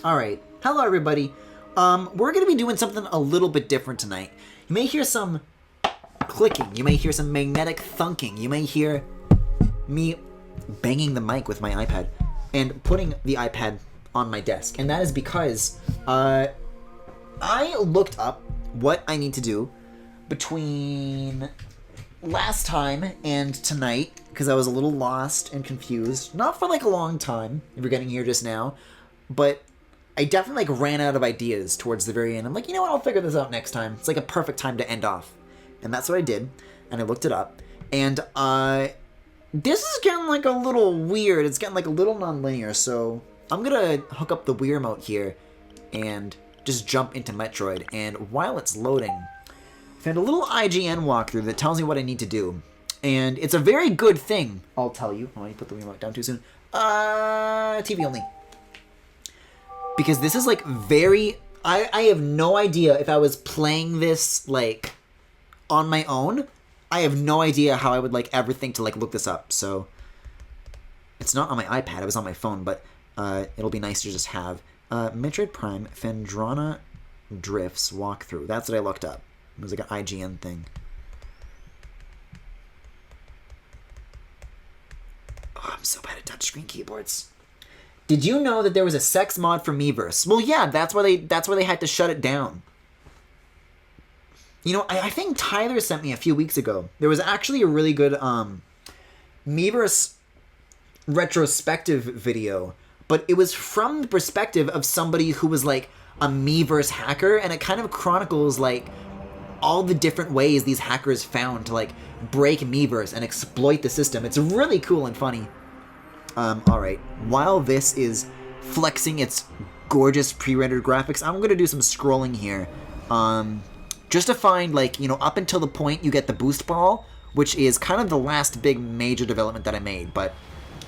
Alright, hello everybody. We're gonna be doing something a little bit different tonight. You may hear some clicking, you may hear some magnetic thunking, you may hear me banging the mic with my iPad and putting the iPad on my desk. And that is because I looked up what I need to do between last time and tonight because I was a little lost and confused. Not for like a long time, if you're getting here just now, but I definitely like ran out of ideas towards the very end. I'm like, you know what, I'll figure this out next time. It's like a perfect time to end off. And that's what I did, and I looked it up. And this is getting like a little weird. It's getting like a little non-linear, so I'm gonna hook up the Wii remote here and just jump into Metroid. And while it's loading, I found a little IGN walkthrough that tells me what I need to do. And it's a very good thing, I'll tell you. Oh, I put the Wii remote down too soon. TV only. Because this is like very... I have no idea if I was playing this like on my own. I have no idea how I would like ever think to like look this up. So it's not on my iPad. It was on my phone, but it'll be nice to just have Metroid Prime Phendrana Drifts walkthrough. That's what I looked up. It was like an IGN thing. Oh, I'm so bad at touchscreen keyboards. Did you know that there was a sex mod for Miiverse? Well, yeah, that's why they had to shut it down. You know, I think Tyler sent me a few weeks ago. There was actually a really good Miiverse retrospective video, but it was from the perspective of somebody who was like a Miiverse hacker, and it kind of chronicles like all the different ways these hackers found to like break Miiverse and exploit the system. It's really cool and funny. Alright, while this is flexing its gorgeous pre-rendered graphics, I'm gonna do some scrolling here. Just to find, like, you know, up until the point you get the boost ball, which is kind of the last big major development that I made. But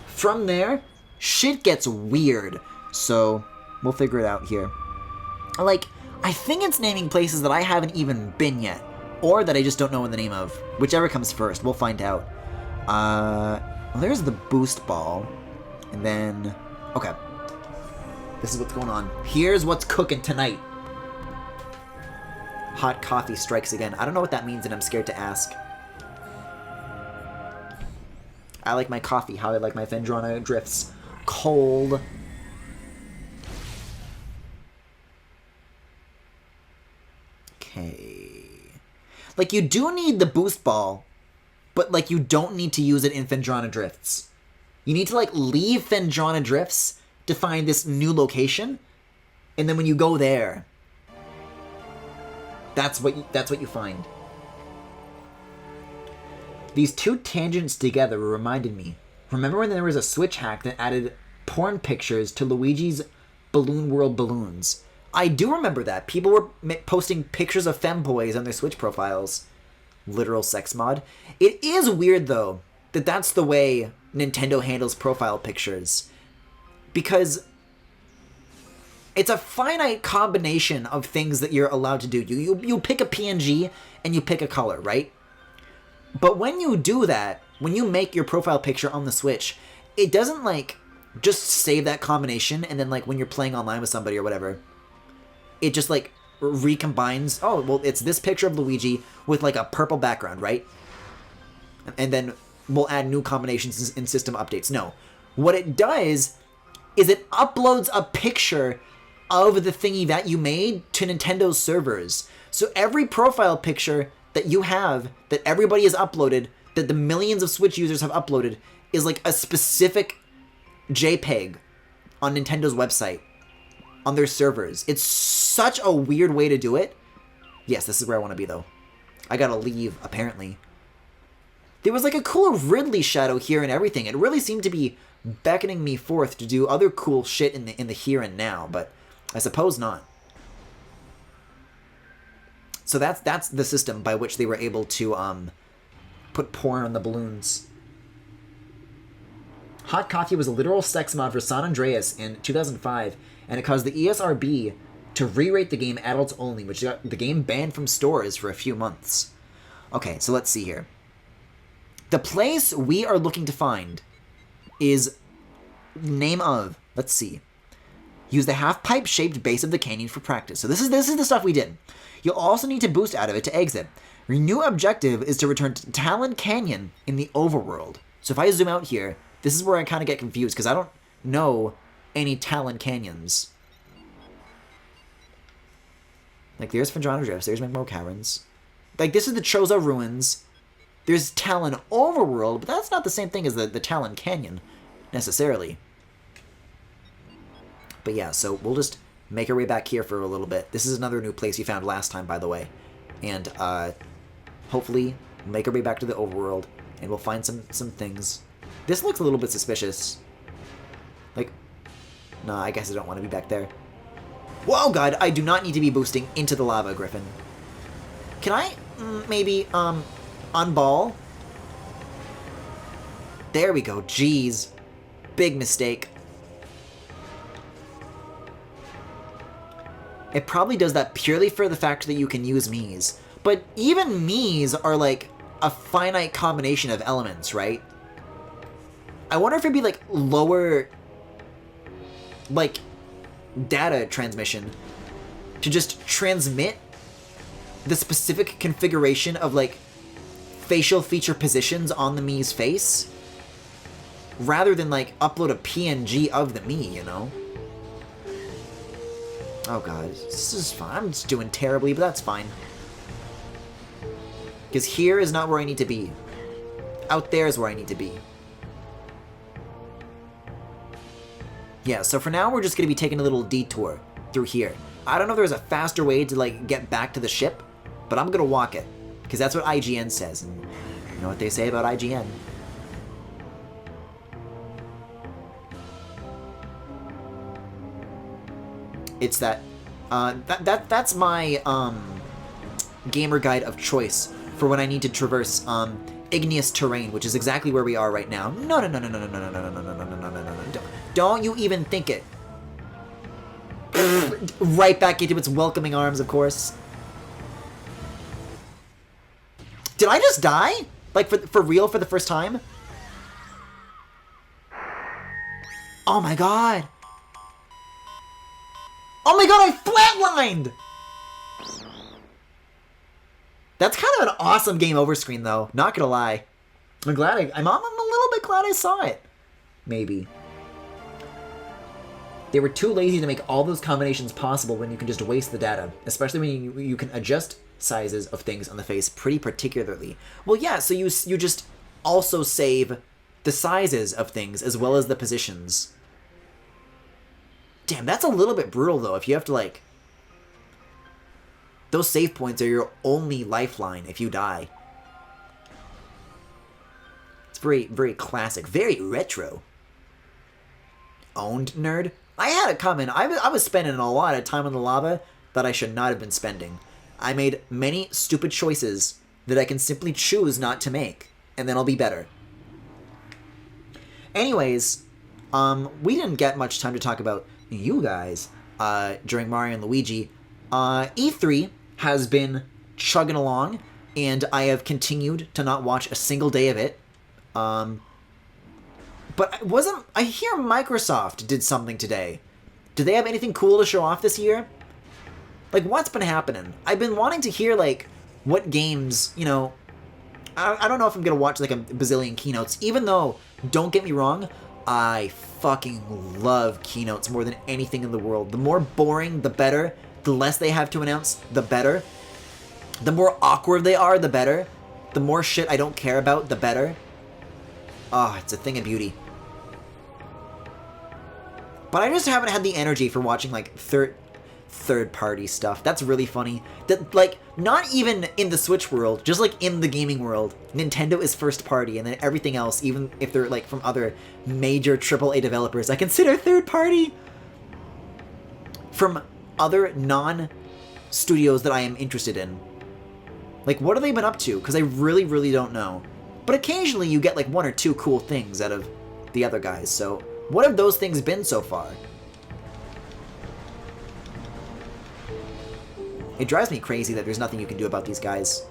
from there, shit gets weird. So, we'll figure it out here. Like, I think it's naming places that I haven't even been yet. Or that I just don't know the name of. Whichever comes first, we'll find out. Well, there's the boost ball. And then... Okay. This is what's going on. Here's what's cooking tonight. Hot coffee strikes again. I don't know what that means, and I'm scared to ask. I like my coffee how I like my Phendrana Drifts. Cold. Okay. Like, you do need the boost ball, but, like, you don't need to use it in Phendrana Drifts. You need to, like, leave Phendrana Drifts to find this new location, and then when you go there... That's what you find. These two tangents together reminded me. Remember when there was a Switch hack that added porn pictures to Luigi's Balloon World balloons? I do remember that. People were posting pictures of femboys on their Switch profiles. Literal sex mod. It is weird, though, that that's the way Nintendo handles profile pictures. Because... it's a finite combination of things that you're allowed to do. You pick a PNG and you pick a color, right? But when you do that, when you make your profile picture on the Switch, it doesn't, like, just save that combination and then, like, when you're playing online with somebody or whatever, it just, like, recombines. Oh, well, it's this picture of Luigi with, like, a purple background, right? And then we'll add new combinations in system updates. No. What it does is it uploads a picture of the thingy that you made to Nintendo's servers. So every profile picture that you have, that everybody has uploaded, that the millions of Switch users have uploaded, is like a specific JPEG on Nintendo's website, on their servers. It's such a weird way to do it. Yes, this is where I want to be, though. I gotta leave, apparently. There was like a cool Ridley shadow here and everything. It really seemed to be beckoning me forth to do other cool shit in the here and now, but I suppose not. So that's the system by which they were able to put porn on the balloons. Hot Coffee was a literal sex mod for San Andreas in 2005, and it caused the ESRB to re-rate the game adults only, which got the game banned from stores for a few months. Okay, so let's see here. The place we are looking to find is name of, let's see, Use the half-pipe-shaped base of the canyon for practice. So this is the stuff we did. You'll also need to boost out of it to exit. Your new objective is to return to Talon Canyon in the overworld. So if I zoom out here, this is where I kind of get confused, because I don't know any Talon Canyons. Like, there's Fendrana Drifts, there's McMurrow Caverns. Like, this is the Chozo Ruins. There's Talon Overworld, but that's not the same thing as the Talon Canyon, necessarily. But yeah, so we'll just make our way back here for a little bit. This is another new place we found last time, by the way. And, hopefully, make our way back to the overworld, and we'll find some things. This looks a little bit suspicious. Like, nah, I guess I don't want to be back there. Whoa, God, I do not need to be boosting into the lava, Griffin. Can I, maybe, unball? There we go, jeez. Big mistake. It probably does that purely for the fact that you can use Miis. But even Miis are, like, a finite combination of elements, right? I wonder if it'd be, like, lower, like, data transmission to just transmit the specific configuration of, like, facial feature positions on the Mii's face, rather than, like, upload a PNG of the Mii, you know? Oh god, this is fine. I'm just doing terribly, but that's fine. Because here is not where I need to be. Out there is where I need to be. Yeah, so for now, we're just going to be taking a little detour through here. I don't know if there's a faster way to, like, get back to the ship, but I'm going to walk it. Because that's what IGN says, and you know what they say about IGN. It's that, that's my, gamer guide of choice for when I need to traverse, igneous terrain, which is exactly where we are right now. No, no, no, no, no, no, no, no, no, no, no, no, no, no, no, no, don't you even think it. Right back into its welcoming arms, of course. Did I just die? Like, for real for the first time? Oh my god. Oh my god, I flatlined! That's kind of an awesome game over screen, though. Not gonna lie. I'm glad I'm a little bit glad I saw it. Maybe. They were too lazy to make all those combinations possible when you can just waste the data. Especially when you can adjust sizes of things on the face pretty particularly. Well, yeah, so you just also save the sizes of things as well as the positions. Damn, that's a little bit brutal, though, if you have to, like... Those save points are your only lifeline if you die. It's very, very classic. Very retro. Owned, nerd? I had it coming. I was spending a lot of time on the lava that I should not have been spending. I made many stupid choices that I can simply choose not to make, and then I'll be better. Anyways, we didn't get much time to talk about you guys during Mario and Luigi. E3 has been chugging along, and I have continued to not watch a single day of it. But I hear Microsoft did something today. Do they have anything cool to show off this year? Like, what's been happening? I've been wanting to hear, like, what games, you know... I don't know if I'm gonna watch, like, a bazillion keynotes, even though, don't get me wrong, I fucking love keynotes more than anything in the world. The more boring, the better. The less they have to announce, the better. The more awkward they are, the better. The more shit I don't care about, the better. Ah, it's a thing of beauty. But I just haven't had the energy for watching, like, third-party stuff. That's really funny. That, like, not even in the Switch world, just, like, in the gaming world, Nintendo is first-party, and then everything else, even if they're, like, from other major AAA developers, I consider third-party. From other non-studios that I am interested in. Like, what have they been up to? Because I really, really don't know. But occasionally you get, like, one or two cool things out of the other guys, so... What have those things been so far? It drives me crazy that there's nothing you can do about these guys.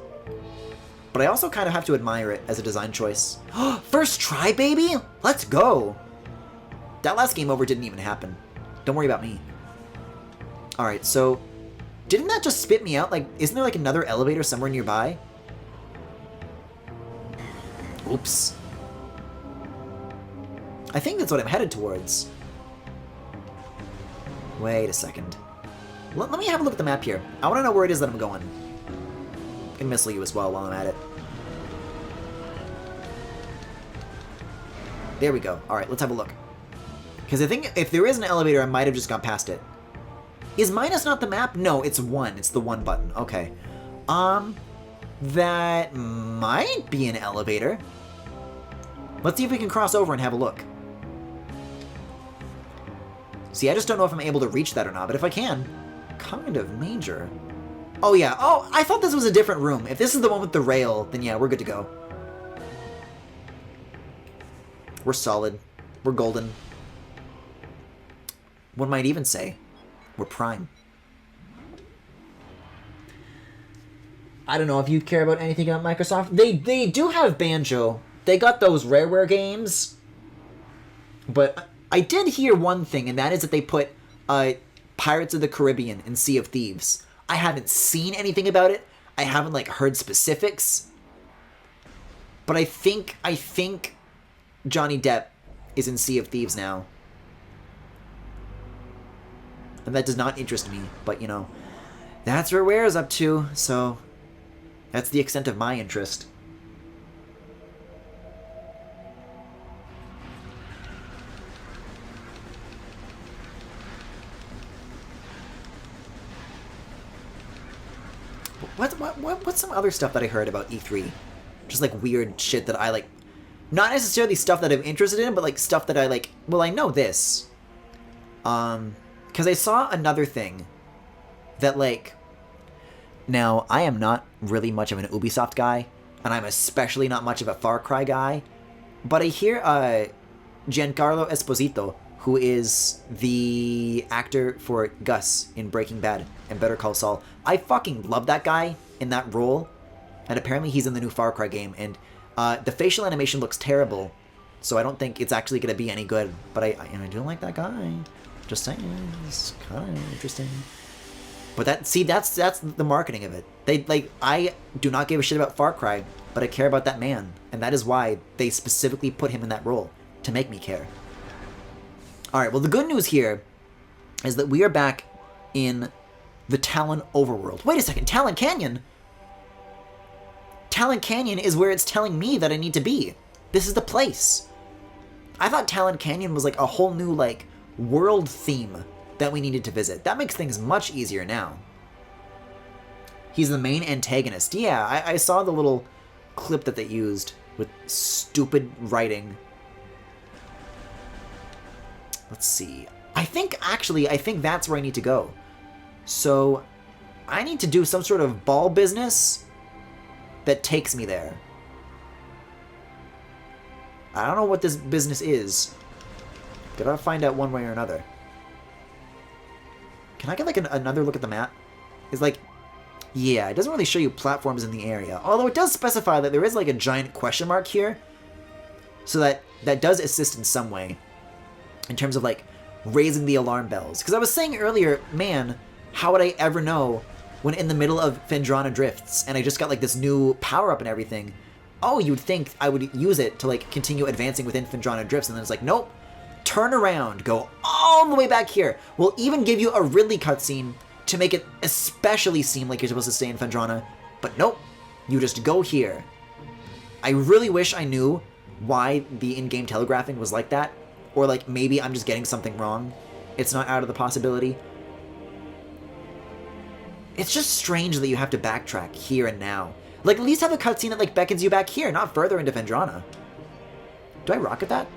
But I also kind of have to admire it as a design choice. First try, baby? Let's go! That last game over didn't even happen. Don't worry about me. Alright, so... Didn't that just spit me out? Like, isn't there like another elevator somewhere nearby? Oops. I think that's what I'm headed towards. Wait a second. Let me have a look at the map here. I want to know where it is that I'm going. I can missile you as well while I'm at it. There we go. Alright, let's have a look. Because I think if there is an elevator, I might have just gone past it. Is minus not the map? No, it's 1. It's the 1 button. Okay. That might be an elevator. Let's see if we can cross over and have a look. See, I just don't know if I'm able to reach that or not, but if I can, kind of major. Oh, yeah. Oh, I thought this was a different room. If this is the one with the rail, then yeah, we're good to go. We're solid. We're golden. One might even say we're prime. I don't know if you care about anything about Microsoft. They do have Banjo. They got those Rareware games. But I did hear one thing, and that is that they put Pirates of the Caribbean in Sea of Thieves. I haven't seen anything about it. I haven't like heard specifics. But I think Johnny Depp is in Sea of Thieves now. And that does not interest me, but you know, that's where Rare's up to, so that's the extent of my interest. What's some other stuff that I heard about E3? Just like weird shit that I like, not necessarily stuff that I'm interested in, but like stuff that I like, well, I know this. Because I saw another thing that, like... Now, I am not really much of an Ubisoft guy, and I'm especially not much of a Far Cry guy, but I hear Giancarlo Esposito, who is the actor for Gus in Breaking Bad and Better Call Saul. I fucking love that guy in that role, and apparently he's in the new Far Cry game, and the facial animation looks terrible, so I don't think it's actually going to be any good, but I do like that guy. Just saying, it's kind of interesting. But that's the marketing of it. I do not give a shit about Far Cry, but I care about that man, and that is why they specifically put him in that role, to make me care. Alright, well the good news here is that we are back in the Talon overworld. Wait a second, Talon Canyon? Talon Canyon is where it's telling me that I need to be. This is the place. I thought Talon Canyon was like a whole new, like, world theme that we needed to visit. That makes things much easier now. He's the main antagonist. Yeah, I saw the little clip that they used with stupid writing. Let's see. I think that's where I need to go. So, I need to do some sort of ball business that takes me there. I don't know what this business is. Gotta find out one way or another. Can I get like another look at the map? It's like, yeah, it doesn't really show you platforms in the area. Although it does specify that there is like a giant question mark here. So that does assist in some way. In terms of like raising the alarm bells. Because I was saying earlier, man, how would I ever know when in the middle of Phendrana Drifts and I just got like this new power up and everything? Oh, you'd think I would use it to like continue advancing within Phendrana Drifts, and then it's like, nope. Turn around, go all the way back here. We'll even give you a Ridley cutscene to make it especially seem like you're supposed to stay in Phendrana. But nope, you just go here. I really wish I knew why the in-game telegraphing was like that. Or like maybe I'm just getting something wrong. It's not out of the possibility. It's just strange that you have to backtrack here and now. Like at least have a cutscene that like beckons you back here, not further into Phendrana. Do I rocket that?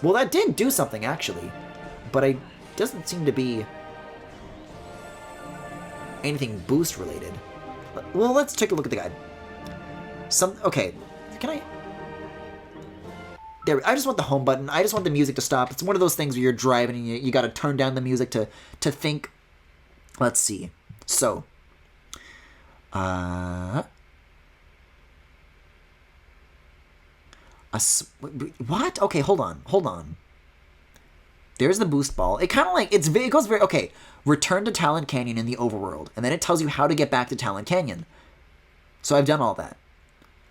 Well, that did do something, actually. But it doesn't seem to be anything boost-related. Well, let's take a look at the guide. Okay, can I... There, I just want the home button. I just want the music to stop. It's one of those things where you're driving and you gotta turn down the music to think. Let's see. So... What? Okay, hold on. There's the boost ball. It kind of like, it goes very, okay, return to Talon Canyon in the overworld. And then it tells you how to get back to Talon Canyon. So I've done all that.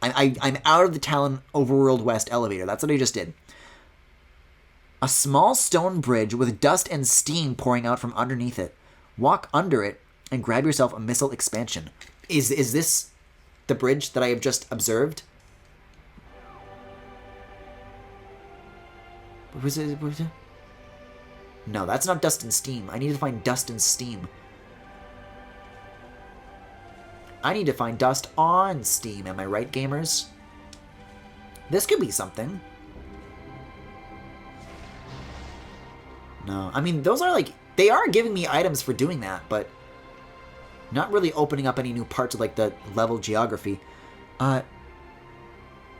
I'm out of the Talon Overworld West elevator. That's what I just did. A small stone bridge with dust and steam pouring out from underneath it. Walk under it and grab yourself a missile expansion. Is this the bridge that I have just observed? Was it? No, that's not dust and steam. I need to find dust and steam. I need to find dust on steam. Am I right, gamers? This could be something. No, I mean, those are like, they are giving me items for doing that, but not really opening up any new parts of like the level geography.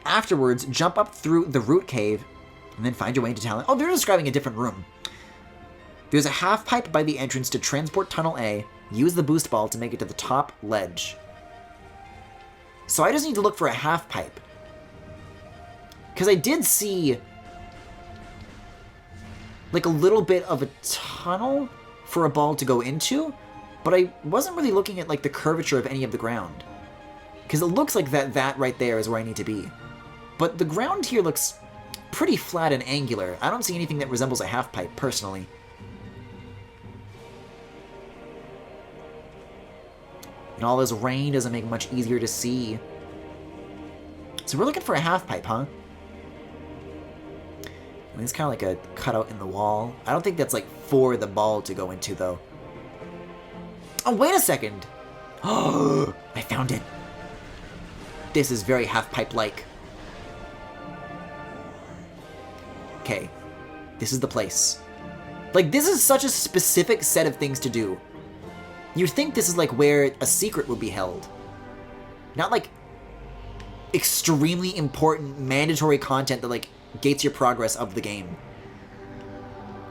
Afterwards, jump up through the root cave and then find your way into Talon. Oh, they're describing a different room. There's a half pipe by the entrance to Transport Tunnel A. Use the boost ball to make it to the top ledge. So I just need to look for a half pipe. Because I did see like a little bit of a tunnel for a ball to go into, but I wasn't really looking at like the curvature of any of the ground. Because it looks like that right there is where I need to be. But the ground here looks pretty flat and angular. I don't see anything that resembles a half pipe, personally. And all this rain doesn't make it much easier to see. So we're looking for a half pipe, huh? I mean, it's kind of like a cutout in the wall. I don't think that's like for the ball to go into, though. Oh, wait a second! Oh, I found it. This is very half pipe-like. Okay, this is the place. Like, this is such a specific set of things to do. You'd think this is like where a secret would be held. Not like extremely important mandatory content that like gates your progress of the game.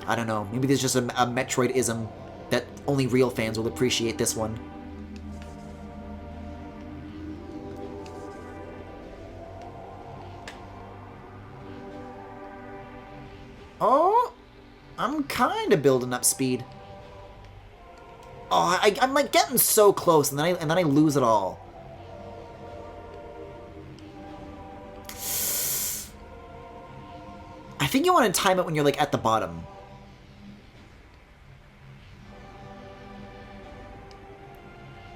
I don't know, maybe there's just a Metroid-ism that only real fans will appreciate this one. Oh, I'm kind of building up speed. Oh, I'm like getting so close, and then I lose it all. I think you want to time it when you're like at the bottom.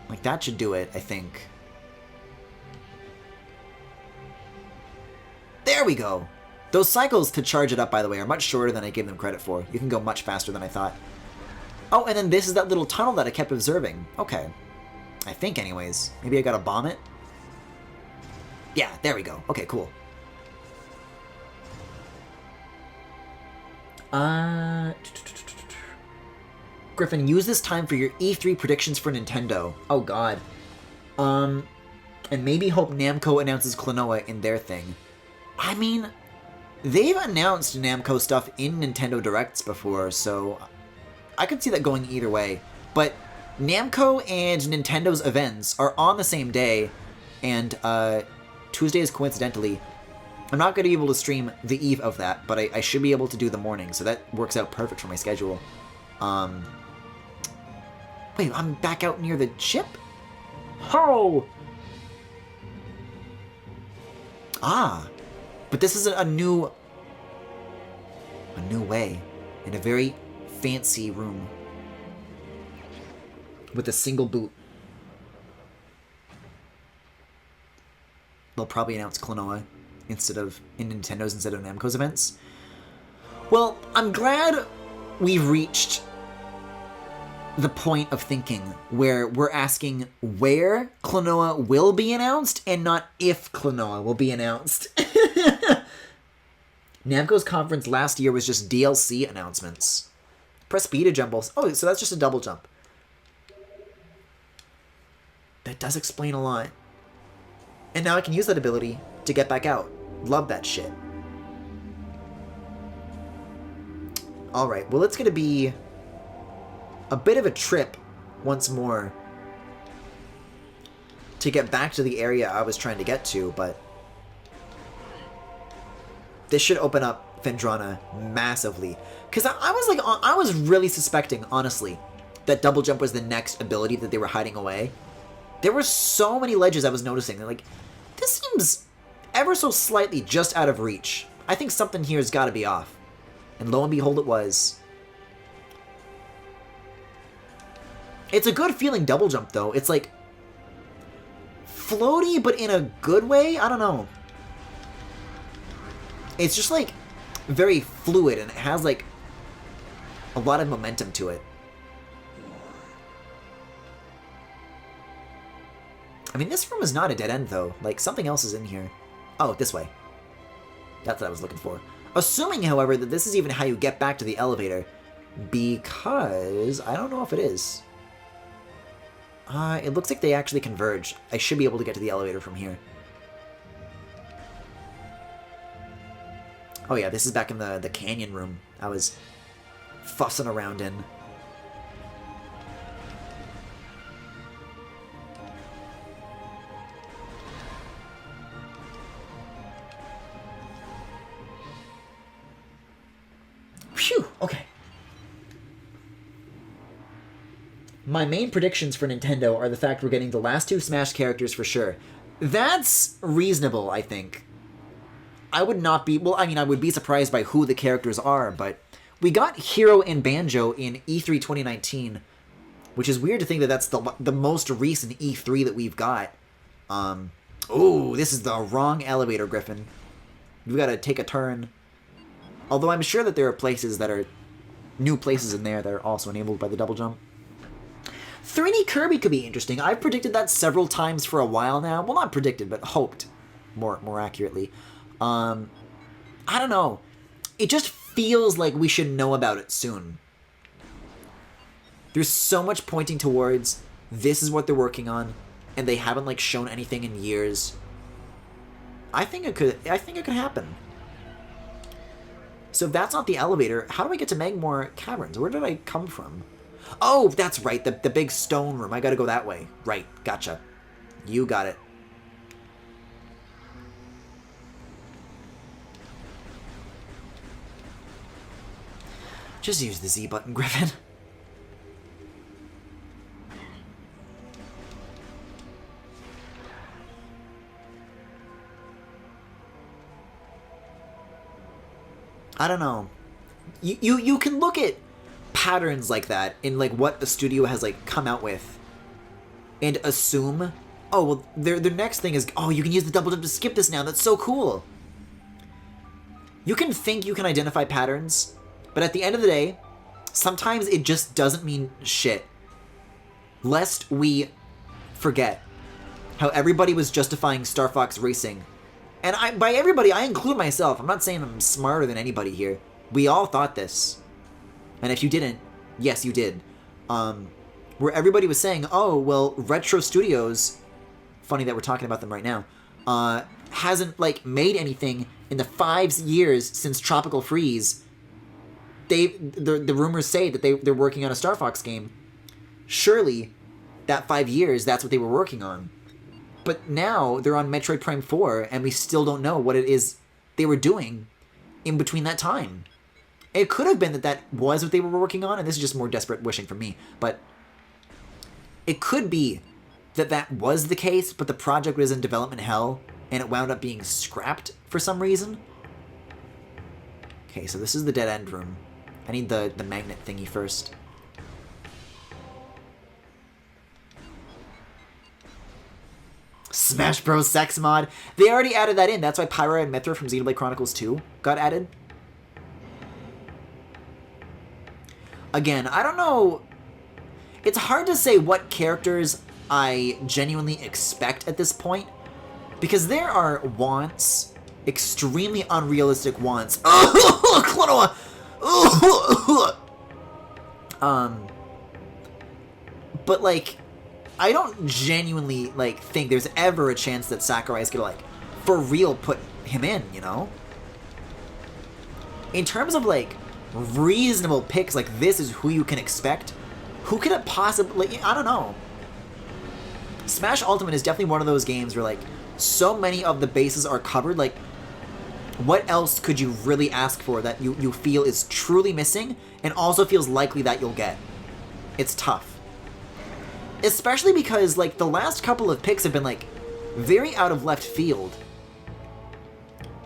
Like that should do it, I think. There we go. Those cycles to charge it up, by the way, are much shorter than I gave them credit for. You can go much faster than I thought. Oh, and then this is that little tunnel that I kept observing. Okay. I think, anyways. Maybe I gotta bomb it? Yeah, there we go. Okay, cool. Griffin, use this time for your E3 predictions for Nintendo. Oh, God. And maybe hope Namco announces Klonoa in their thing. I mean, they've announced Namco stuff in Nintendo Directs before, so I could see that going either way. But Namco and Nintendo's events are on the same day, and Tuesday is coincidentally. I'm not going to be able to stream the eve of that, but I should be able to do the morning, so that works out perfect for my schedule. Wait, I'm back out near the ship? Oh! Ah! But this is a new way, in a very fancy room, with a single boot. They'll probably announce Klonoa in Nintendo's instead of Namco's events. Well, I'm glad we've reached the point of thinking where we're asking where Klonoa will be announced and not if Klonoa will be announced. Namco's conference last year was just DLC announcements. Press B to jump. Oh, so that's just a double jump. That does explain a lot. And now I can use that ability to get back out. Love that shit. Alright, well, it's going to be a bit of a trip once more to get back to the area I was trying to get to, but this should open up Vendrana massively. Because I was really suspecting, honestly, that double jump was the next ability that they were hiding away. There were so many ledges I was noticing. Like, this seems ever so slightly just out of reach. I think something here has got to be off. And lo and behold, it was. It's a good feeling double jump, though. It's like floaty, but in a good way? I don't know. It's just like very fluid, and it has like a lot of momentum to it. I mean, this room is not a dead end, though. Like, something else is in here. Oh, this way. That's what I was looking for. Assuming, however, that this is even how you get back to the elevator. Because I don't know if it is. It looks like they actually converge. I should be able to get to the elevator from here. Oh yeah, this is back in the canyon room I was fussing around in. Phew, okay. My main predictions for Nintendo are the fact we're getting the last 2 Smash characters for sure. That's reasonable, I think. I would not be... Well, I mean, I would be surprised by who the characters are, but we got Hero and Banjo in E3 2019, which is weird to think that that's the most recent E3 that we've got. Oh, this is the wrong elevator, Griffin. We've got to take a turn. Although I'm sure that there are places that are... new places in there that are also enabled by the double jump. 3D Kirby could be interesting. I've predicted that several times for a while now. Well, not predicted, but hoped, more accurately. I don't know. It just feels like we should know about it soon. There's so much pointing towards this is what they're working on, and they haven't like shown anything in years. I think it could happen. So if that's not the elevator, how do I get to Magmore Caverns? Where did I come from? Oh, that's right, the big stone room. I gotta go that way. Right, gotcha. You got it. Just use the Z button, Griffin. I don't know. You can look at patterns like that in like what the studio has like come out with and assume, oh, well, their next thing is, oh, you can use the double jump to skip this now. That's so cool. You can think you can identify patterns, but at the end of the day, sometimes it just doesn't mean shit. Lest we forget how everybody was justifying Star Fox Racing. And by everybody, I include myself. I'm not saying I'm smarter than anybody here. We all thought this. And if you didn't, yes, you did. Where everybody was saying, oh, well, Retro Studios, funny that we're talking about them right now, hasn't, like, made anything in the 5 years since Tropical Freeze. The rumors say that they're working on a Star Fox game. Surely, that 5 years, that's what they were working on. But now, they're on Metroid Prime 4, and we still don't know what it is they were doing in between that time. It could have been that was what they were working on, and this is just more desperate wishing from me, but it could be that was the case, but the project was in development hell, and it wound up being scrapped for some reason. Okay, so this is the dead end room. I need the magnet thingy first. Smash Bros. Sex mod. They already added that in. That's why Pyra and Mythra from Xenoblade Chronicles 2 got added. Again, I don't know. It's hard to say what characters I genuinely expect at this point, because there are wants, extremely unrealistic wants. Klonoa! But like, I don't genuinely like think there's ever a chance that Sakurai's gonna like for real put him in, you know? In terms of like reasonable picks, like this is who you can expect. Who could it possibly? I don't know. Smash Ultimate is definitely one of those games where like so many of the bases are covered. Like, What else could you really ask for that you feel is truly missing and also feels likely that you'll get? It's tough. Especially because, like, the last couple of picks have been, like, very out of left field.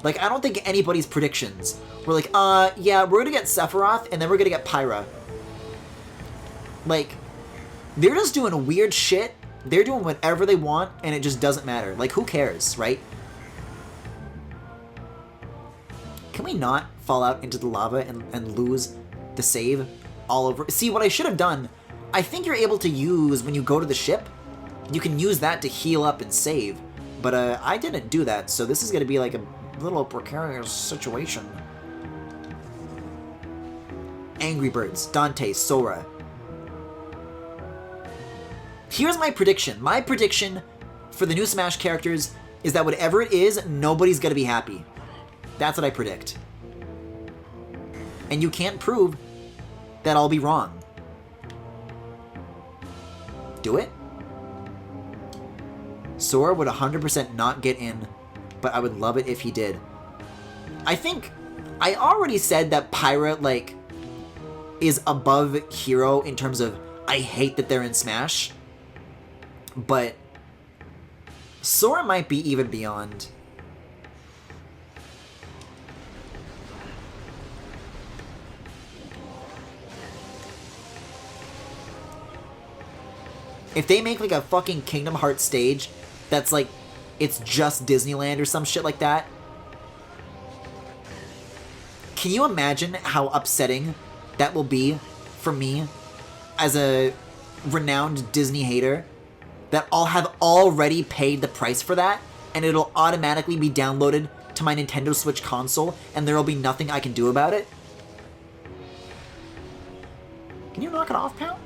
Like, I don't think anybody's predictions were like, yeah, we're gonna get Sephiroth, and then we're gonna get Pyra. Like, they're just doing weird shit, they're doing whatever they want, and it just doesn't matter. Like, who cares, right? Can we not fall out into the lava and lose the save all over? See, what I should have done, I think you're able to use, when you go to the ship, you can use that to heal up and save. But I didn't do that, so this is gonna be like a little precarious situation. Angry Birds, Dante, Sora. Here's my prediction. My prediction for the new Smash characters is that whatever it is, nobody's gonna be happy. That's what I predict. And you can't prove that I'll be wrong. Do it? Sora would 100% not get in, but I would love it if he did. I think I already said that Pyra, like, is above Hero in terms of I hate that they're in Smash, but Sora might be even beyond. If they make, like, a fucking Kingdom Hearts stage that's, like, it's just Disneyland or some shit like that, can you imagine how upsetting that will be for me as a renowned Disney hater, that I'll have already paid the price for that, and it'll automatically be downloaded to my Nintendo Switch console, and there'll be nothing I can do about it? Can you knock it off, pal?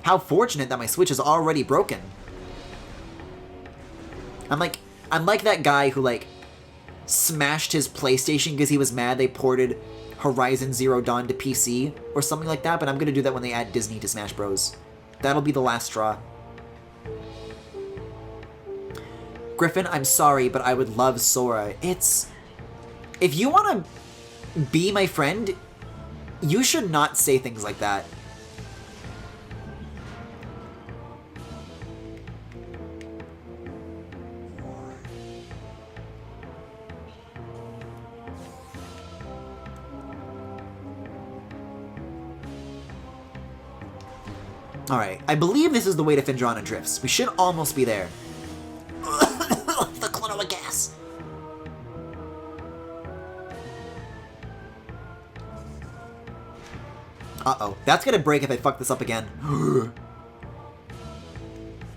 How fortunate that my Switch is already broken. I'm like that guy who, like, smashed his PlayStation because he was mad they ported Horizon Zero Dawn to PC or something like that, but I'm gonna do that when they add Disney to Smash Bros. That'll be the last straw. Griffin, I'm sorry, but I would love Sora. It's... If you want to be my friend, you should not say things like that. Alright, I believe this is the way to Phendrana Drifts. We should almost be there. The clone of gas! Uh-oh. That's gonna break if I fuck this up again.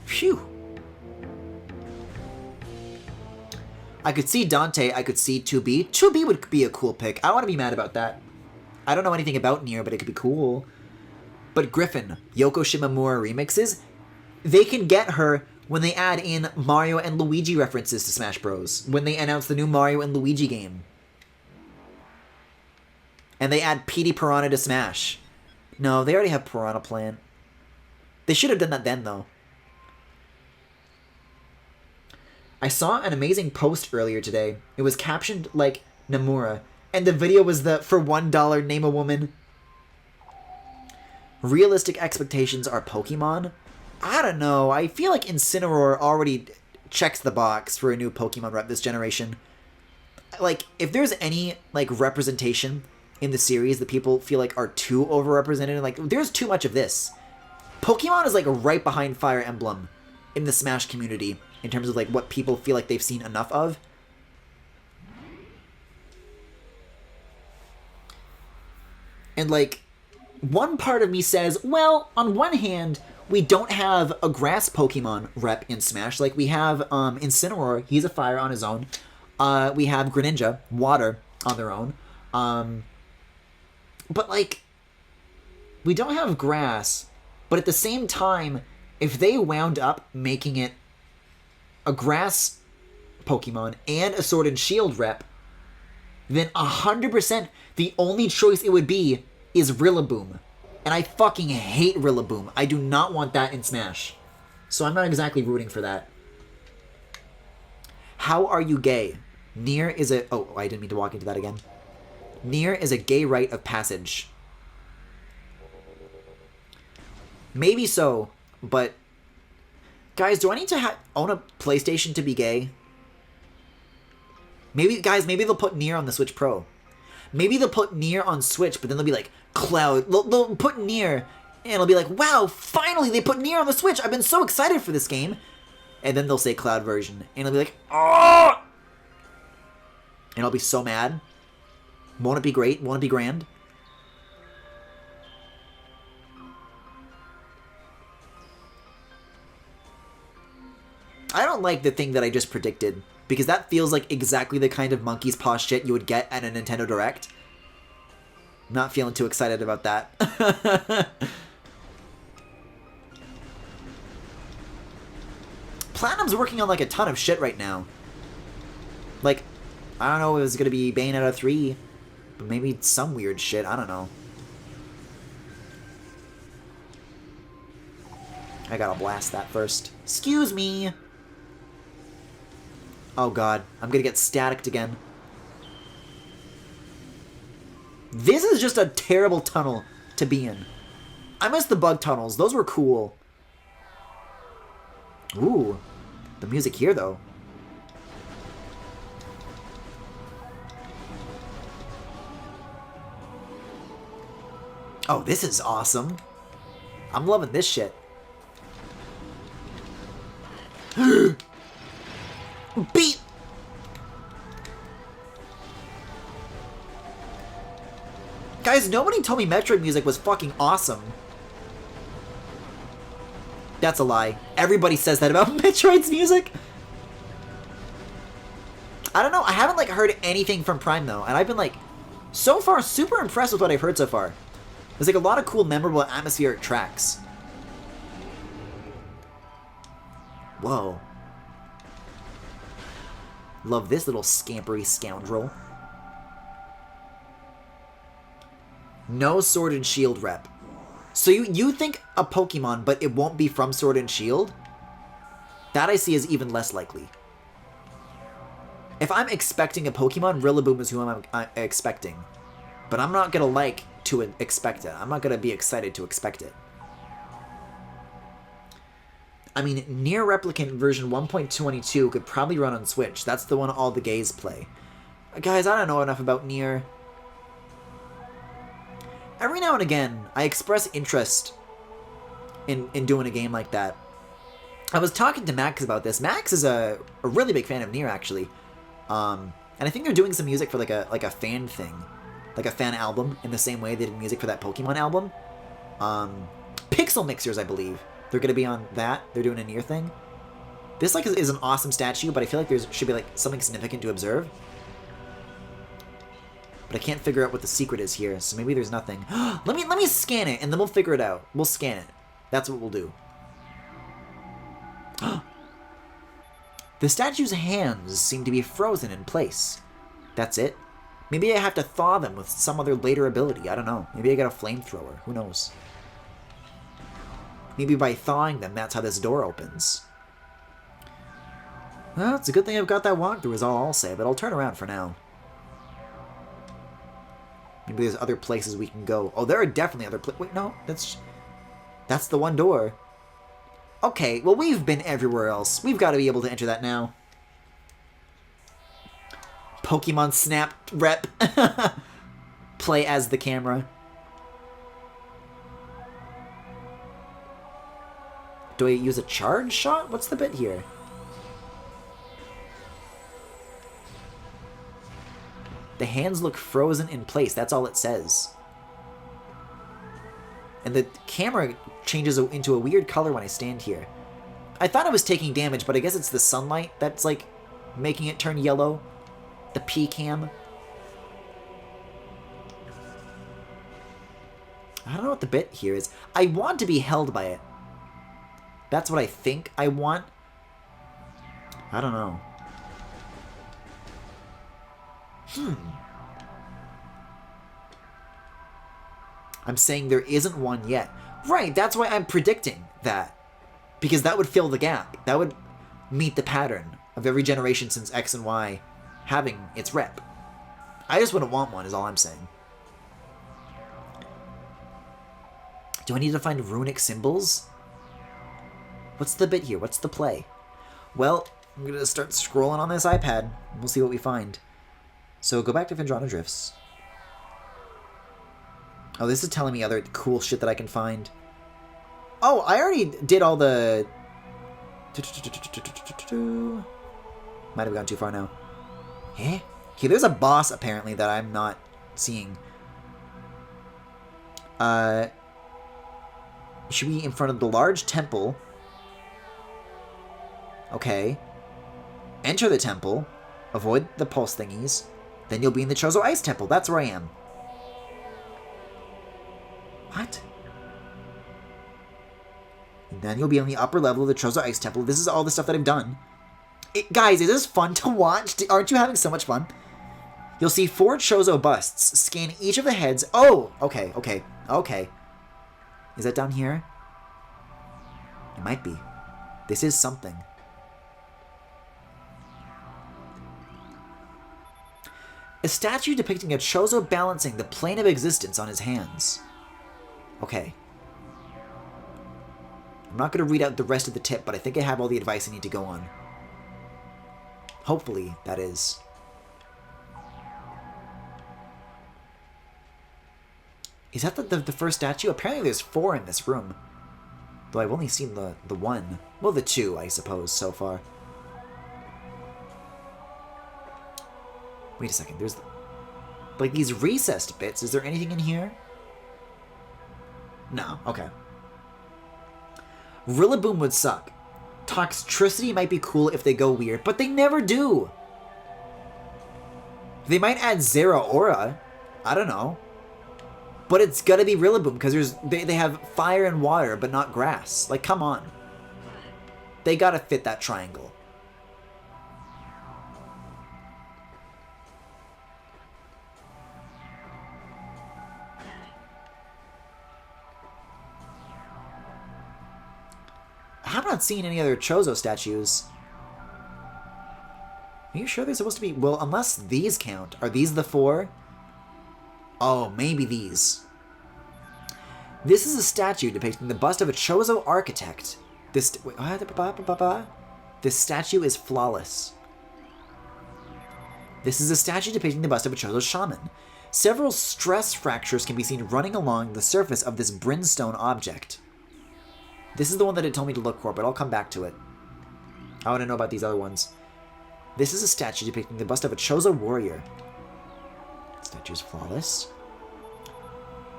Phew. I could see Dante, I could see 2B. 2B would be a cool pick. I want to be mad about that. I don't know anything about Nier, but it could be cool. But Griffin, Yoko Shimomura remixes, they can get her when they add in Mario and Luigi references to Smash Bros. When they announce the new Mario and Luigi game. And they add Petey Piranha to Smash. No, they already have Piranha Plant. They should have done that then, though. I saw an amazing post earlier today. It was captioned like Nomura, and the video was the "for $1 name a woman." Realistic expectations are Pokemon? I don't know. I feel like Incineroar already checks the box for a new Pokemon rep this generation. Like, if there's any, like, representation in the series that people feel like are too overrepresented, like, there's too much of this. Pokemon is, like, right behind Fire Emblem in the Smash community in terms of, like, what people feel like they've seen enough of. And, like, one part of me says, well, on one hand, we don't have a grass Pokemon rep in Smash. Like, we have Incineroar, he's a fire on his own. We have Greninja, water, on their own. But, like, we don't have grass. But at the same time, if they wound up making it a grass Pokemon and a Sword and Shield rep, then 100% the only choice it would be is Rillaboom. And I fucking hate Rillaboom. I do not want that in Smash. So I'm not exactly rooting for that. How are you gay? Nier is a... Oh, I didn't mean to walk into that again. Nier is a gay rite of passage. Maybe so, but... Guys, do I need to own a PlayStation to be gay? Maybe, guys, maybe they'll put Nier on the Switch Pro. Maybe they'll put Nier on Switch, but then they'll be like, Cloud... They'll put Nier, and it'll be like, wow, finally they put Nier on the Switch! I've been so excited for this game! And then they'll say Cloud version, and it'll be like, oh! And I'll be so mad. Won't it be great? Won't it be grand? I don't like the thing that I just predicted, because that feels like exactly the kind of monkey's paw shit you would get at a Nintendo Direct. Not feeling too excited about that. Platinum's working on like a ton of shit right now. Like, I don't know if it's gonna be Bayonetta 3, but maybe some weird shit, I don't know. I gotta blast that first. Excuse me! Oh god, I'm gonna get staticked again. This is just a terrible tunnel to be in. I miss the bug tunnels, those were cool. Ooh, the music here though. Oh, this is awesome. I'm loving this shit. Beat! Guys, nobody told me Metroid music was fucking awesome. That's a lie. Everybody says that about Metroid's music. I don't know. I haven't, like, heard anything from Prime, though. And I've been, like, so far super impressed with what I've heard so far. There's, like, a lot of cool, memorable, atmospheric tracks. Whoa. Love this little scampery scoundrel. No Sword and Shield rep. So you think a Pokemon, but it won't be from Sword and Shield? That I see is even less likely. If I'm expecting a Pokemon, Rillaboom is who I'm expecting. But I'm not gonna like to expect it. I'm not gonna be excited to expect it. I mean, Nier Replicant version 1.22 could probably run on Switch. That's the one all the gays play. Guys, I don't know enough about Nier. Every now and again, I express interest in doing a game like that. I was talking to Max about this. Max is a really big fan of Nier, actually. And I think they're doing some music for like a fan thing. Like a fan album, in the same way they did music for that Pokemon album. Pixel Mixers, I believe. They're going to be on that. They're doing a Nier thing. This like is an awesome statue, but I feel like there should be like something significant to observe. But I can't figure out what the secret is here, so maybe there's nothing. let me scan it, and then we'll figure it out. We'll scan it. That's what we'll do. The statue's hands seem to be frozen in place. That's it. Maybe I have to thaw them with some other later ability. I don't know. Maybe I got a flamethrower. Who knows? Maybe by thawing them, that's how this door opens. Well, it's a good thing I've got that walkthrough is all I'll say, but I'll turn around for now. Maybe there's other places we can go. Oh, there are definitely other places. Wait, no, that's the one door. Okay, well, we've been everywhere else. We've got to be able to enter that now. Pokemon Snap rep. Play as the camera. Do I use a charge shot? What's the bit here? The hands look frozen in place. That's all it says. And the camera changes into a weird color when I stand here. I thought I was taking damage, but I guess it's the sunlight that's, like, making it turn yellow. The P-cam. I don't know what the bit here is. I want to be held by it. That's what I think I want. I don't know. I'm saying there isn't one yet. Right, that's why I'm predicting that. Because that would fill the gap. That would meet the pattern of every generation since X and Y having its rep. I just wouldn't want one, is all I'm saying. Do I need to find runic symbols? What's the bit here? What's the play? Well, I'm going to start scrolling on this iPad. We'll see what we find. So go back to Phendrana Drifts. Oh, this is telling me other cool shit that I can find. Oh, I already did all the... Might have gone too far now. Eh? Okay, there's a boss, apparently, that I'm not seeing. Should be in front of the large temple. Okay. Enter the temple. Avoid the pulse thingies. Then you'll be in the Chozo Ice Temple. That's where I am. What? And then you'll be on the upper level of the Chozo Ice Temple. This is all the stuff that I've done. Guys, is this fun to watch? Aren't you having so much fun? You'll see 4 Chozo busts. Scan each of the heads. Oh, okay, okay, okay. Is that down here? It might be. This is something. A statue depicting a Chozo balancing the plane of existence on his hands. Okay. I'm not going to read out the rest of the tip, but I think I have all the advice I need to go on. Hopefully, that is. Is that the first statue? Apparently there's 4 in this room. Though I've only seen the 1. Well, the 2, I suppose, so far. Wait a second, there's... like, these recessed bits. Is there anything in here? No, okay. Rillaboom would suck. Toxtricity might be cool if they go weird, but they never do. They might add Zeraora. I don't know. But it's gotta be Rillaboom, because they have fire and water, but not grass. Like, come on. They gotta fit that triangle. I'm not seeing any other Chozo statues. Are you sure they're supposed to be... well, unless these count. Are these the 4? Oh, maybe these. This is a statue depicting the bust of a Chozo architect. This statue is flawless. This is a statue depicting the bust of a Chozo shaman. Several stress fractures can be seen running along the surface of this brimstone object. This is the one that it told me to look for, but I'll come back to it. I want to know about these other ones. This is a statue depicting the bust of a Chozo warrior. The statue is flawless.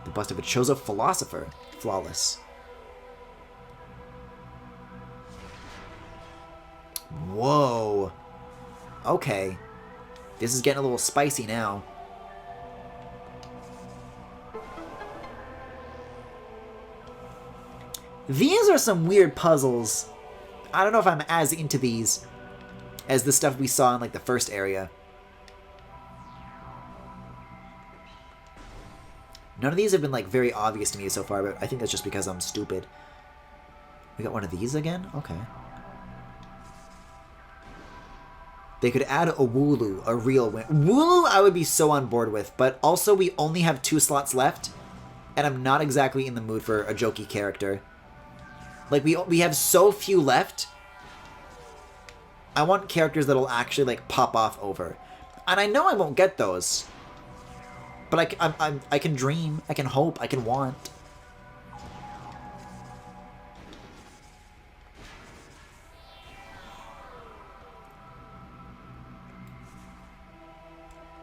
The bust of a Chozo philosopher. Flawless. Whoa. Okay. This is getting a little spicy now. These are some weird puzzles. I don't know if I'm as into these as the stuff we saw in, like, the first area. None of these have been, like, very obvious to me so far, but I think that's just because I'm stupid. We got one of these again? Okay. They could add a Wooloo, a real win. Wooloo I would be so on board with, but also we only have 2 slots left, and I'm not exactly in the mood for a jokey character. Like, we have so few left. I want characters that'll actually, like, pop off over. And I know I won't get those. But I can dream, I can hope, I can want.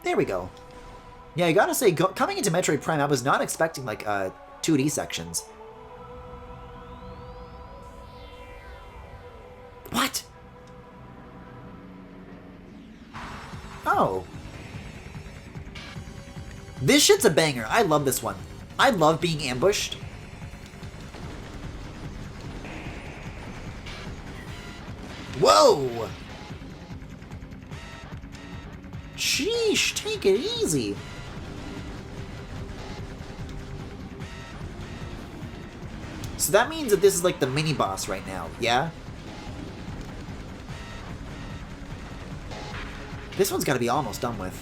There we go. Yeah, I gotta say, coming into Metroid Prime, I was not expecting, like, 2D sections. What? Oh. This shit's a banger. I love this one. I love being ambushed. Whoa! Sheesh, take it easy. So that means that this is like the mini-boss right now, yeah? This one's got to be almost done with.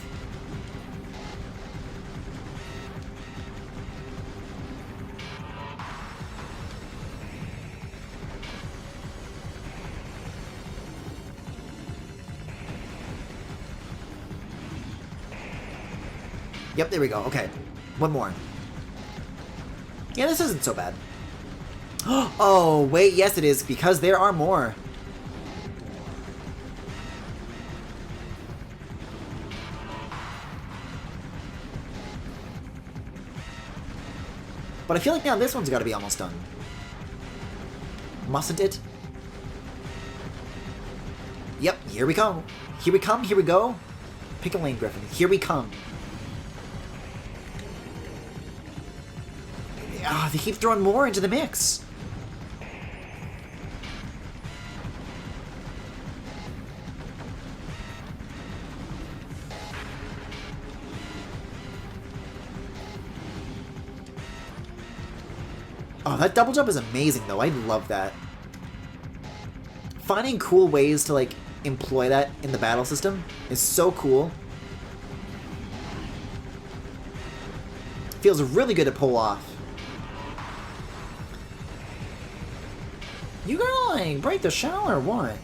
Yep, there we go. Okay. One more. Yeah, this isn't so bad. Oh, wait, yes it is, because there are more. But I feel like now this one's got to be almost done. Mustn't it? Yep, here we come. Here we come, here we go. Pick a lane, Griffin. Here we come. Ah, they keep throwing more into the mix. Oh, that double jump is amazing, though. I love that. Finding cool ways to, like, employ that in the battle system is so cool. Feels really good to pull off. You gonna, like, break the shell or what?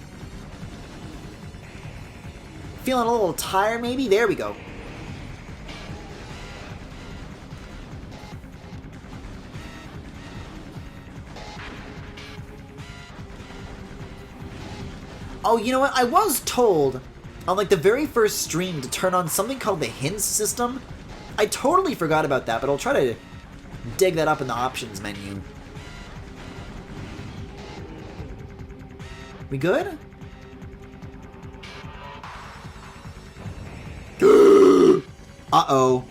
Feeling a little tired, maybe? There we go. Oh, you know what? I was told on, like, the very first stream to turn on something called the hints system. I totally forgot about that, but I'll try to dig that up in the options menu. We good? Uh-oh.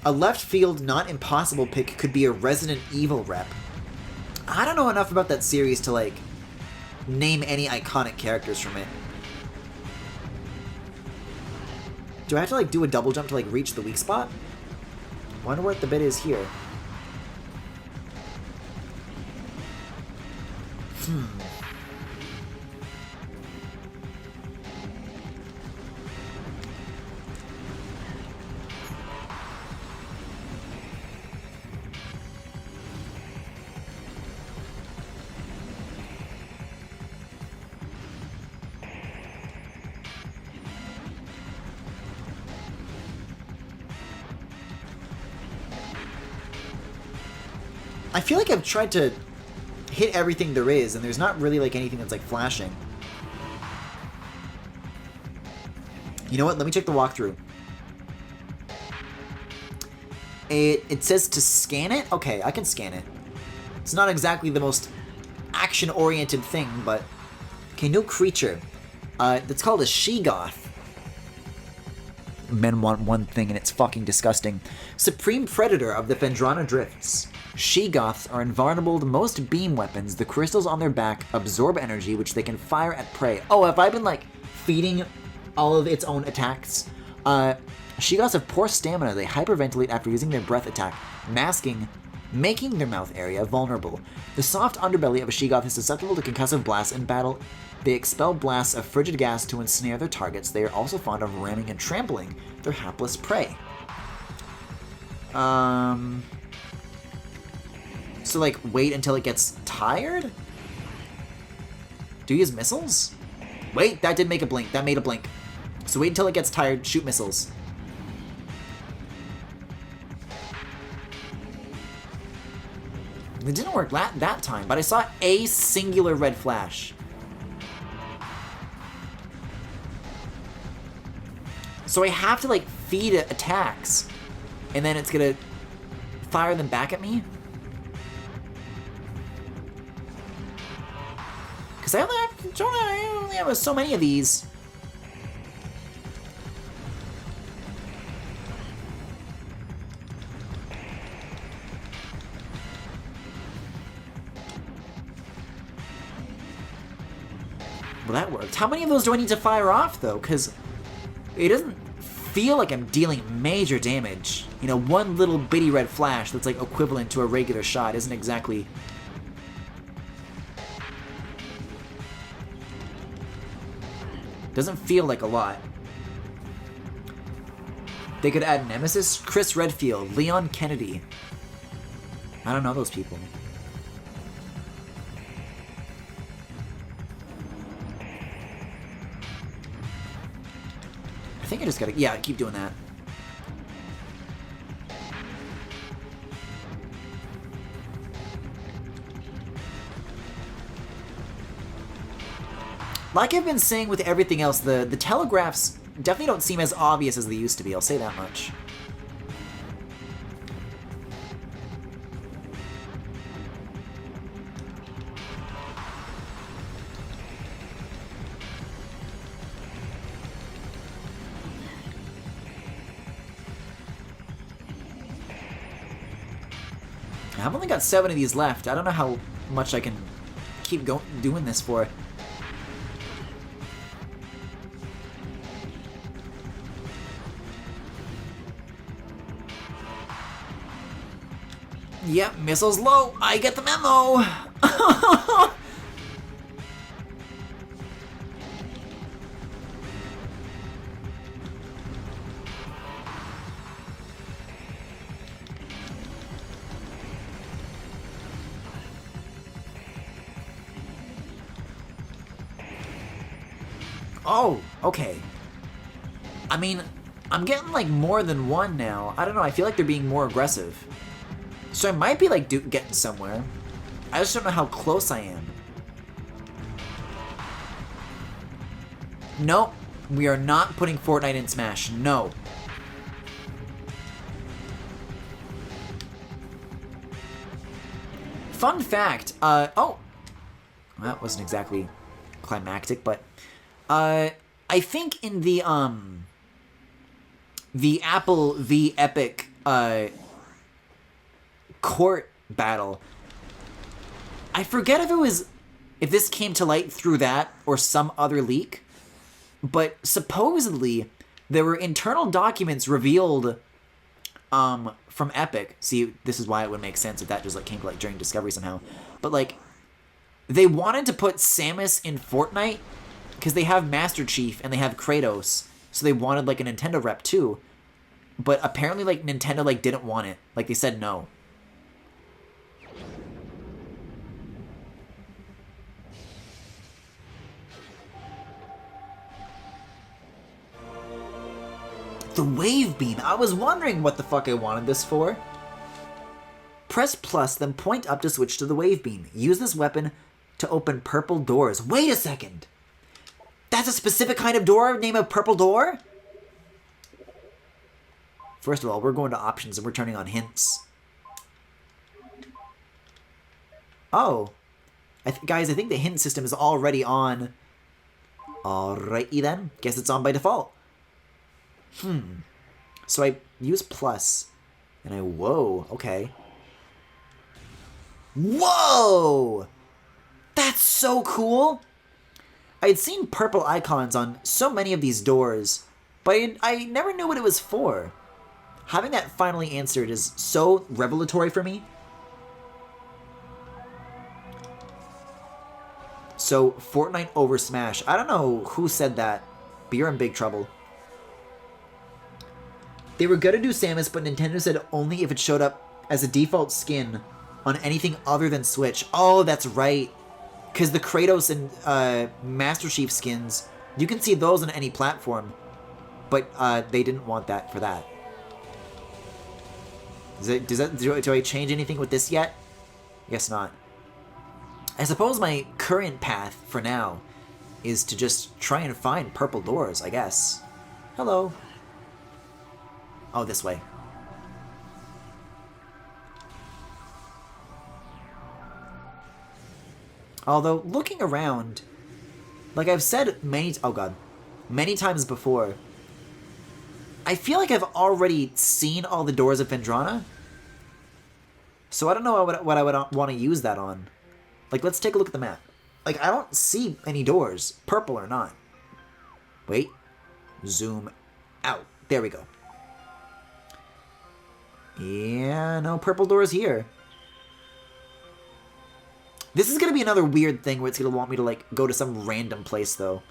A left field not impossible pick could be a Resident Evil rep. I don't know enough about that series to, like, name any iconic characters from it. Do I have to, like, do a double jump to, like, reach the weak spot? Wonder what the bit is here. I feel like I've tried to hit everything there is, and there's not really, like, anything that's, like, flashing. You know what? Let me check the walkthrough. It says to scan it? Okay, I can scan it. It's not exactly the most action-oriented thing, but... Okay, no creature. That's called a she-goth. Men want one thing, and it's fucking disgusting. Supreme Predator of the Phendrana Drifts. She-goths are invulnerable to most beam weapons. The crystals on their back absorb energy, which they can fire at prey. Oh, have I been, like, feeding all of its own attacks? She-goths have poor stamina. They hyperventilate after using their breath attack, making their mouth area vulnerable. The soft underbelly of a she-goth is susceptible to concussive blasts in battle. They expel blasts of frigid gas to ensnare their targets. They are also fond of ramming and trampling their hapless prey. So, like, wait until it gets tired? Do you use missiles? Wait, that did make a blink. That made a blink. So wait until it gets tired, shoot missiles. It didn't work that time, but I saw a singular red flash. So I have to, like, feed it attacks, and then it's gonna fire them back at me? Because I only have so many of these. Well, that worked. How many of those do I need to fire off, though? Because it doesn't feel like I'm dealing major damage. You know, one little bitty red flash that's, like, equivalent to a regular shot isn't exactly... Doesn't feel like a lot. They could add Nemesis, Chris Redfield, Leon Kennedy. I don't know those people. I think I just gotta... Yeah, keep doing that. Like I've been saying with everything else, the telegraphs definitely don't seem as obvious as they used to be, I'll say that much. I've only got 7 of these left. I don't know how much I can keep doing this for. Yep, missiles low. I get the memo. Oh, okay. I mean, I'm getting like more than one now. I don't know, I feel like they're being more aggressive. So I might be like getting somewhere. I just don't know how close I am. Nope. We are not putting Fortnite in Smash. No. Fun fact. Oh. That wasn't exactly climactic, but I think in the Apple v Epic court battle, I forget if this came to light through that or some other leak, but supposedly there were internal documents revealed from Epic. See, this is why it would make sense if that just like came to light during Discovery somehow. But like, they wanted to put Samus in Fortnite because they have Master Chief and they have Kratos, so they wanted like a Nintendo rep too. But apparently like Nintendo like didn't want it. Like they said no. The wave beam. I was wondering what the fuck I wanted this for. Press plus, then point up to switch to the wave beam. Use this weapon to open purple doors. Wait a second. That's a specific kind of door named a purple door? First of all, we're going to options and we're turning on hints. Oh. Guys, I think the hint system is already on. Alrighty then. Guess it's on by default. So I use plus, and whoa, okay. Whoa! That's so cool! I had seen purple icons on so many of these doors, but I never knew what it was for. Having that finally answered is so revelatory for me. So, Fortnite over Smash. I don't know who said that, but you're in big trouble. They were gonna do Samus, but Nintendo said only if it showed up as a default skin on anything other than Switch. Oh, that's right. Because the Kratos and Master Chief skins, you can see those on any platform. But they didn't want that for that. Do I change anything with this yet? Guess not. I suppose my current path for now is to just try and find purple doors, I guess. Hello. Oh, this way. Although, looking around, like I've said many times before, I feel like I've already seen all the doors of Phendrana. So I don't know what I would want to use that on. Like, let's take a look at the map. Like, I don't see any doors, purple or not. Wait. Zoom out. There we go. Yeah, no purple doors here. This is going to be another weird thing where it's going to want me to, like, go to some random place, though.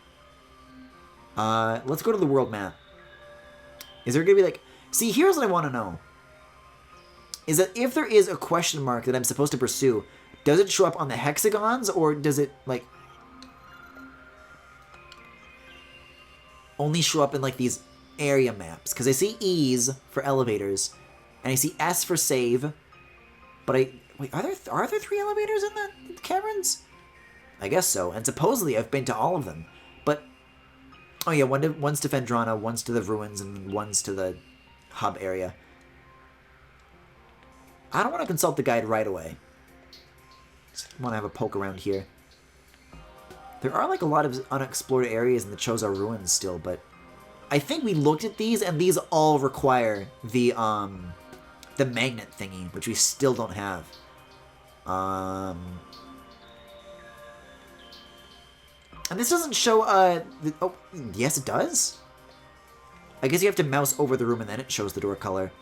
Let's go to the world map. Is there gonna be like... See, here's what I want to know. Is that if there is a question mark that I'm supposed to pursue, does it show up on the hexagons, or does it, like... only show up in, like, these area maps? Because I see E's for elevators, and I see S for save, but I... Wait, are there 3 elevators in the caverns? I guess so, and supposedly I've been to all of them. But, oh yeah, one's to Phendrana, one's to the ruins, and one's to the hub area. I don't want to consult the guide right away. Just want to have a poke around here. There are like a lot of unexplored areas in the Choza ruins still, but I think we looked at these, and these all require the magnet thingy, which we still don't have. And this doesn't show, oh, yes it does? I guess you have to mouse over the room and then it shows the door color.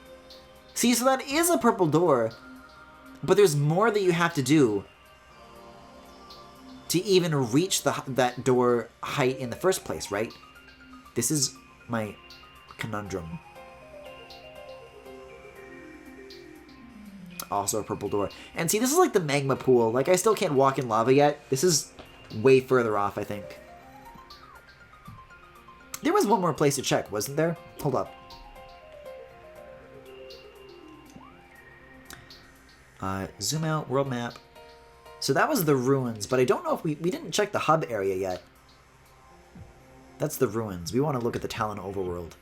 See, so that is a purple door, but there's more that you have to do to even reach that door height in the first place, right? This is my conundrum. Also a purple door. And see, this is like the magma pool. Like, I still can't walk in lava yet. This is way further off, I think. There was one more place to check, wasn't there? Hold up. Zoom out, world map. So that was the ruins, but I don't know if we didn't check the hub area yet. That's the ruins. We want to look at the Talon overworld.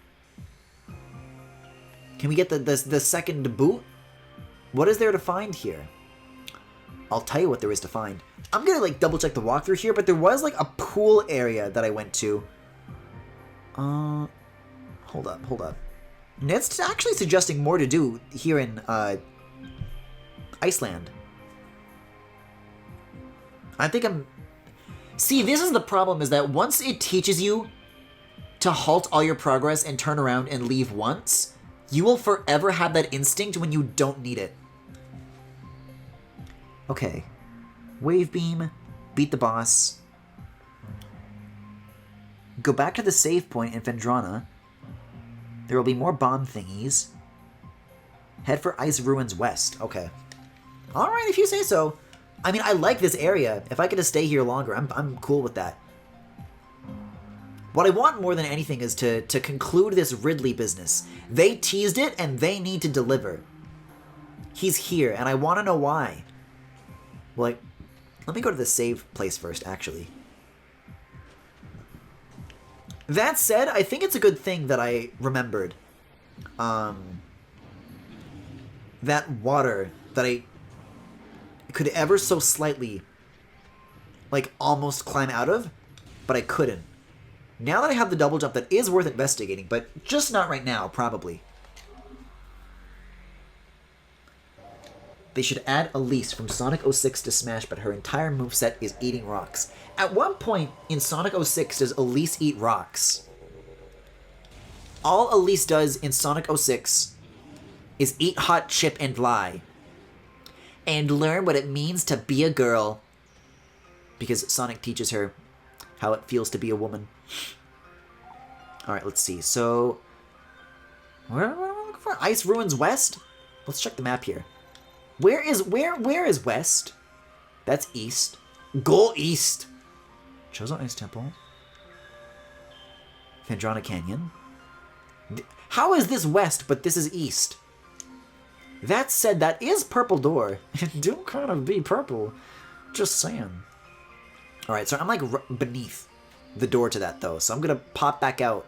Can we get the second boot? What is there to find here? I'll tell you what there is to find. I'm gonna like double check the walkthrough here, but there was like a pool area that I went to. Hold up. It's actually suggesting more to do here in Iceland. I think I'm... See, this is the problem, is that once it teaches you to halt all your progress and turn around and leave once, you will forever have that instinct when you don't need it. Okay. Wave beam. Beat the boss. Go back to the save point in Phendrana. There will be more bomb thingies. Head for Ice Ruins West. Okay. Alright, if you say so. I mean, I like this area. If I get to stay here longer, I'm cool with that. What I want more than anything is to conclude this Ridley business. They teased it, and they need to deliver. He's here, and I want to know why. Like, let me go to the save place first, actually. That said, I think it's a good thing that I remembered. That water that I could ever so slightly, like, almost climb out of, but I couldn't. Now that I have the double jump, that is worth investigating, but just not right now, probably. They should add Elise from Sonic 06 to Smash, but her entire moveset is eating rocks. At one point in Sonic 06 does Elise eat rocks. All Elise does in Sonic 06 is eat hot chip and lie. And learn what it means to be a girl. Because Sonic teaches her how it feels to be a woman. Alright, let's see. So, what am I looking for? Ice Ruins West? Let's check the map here. Where is west? That's east. Go east. Chozo Ice Temple. Phendrana Canyon. How is this west, but this is east? That said, that is purple door. It do kind of be purple. Just saying. Alright, so I'm like beneath the door to that, though. So I'm going to pop back out.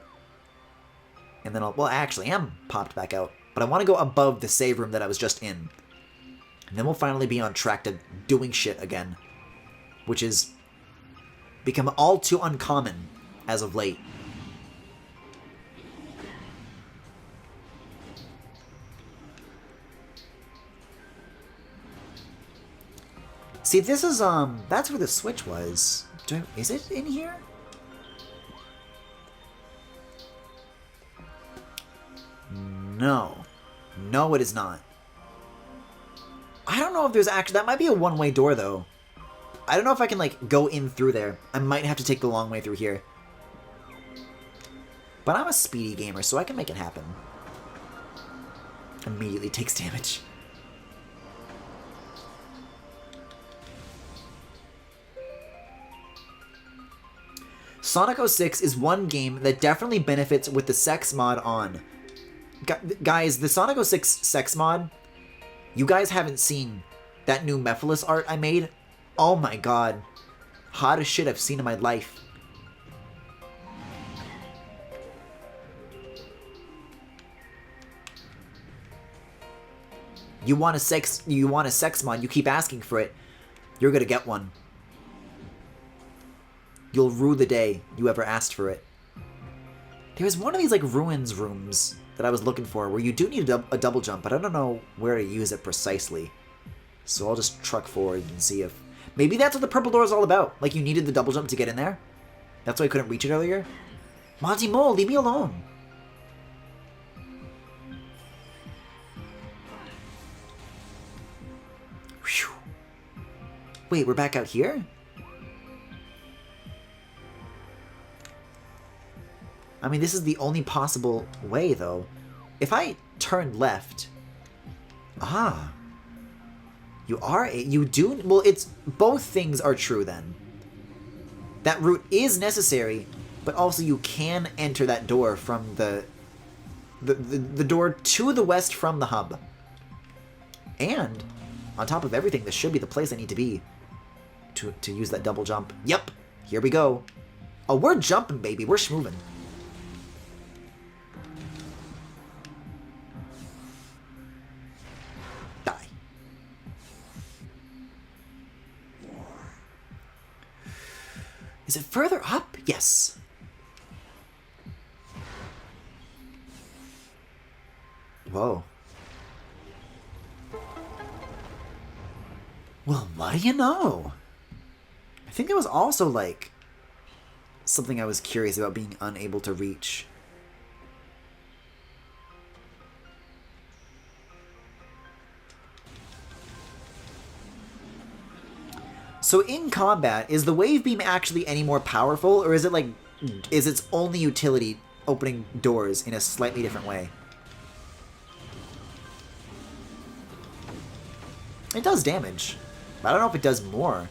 And then I'll... Well, I actually am popped back out. But I want to go above the save room that I was just in. And then we'll finally be on track to doing shit again. Which has become all too uncommon as of late. See, this is, that's where the switch was. Is it in here? No. No, it is not. I don't know if there's actually... That might be a one-way door, though. I don't know if I can, like, go in through there. I might have to take the long way through here. But I'm a speedy gamer, so I can make it happen. Immediately takes damage. Sonic 06 is one game that definitely benefits with the sex mod on. Guys, the Sonic 06 sex mod, you guys haven't seen that new Mephiles art I made? Oh my god. Hottest shit I've seen in my life. You want a sex mod, you keep asking for it, you're gonna get one. You'll rue the day you ever asked for it. There's one of these like ruins rooms that I was looking for where you do need a double jump, but I don't know where to use it precisely. So I'll just truck forward and see if... Maybe that's what the purple door is all about. Like you needed the double jump to get in there. That's why I couldn't reach it earlier. Monty Mole, leave me alone. Whew. Wait, we're back out here? I mean, this is the only possible way, though. If I turn left... Ah. You do... Well, it's... Both things are true, then. That route is necessary, but also you can enter that door from the door to the west from the hub. And, on top of everything, this should be the place I need to be to use that double jump. Yep, here we go. Oh, we're jumping, baby. We're schmoving. Die. Is it further up? Yes. Whoa. Well, what do you know? I think there was also, like, something I was curious about being unable to reach. So in combat, is the wave beam actually any more powerful, or is it like, is its only utility opening doors in a slightly different way? It does damage. I don't know if it does more.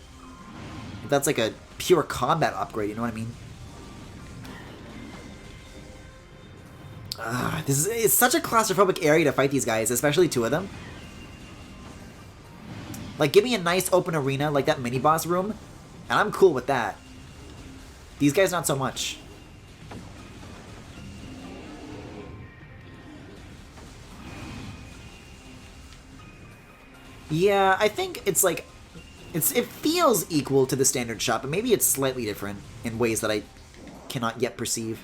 If that's like a pure combat upgrade, you know what I mean? It's such a claustrophobic area to fight these guys, especially two of them. Like, give me a nice open arena like that mini-boss room, and I'm cool with that. These guys, not so much. Yeah, I think it's like... it feels equal to the standard shot, but maybe it's slightly different in ways that I cannot yet perceive.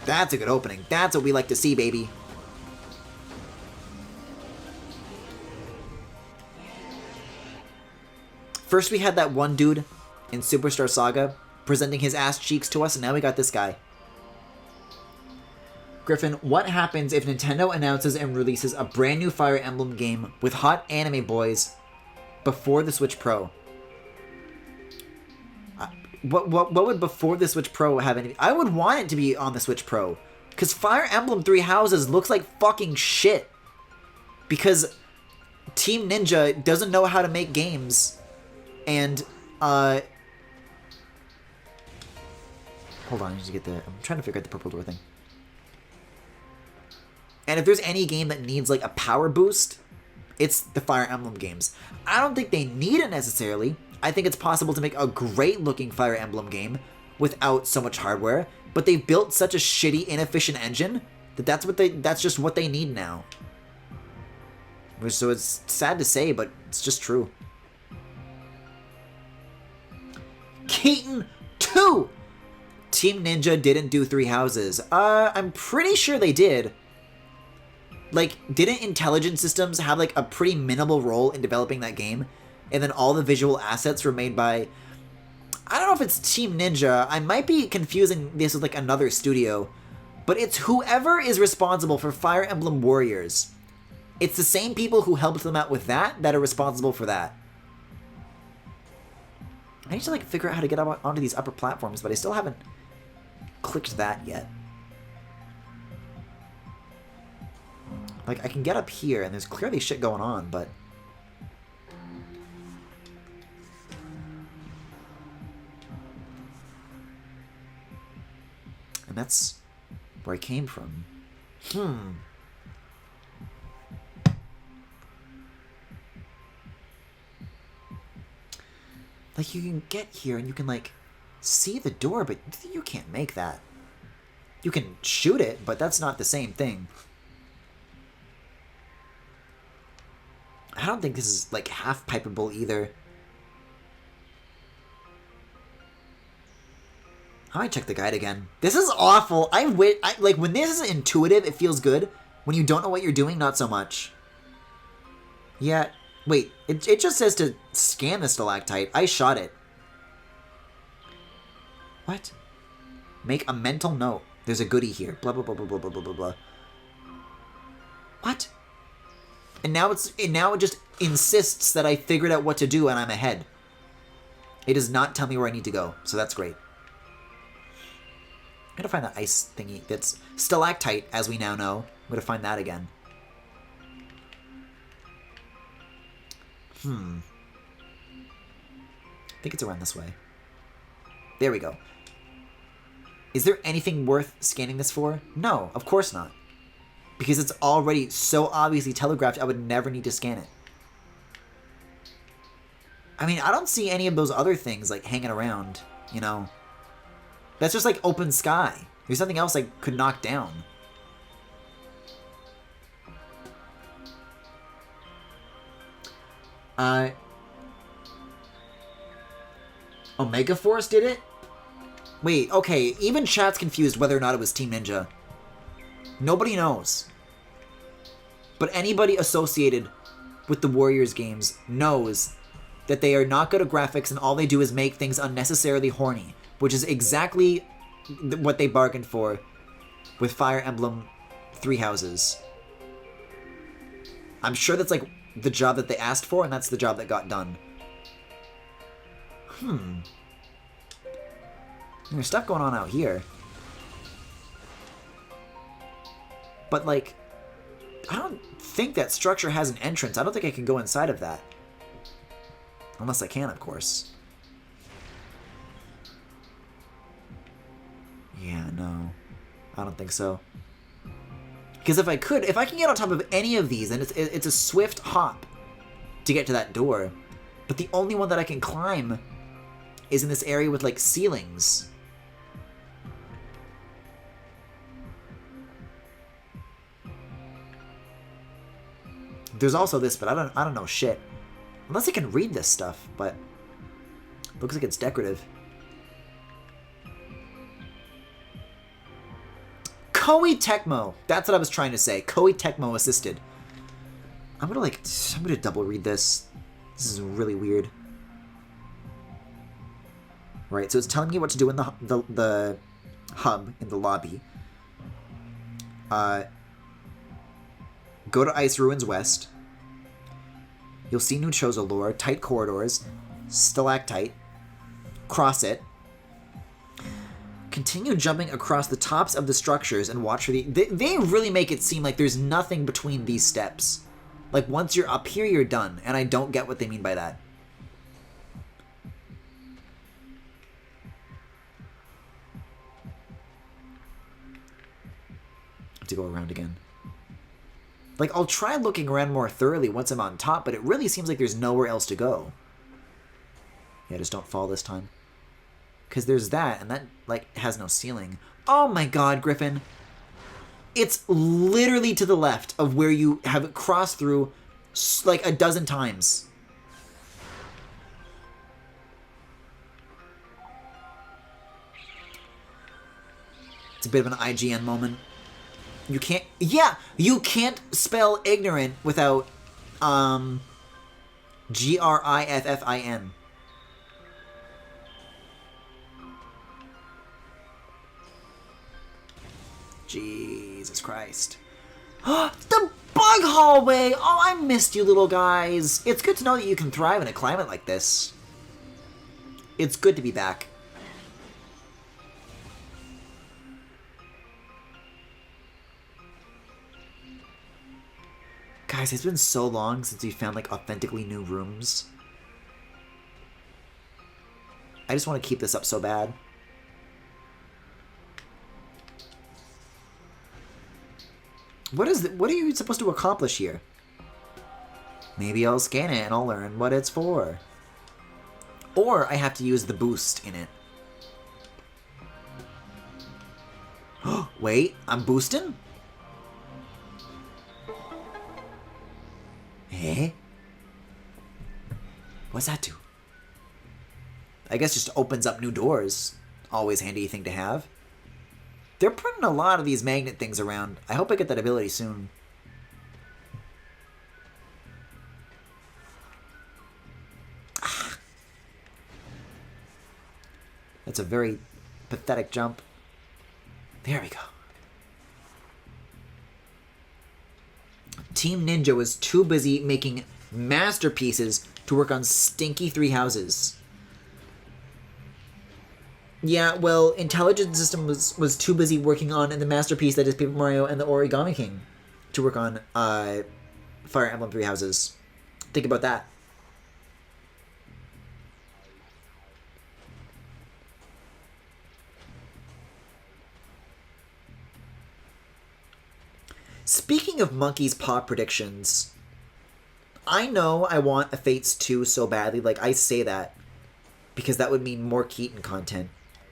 That's a good opening. That's what we like to see, baby. First we had that one dude in Superstar Saga presenting his ass cheeks to us, and now we got this guy. Griffin, what happens if Nintendo announces and releases a brand new Fire Emblem game with hot anime boys before the Switch Pro? What would before the Switch Pro have any... I would want it to be on the Switch Pro. Because Fire Emblem Three Houses looks like fucking shit. Because Team Ninja doesn't know how to make games. And, hold on, I need to get the... I'm trying to figure out the purple door thing. And if there's any game that needs, like, a power boost, it's the Fire Emblem games. I don't think they need it necessarily. I think it's possible to make a great-looking Fire Emblem game without so much hardware, but they've built such a shitty, inefficient engine that that's just what they need now. So it's sad to say, but it's just true. Keaton 2! Team Ninja didn't do Three Houses. I'm pretty sure they did. Like, didn't Intelligent Systems have, like, a pretty minimal role in developing that game? And then all the visual assets were made by... I don't know if it's Team Ninja. I might be confusing this with like another studio, but it's whoever is responsible for Fire Emblem Warriors. It's the same people who helped them out with that are responsible for that. I need to like figure out how to get up onto these upper platforms, but I still haven't clicked that yet. Like, I can get up here, and there's clearly shit going on, but... And that's where I came from. Like, you can get here, and you can, like, see the door, but you can't make that. You can shoot it, but that's not the same thing. I don't think this is, like, half pipeable either. I might check the guide again. This is awful. Like, when this is intuitive, it feels good. When you don't know what you're doing, not so much. Yeah, wait. It just says to scan the stalactite. I shot it. What? Make a mental note. There's a goodie here. Blah, blah, blah, blah, blah, blah, blah, blah. What? And now it just insists that I figured out what to do and I'm ahead. It does not tell me where I need to go, so that's great. I'm gonna find that ice thingy that's stalactite, as we now know. I'm gonna find that again. I think it's around this way. There we go. Is there anything worth scanning this for? No, of course not. Because it's already so obviously telegraphed, I would never need to scan it. I mean, I don't see any of those other things, like, hanging around, you know? That's just, like, open sky. There's nothing else I could knock down. Omega Force did it? Wait, okay, even chat's confused whether or not it was Team Ninja. Nobody knows. But anybody associated with the Warriors games knows that they are not good at graphics and all they do is make things unnecessarily horny, which is exactly what they bargained for with Fire Emblem Three Houses. I'm sure that's like the job that they asked for, and that's the job that got done. There's stuff going on out here. But, like, I don't think that structure has an entrance. I don't think I can go inside of that. Unless I can, of course. Yeah, no. I don't think so. Because if I can get on top of any of these, then it's a swift hop to get to that door. But the only one that I can climb is in this area with, like, ceilings. There's also this, but I don't know shit. Unless I can read this stuff, but looks like it's decorative. Koei Tecmo. That's what I was trying to say. Koei Tecmo assisted. I'm gonna double read this. This is really weird. Right, so it's telling me what to do in the hub in the lobby. Go to Ice Ruins West. You'll see new Chozo lore, tight corridors, stalactite. Cross it. Continue jumping across the tops of the structures and watch for the... They really make it seem like there's nothing between these steps. Like, once you're up here, you're done. And I don't get what they mean by that. I have to go around again. Like, I'll try looking around more thoroughly once I'm on top, but it really seems like there's nowhere else to go. Yeah, just don't fall this time. Because there's that, and that, like, has no ceiling. Oh my god, Griffin. It's literally to the left of where you have it crossed through, like, a dozen times. It's a bit of an IGN moment. You can't... Yeah! You can't spell ignorant without, Griffin. Jesus Christ. The bug hallway! Oh, I missed you little guys. It's good to know that you can thrive in a climate like this. It's good to be back. Guys, it's been so long since we found, like, authentically new rooms. I just want to keep this up so bad. What are you supposed to accomplish here? Maybe I'll scan it and I'll learn what it's for. Or I have to use the boost in it. Wait, I'm boosting? Eh? What's that do? I guess just opens up new doors. Always handy thing to have. They're putting a lot of these magnet things around. I hope I get that ability soon. Ah. That's a very pathetic jump. There we go. Team Ninja was too busy making masterpieces to work on stinky 3 houses. Yeah, well, Intelligent System was too busy working on the masterpiece that is Paper Mario and the Origami King to work on Fire Emblem 3 houses. Think about that. Speaking of Monkey's Paw predictions, I know I want a Fates 2 so badly. Like, I say that because that would mean more Keaton content.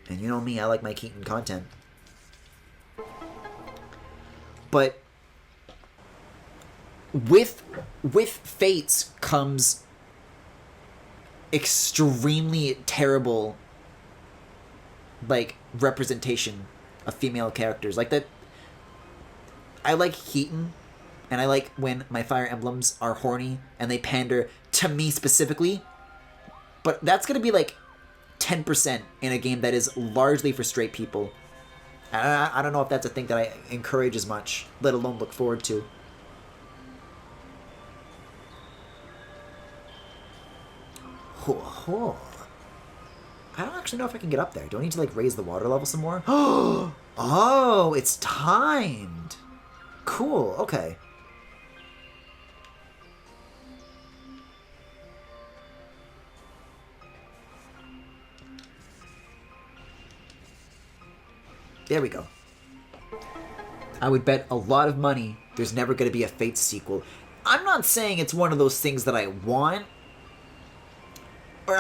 And you know me, I like my Keaton content. But with Fates comes extremely terrible, like, representation of female characters. Like, that. I like Keaton, and I like when my Fire Emblems are horny and they pander to me specifically. But that's gonna be like 10% in a game that is largely for straight people. I don't know if that's a thing that I encourage as much, let alone look forward to. I don't actually know if I can get up there. Do I need to, like, raise the water level some more? Oh, it's timed. Cool, okay. There we go. I would bet a lot of money there's never going to be a Fates sequel. I'm not saying it's one of those things that I want. Or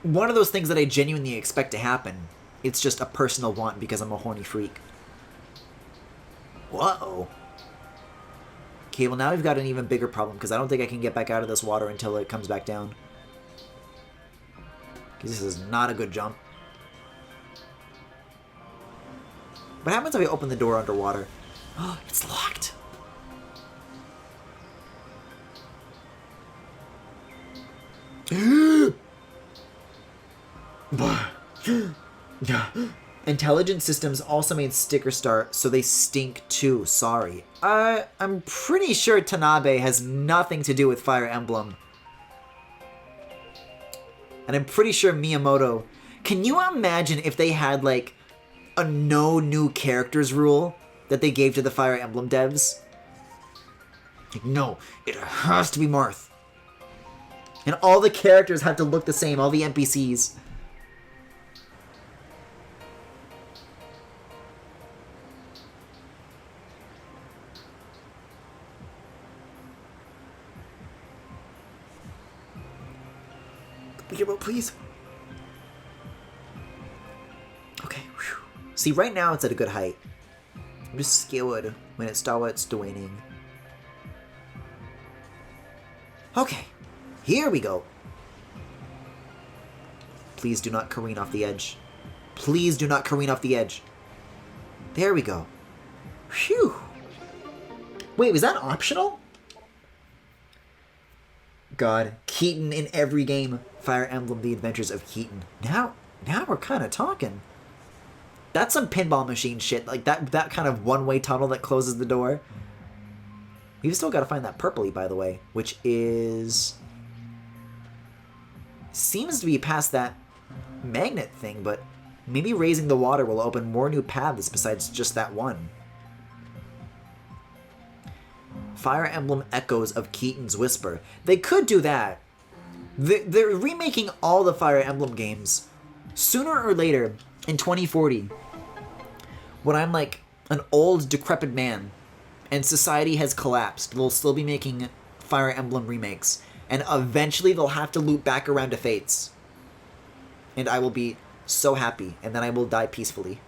one of those things that I genuinely expect to happen. It's just a personal want because I'm a horny freak. Whoa. Okay, well now we've got an even bigger problem because I don't think I can get back out of this water until it comes back down. Because this is not a good jump. What happens if I open the door underwater? Oh, it's locked. Intelligent Systems also made Sticker Star, so they stink too. Sorry. I'm pretty sure Tanabe has nothing to do with Fire Emblem. And I'm pretty sure Miyamoto... Can you imagine if they had, like, a no new characters rule that they gave to the Fire Emblem devs? Like, no, it has to be Marth. And all the characters have to look the same, all the NPCs. Please. Okay. Whew. See, right now it's at a good height. I'm just scared when it starts waning. Okay. Here we go. Please do not careen off the edge. Please do not careen off the edge. There we go. Phew. Wait, was that optional? God, Keaton in every game. Fire Emblem: The Adventures of Keaton. Now we're kind of talking. That's some pinball machine shit. Like, that kind of one-way tunnel that closes the door. We've still got to find that purpley, by the way, which is... seems to be past that magnet thing, but maybe raising the water will open more new paths besides just that one. Fire Emblem Echoes of Keaton's Whisper. They could do that. They're remaking all the Fire Emblem games. Sooner or later, in 2040, when I'm like an old, decrepit man, and society has collapsed, they'll still be making Fire Emblem remakes. And eventually they'll have to loop back around to Fates. And I will be so happy, and then I will die peacefully.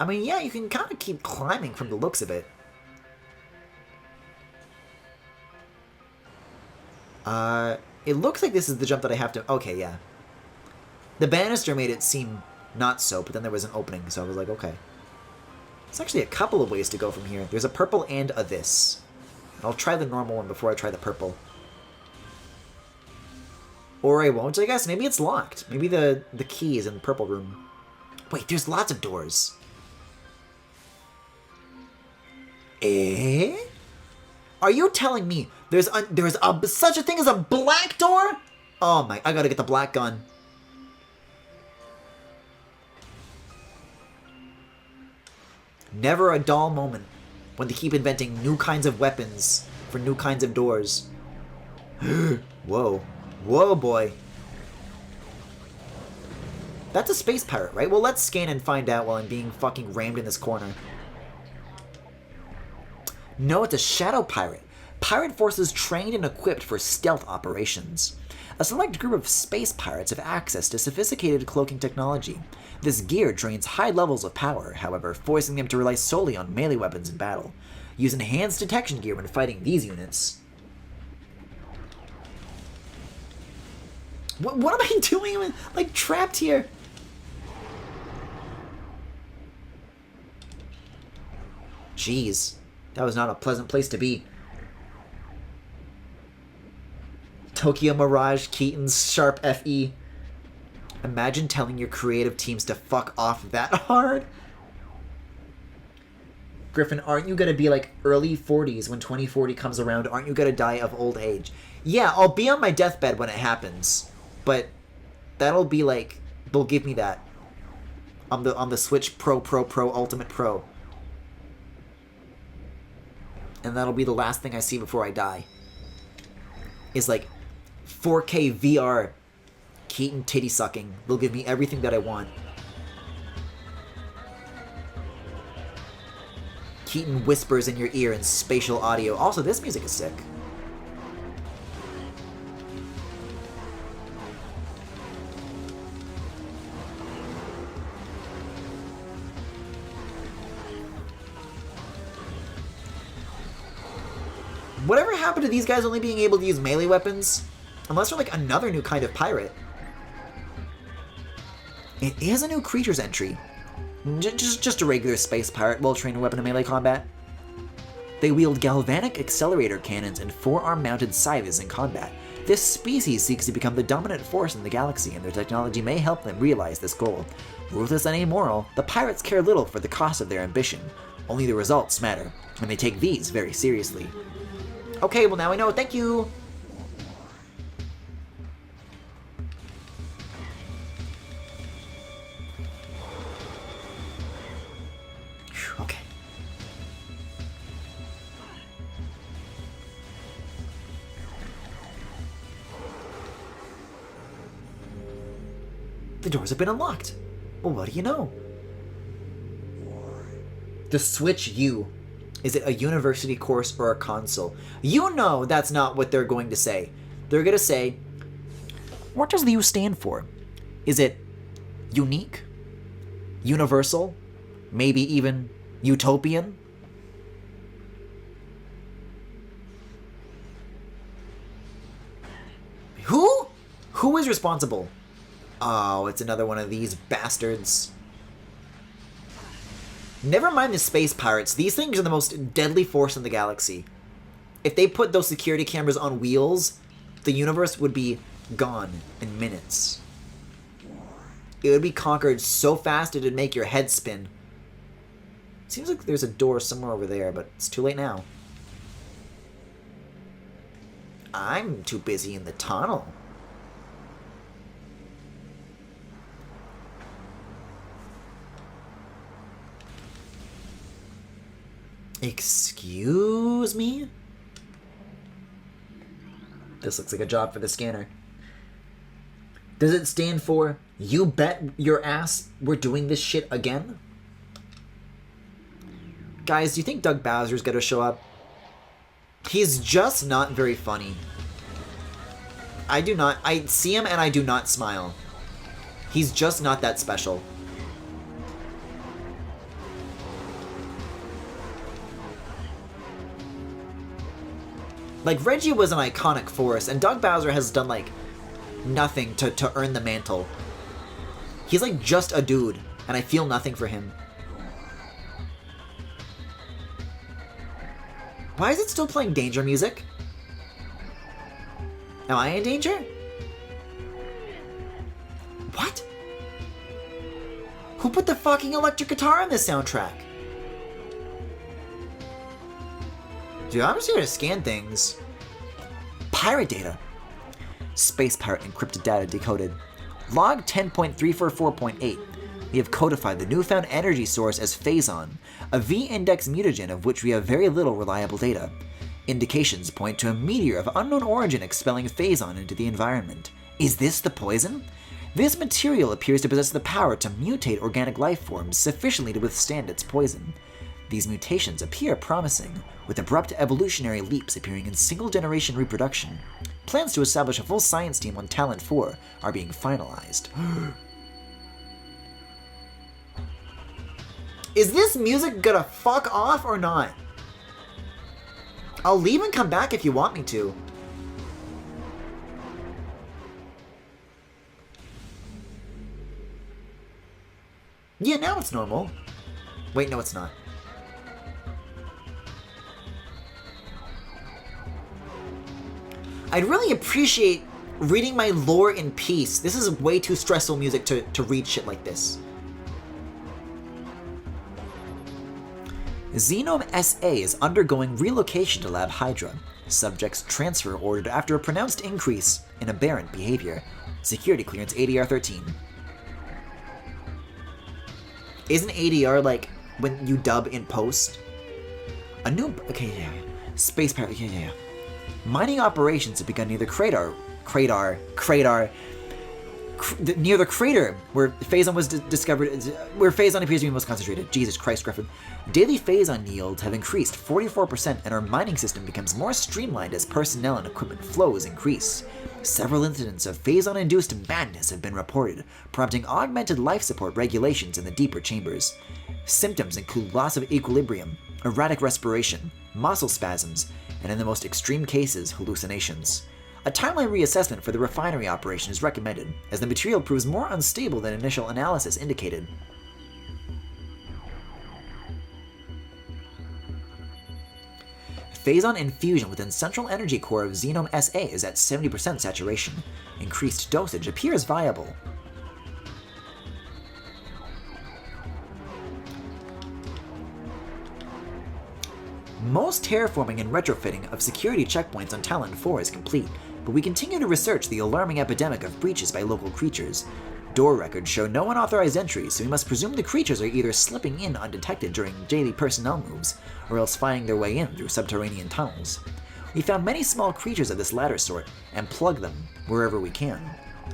I mean, yeah, you can kind of keep climbing from the looks of it. It looks like this is the jump that I have to... okay, yeah. The banister made it seem not so, but then there was an opening, so I was like, okay. There's actually a couple of ways to go from here. There's a purple and a this. I'll try the normal one before I try the purple. Or I won't, I guess. Maybe it's locked. Maybe the key is in the purple room. Wait, there's lots of doors. Eh? Are you telling me there's such a thing as a black door? Oh my, I gotta get the black gun. Never a dull moment when they keep inventing new kinds of weapons for new kinds of doors. Whoa. Whoa, boy. That's a space pirate, right? Well, let's scan and find out while I'm being fucking rammed in this corner. No, it's a shadow pirate. Pirate forces trained and equipped for stealth operations. A select group of space pirates have access to sophisticated cloaking technology. This gear drains high levels of power, however, forcing them to rely solely on melee weapons in battle. Use enhanced detection gear when fighting these units. What am I doing? I'm like trapped here. Jeez, that was not a pleasant place to be. Tokyo Mirage, Keaton's Sharp FE. Imagine telling your creative teams to fuck off that hard. Griffin, aren't you gonna be like early 40s when 2040 comes around? Aren't you gonna die of old age? Yeah, I'll be on my deathbed when it happens. But that'll be like, they'll give me that on the Switch Pro Ultimate Pro. And that'll be the last thing I see before I die. Is like 4K VR Keaton titty sucking. They'll give me everything that I want. Keaton whispers in your ear in spatial audio. Also, this music is sick. Whatever happened to these guys only being able to use melee weapons? Unless they're like another new kind of pirate. It is a new creatures entry. Just a regular space pirate, well-trained weapon in melee combat. They wield galvanic accelerator cannons and forearm-mounted scythes in combat. This species seeks to become the dominant force in the galaxy, and their technology may help them realize this goal. Ruthless and amoral, the pirates care little for the cost of their ambition. Only the results matter, and they take these very seriously. Okay, well now I know. Thank you! Okay. The doors have been unlocked. Well, what do you know? The Switch U. Is it a university course or a console? You know that's not what they're going to say. They're going to say, what does the U stand for? Is it unique? Universal? Maybe even utopian? Who? Who is responsible? Oh, it's another one of these bastards. Never mind the space pirates. These things are the most deadly force in the galaxy. If they put those security cameras on wheels, the universe would be gone in minutes. It would be conquered so fast it'd make your head spin. Seems like there's a door somewhere over there, but it's too late now. I'm too busy in the tunnel. Excuse me? This looks like a job for the scanner. Does it stand for, you bet your ass we're doing this shit again? Guys, do you think Doug Bowser's gonna show up? He's just not very funny. I see him and I do not smile. He's just not that special. Like, Reggie was an iconic force, and Doug Bowser has done, like, nothing to earn the mantle. He's, like, just a dude, and I feel nothing for him. Why is it still playing danger music? Am I in danger? What? Who put the fucking electric guitar on this soundtrack? Dude, I'm just here to scan things. Pirate data. Space pirate encrypted data decoded. Log 10.344.8. We have codified the newfound energy source as Phazon, a V-index mutagen of which we have very little reliable data. Indications point to a meteor of unknown origin expelling Phazon into the environment. Is this the poison? This material appears to possess the power to mutate organic life forms sufficiently to withstand its poison. These mutations appear promising, with abrupt evolutionary leaps appearing in single-generation reproduction. Plans to establish a full science team on Talent 4 are being finalized. Is this music gonna fuck off or not? I'll leave and come back if you want me to. Yeah, now it's normal. Wait, no it's not. I'd really appreciate reading my lore in peace. This is way too stressful music to read shit like this. Xenome SA is undergoing relocation to Lab Hydra. Subjects transfer ordered after a pronounced increase in aberrant behavior. Security clearance ADR 13. Isn't ADR like when you dub in post? A new... Okay, yeah. Space pirate, yeah. Mining operations have begun near the near the crater where Phazon was discovered, where Phazon appears to be most concentrated. Jesus Christ, Griffin. Daily Phazon yields have increased 44%, and our mining system becomes more streamlined as personnel and equipment flows increase. Several incidents of Phazon-induced madness have been reported, prompting augmented life support regulations in the deeper chambers. Symptoms include loss of equilibrium, erratic respiration, muscle spasms, and in the most extreme cases, hallucinations. A timely reassessment for the refinery operation is recommended, as the material proves more unstable than initial analysis indicated. Phazon infusion within central energy core of Xenome SA is at 70% saturation. Increased dosage appears viable. Most terraforming and retrofitting of security checkpoints on Talon 4 is complete, but we continue to research the alarming epidemic of breaches by local creatures. Door records show no unauthorized entries, so we must presume the creatures are either slipping in undetected during daily personnel moves, or else finding their way in through subterranean tunnels. We found many small creatures of this latter sort, and plug them wherever we can,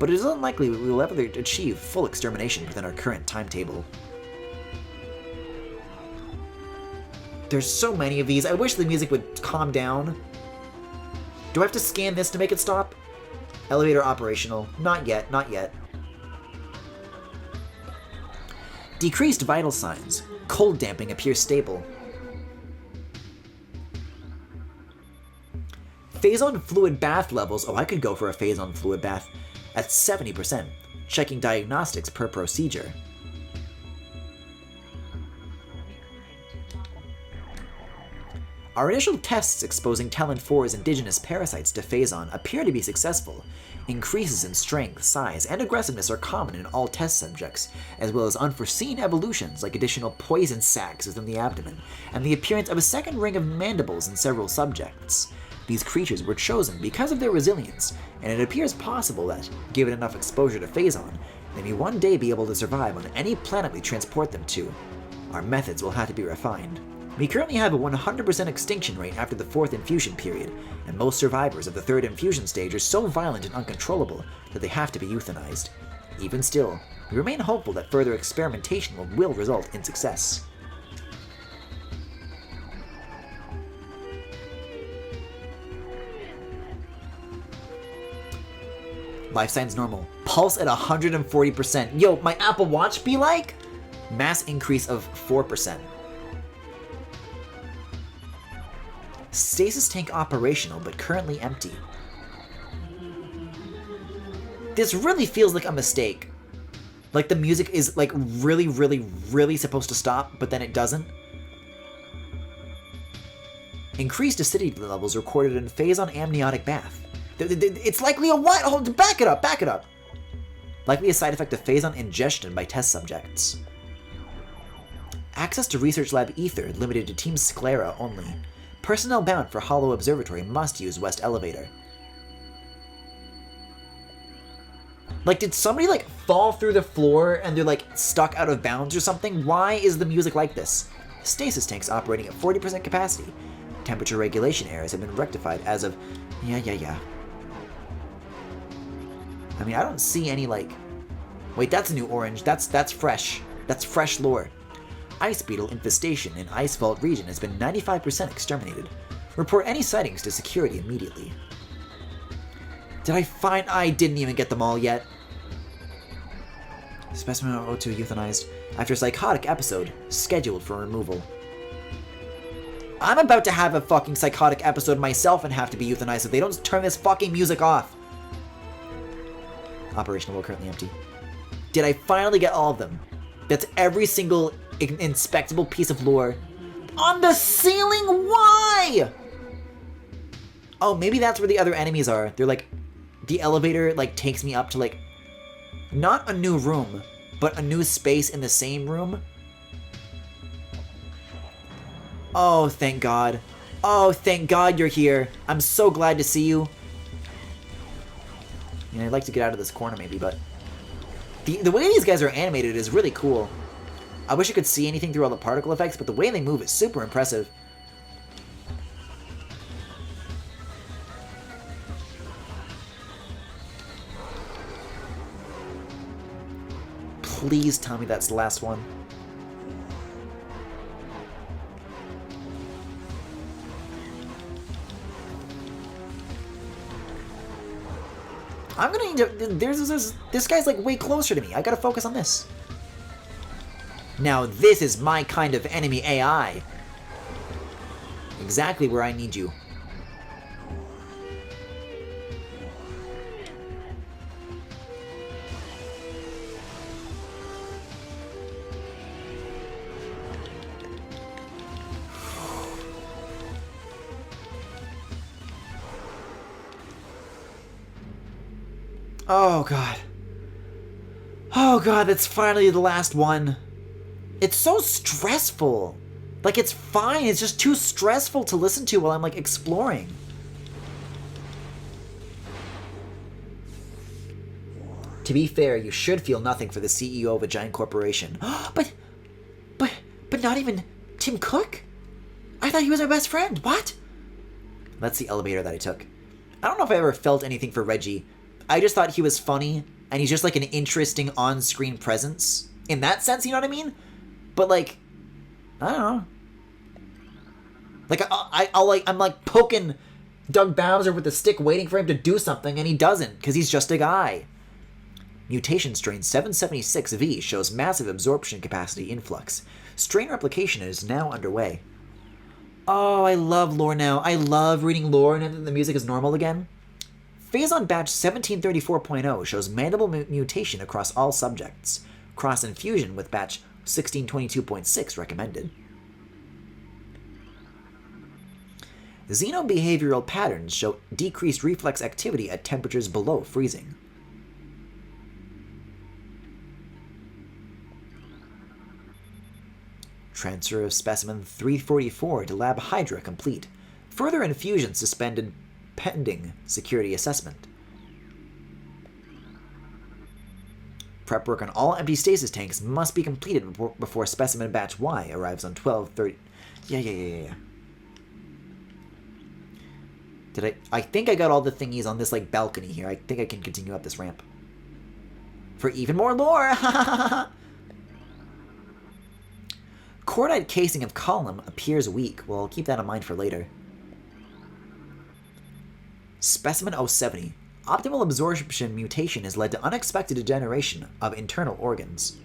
but it is unlikely we will ever achieve full extermination within our current timetable. There's so many of these. I wish the music would calm down. Do I have to scan this to make it stop? Elevator operational. Not yet, not yet. Decreased vital signs. Cold damping appears stable. Phazon fluid bath levels. Oh, I could go for a Phazon fluid bath at 70%. Checking diagnostics per procedure. Our initial tests exposing Talon 4's indigenous parasites to Phazon appear to be successful. Increases in strength, size, and aggressiveness are common in all test subjects, as well as unforeseen evolutions like additional poison sacs within the abdomen, and the appearance of a second ring of mandibles in several subjects. These creatures were chosen because of their resilience, and it appears possible that, given enough exposure to Phazon, they may one day be able to survive on any planet we transport them to. Our methods will have to be refined. We currently have a 100% extinction rate after the 4th infusion period, and most survivors of the 3rd infusion stage are so violent and uncontrollable that they have to be euthanized. Even still, we remain hopeful that further experimentation will result in success. Life signs normal. Pulse at 140%. Yo, my Apple Watch be like? Mass increase of 4%. Stasis tank operational, but currently empty. This really feels like a mistake. Like the music is like really supposed to stop, but then it doesn't. Increased acidity levels recorded in Phazon amniotic bath. It's likely a what? Hold, back it up. Likely a side effect of Phazon ingestion by test subjects. Access to Research Lab Ether limited to Team Sclera only. Personnel bound for Hollow Observatory must use West Elevator. Like, did somebody, like, fall through the floor and they're, like, stuck out of bounds or something? Why is the music like this? Stasis tanks operating at 40% capacity. Temperature regulation errors have been rectified as of... Yeah. I mean, I don't see any, like... Wait, that's a new orange. That's fresh. That's fresh lore. Ice beetle infestation in Ice Vault region has been 95% exterminated. Report any sightings to security immediately. Did I find... I didn't even get them all yet. Specimen O2 euthanized after a psychotic episode, scheduled for removal. I'm about to have a fucking psychotic episode myself and have to be euthanized if they don't turn this fucking music off. Operational will currently empty. Did I finally get all of them? That's every single inspectable piece of lore. On the ceiling? Why? Oh, maybe that's where the other enemies are. They're like... The elevator, like, takes me up to, like... Not a new room, but a new space in the same room. Oh, thank God. Oh, thank God you're here. I'm so glad to see you. Yeah, I'd like to get out of this corner maybe, but... The way these guys are animated is really cool. I wish I could see anything through all the particle effects, but the way they move is super impressive. Please tell me that's the last one. I'm gonna need to... This guy's like way closer to me. I gotta focus on this. Now this is my kind of enemy AI. Exactly where I need you. Oh God. Oh God, that's finally the last one. It's so stressful. Like, it's fine, it's just too stressful to listen to while I'm, like, exploring. To be fair, you should feel nothing for the CEO of a giant corporation. But not even Tim Cook? I thought he was our best friend. What? That's the elevator that I took. I don't know if I ever felt anything for Reggie. I just thought he was funny, and he's just, like, an interesting on-screen presence. In that sense, you know what I mean? But, like, I don't know. Like, I'm, like, poking Doug Bowser with a stick waiting for him to do something, and he doesn't, because he's just a guy. Mutation strain 776V shows massive absorption capacity influx. Strain replication is now underway. Oh, I love lore now. I love reading lore and the music is normal again. Phazon batch 1734.0 shows mandible mutation across all subjects. Cross-infusion with batch 1622.6 recommended. Xenobehavioral patterns show decreased reflex activity at temperatures below freezing. Transfer of specimen 344 to Lab Hydra complete. Further infusion suspended pending security assessment. Prep work on all empty stasis tanks must be completed before specimen batch Y arrives on 12:30. Yeah. I think I got all the thingies on this, like, balcony here. I think I can continue up this ramp. For even more lore! Cordite casing of column appears weak. Well, I'll keep that in mind for later. Specimen 070. Optimal absorption mutation has led to unexpected degeneration of internal organs.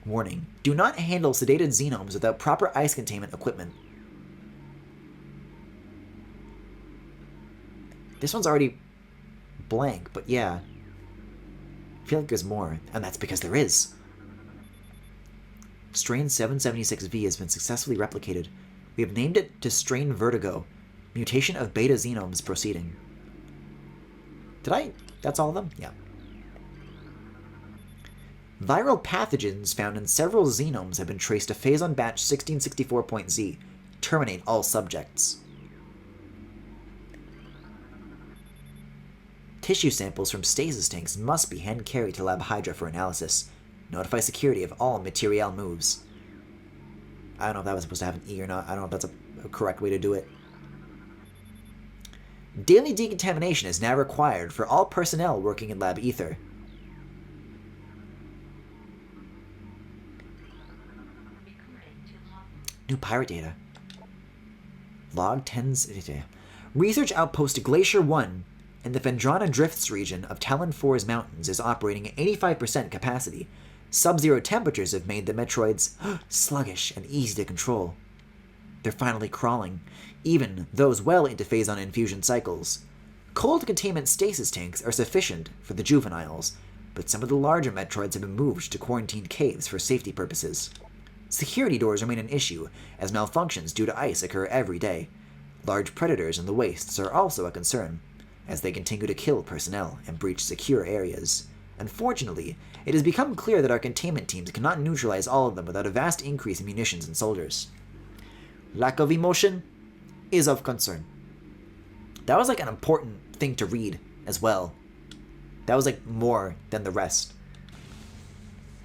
Warning. Do not handle sedated xenomes without proper ice containment equipment. This one's already blank, but yeah. I feel like there's more, and that's because there is. Strain 776V has been successfully replicated. We have named it to Strain Vertigo. Mutation of beta xenomes proceeding. That's all of them? Yeah. Viral pathogens found in several xenomes have been traced to phase on batch 1664.Z. Terminate all subjects. Tissue samples from stasis tanks must be hand-carried to Lab Hydra for analysis. Notify security of all materiel moves. I don't know if that was supposed to have an E or not. I don't know if that's a correct way to do it. Daily decontamination is now required for all personnel working in Lab Ether. New pirate data. Log 10's... Research outpost Glacier 1 in the Fendrana Drifts region of Talon 4's mountains is operating at 85% capacity. Sub-zero temperatures have made the Metroids sluggish and easy to control. They're finally crawling, even those well into phase-on infusion cycles. Cold containment stasis tanks are sufficient for the juveniles, but some of the larger Metroids have been moved to quarantined caves for safety purposes. Security doors remain an issue, as malfunctions due to ice occur every day. Large predators in the wastes are also a concern, as they continue to kill personnel and breach secure areas. Unfortunately, it has become clear that our containment teams cannot neutralize all of them without a vast increase in munitions and soldiers. Lack of emotion is of concern. That was like an important thing to read as well. That was like more than the rest.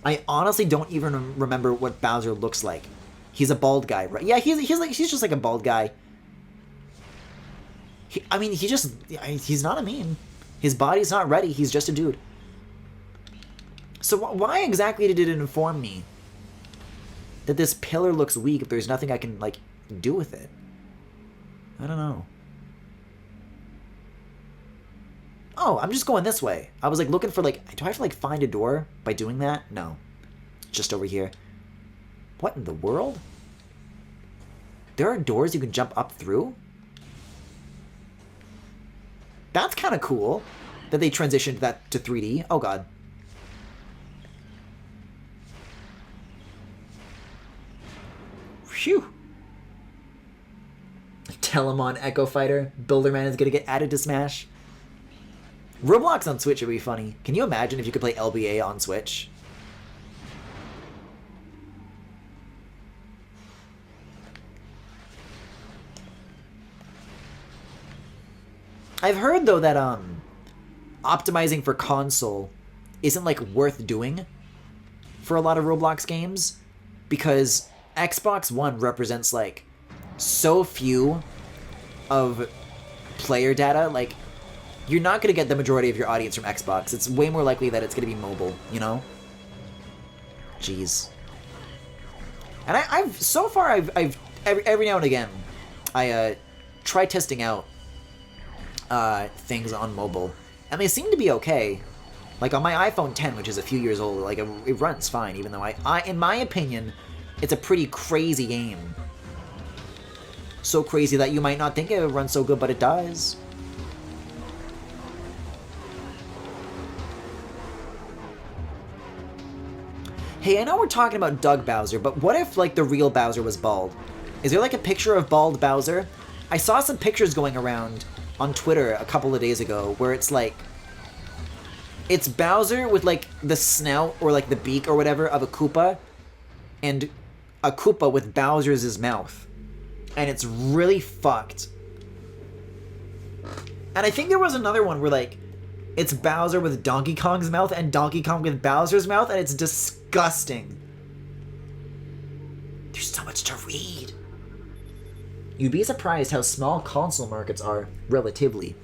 I honestly don't even remember what Bowser looks like. He's a bald guy, right? Yeah, he's just like a bald guy. He's not a meme. His body's not ready. He's just a dude. So why exactly did it inform me that this pillar looks weak if there's nothing I can, like, do with it? I don't know. Oh, I'm just going this way. I was, like, looking for, like, do I have to, like, find a door by doing that? No. Just over here. What in the world? There are doors you can jump up through? That's kind of cool that they transitioned that to 3D. Oh, God. Phew. Telemon Echo Fighter. Builderman is going to get added to Smash. Roblox on Switch would be funny. Can you imagine if you could play LBA on Switch? I've heard, though, that optimizing for console isn't, like, worth doing for a lot of Roblox games, because Xbox One represents, like, so few of player data. Like, you're not going to get the majority of your audience from Xbox. It's way more likely that it's going to be mobile, you know? Jeez. And I've every now and again, I try testing out things on mobile, and they seem to be okay. Like on my iPhone 10, which is a few years old, like it runs fine, even though I in my opinion, it's a pretty crazy game. So crazy that you might not think it would run so good, but it does. Hey, I know we're talking about Doug Bowser, but what if, like, the real Bowser was bald? Is there like a picture of bald Bowser? I saw some pictures going around on Twitter a couple of days ago where it's like, it's Bowser with like the snout or like the beak or whatever of a Koopa, and a Koopa with Bowser's mouth. And it's really fucked. And I think there was another one where like, it's Bowser with Donkey Kong's mouth and Donkey Kong with Bowser's mouth, and it's disgusting. There's so much to read. You'd be surprised how small console markets are, relatively.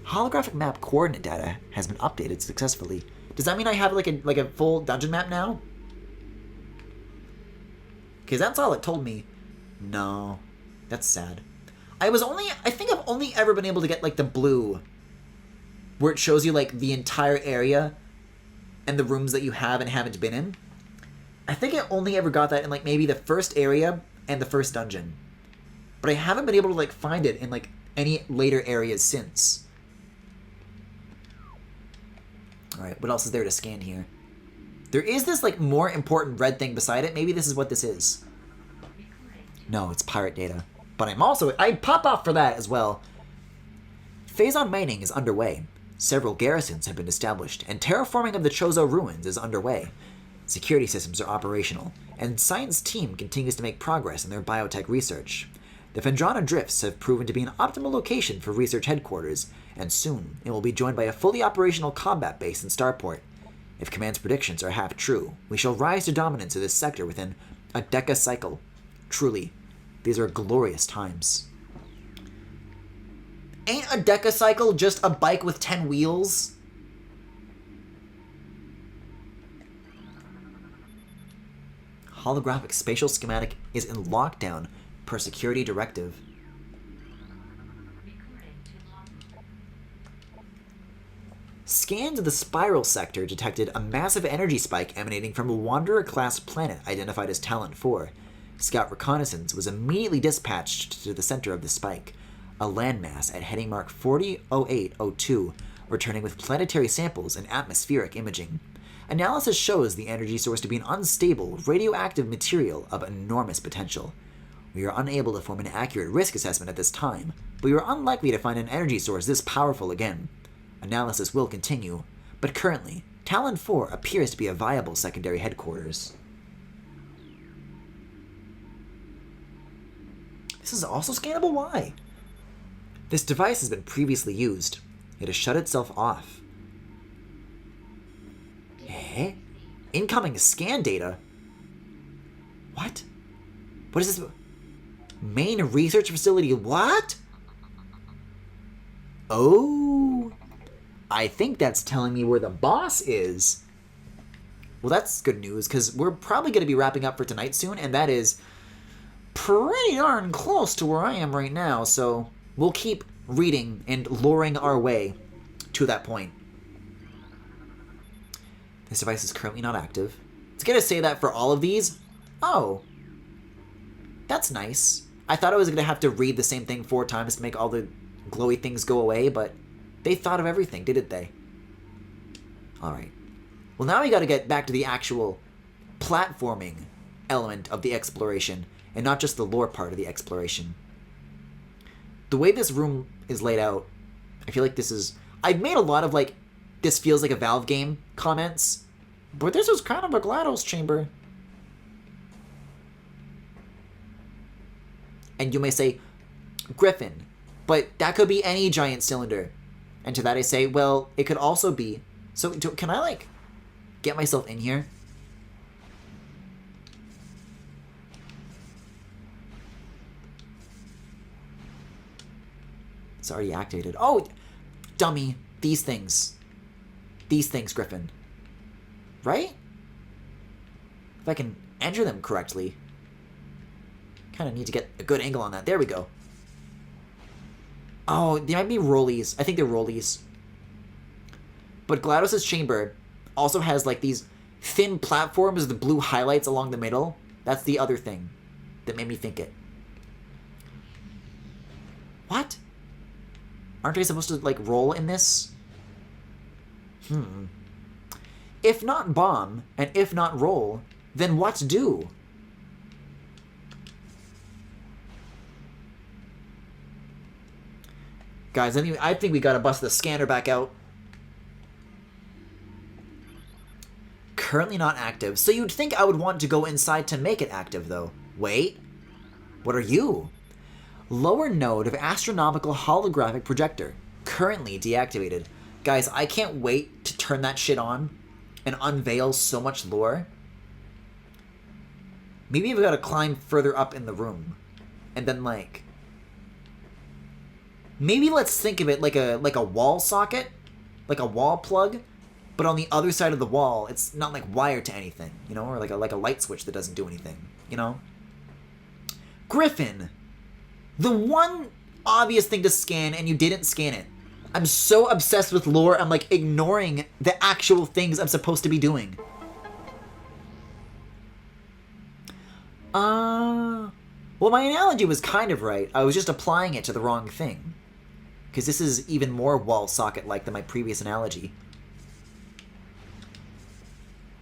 Holographic map coordinate data has been updated successfully. Does that mean I have like a full dungeon map now? Because that's all it told me. No. That's sad. I think I've only ever been able to get like the blue, where it shows you like the entire area and the rooms that you have and haven't been in. I think I only ever got that in like maybe the first area and the first dungeon. But I haven't been able to like find it in like any later areas since. Alright, what else is there to scan here? There is this like more important red thing beside it. Maybe this is what this is. No, it's pirate data. But I'd pop off for that as well. Phase-on mining is underway. Several garrisons have been established, and terraforming of the Chozo ruins is underway. Security systems are operational, and science team continues to make progress in their biotech research. The Phendrana Drifts have proven to be an optimal location for research headquarters, and soon it will be joined by a fully operational combat base in Starport. If Command's predictions are half true, we shall rise to dominance of this sector within a deca cycle. Truly, these are glorious times. Ain't a deca cycle just a bike with 10 wheels? Holographic spatial schematic is in lockdown per security directive. Scans of the Spiral sector detected a massive energy spike emanating from a Wanderer-class planet identified as Talent 4. Scout reconnaissance was immediately dispatched to the center of the spike, a landmass at heading mark 400802, returning with planetary samples and atmospheric imaging. Analysis shows the energy source to be an unstable, radioactive material of enormous potential. We are unable to form an accurate risk assessment at this time, but we are unlikely to find an energy source this powerful again. Analysis will continue, but currently, Talon 4 appears to be a viable secondary headquarters. This is also scannable? Why? This device has been previously used. It has shut itself off. Eh? Incoming scan data? What? What is this? Main research facility? What? Oh. I think that's telling me where the boss is. Well, that's good news, because we're probably going to be wrapping up for tonight soon, and that is pretty darn close to where I am right now, so we'll keep reading and luring our way to that point. This device is currently not active. It's going to say that for all of these. Oh. That's nice. I thought I was going to have to read the same thing 4 times to make all the glowy things go away, but they thought of everything, didn't they? Alright. Well, now we got to get back to the actual platforming element of the exploration, and not just the lore part of the exploration. The way this room is laid out, I feel like this is... I've made a lot of, like, this feels like a Valve game comments, but this is kind of a GLaDOS chamber. And you may say, Griffin, but that could be any giant cylinder. And to that I say, well, it could also be... So, can I, like, get myself in here? It's already activated. Oh, dummy. These things. These things, Griffin. Right? If I can enter them correctly. Kind of need to get a good angle on that. There we go. Oh, they might be rollies. I think they're rollies. But GLaDOS' chamber also has, like, these thin platforms with the blue highlights along the middle. That's the other thing that made me think it. What? Aren't I supposed to, like, roll in this? If not bomb, and if not roll, then what do? Guys, I think we gotta bust the scanner back out. Currently not active. So you'd think I would want to go inside to make it active, though. Wait. What are you? Lower node of astronomical holographic projector. Currently deactivated. Guys, I can't wait to turn that shit on and unveil so much lore. Maybe I've got to climb further up in the room. And then, like... Maybe let's think of it like a wall socket. Like a wall plug. But on the other side of the wall, it's not, like, wired to anything. You know? Or like a light switch that doesn't do anything. You know? Griffin! The one obvious thing to scan, and you didn't scan it. I'm so obsessed with lore, I'm, like, ignoring the actual things I'm supposed to be doing. Well, my analogy was kind of right. I was just applying it to the wrong thing. Because this is even more wall socket-like than my previous analogy.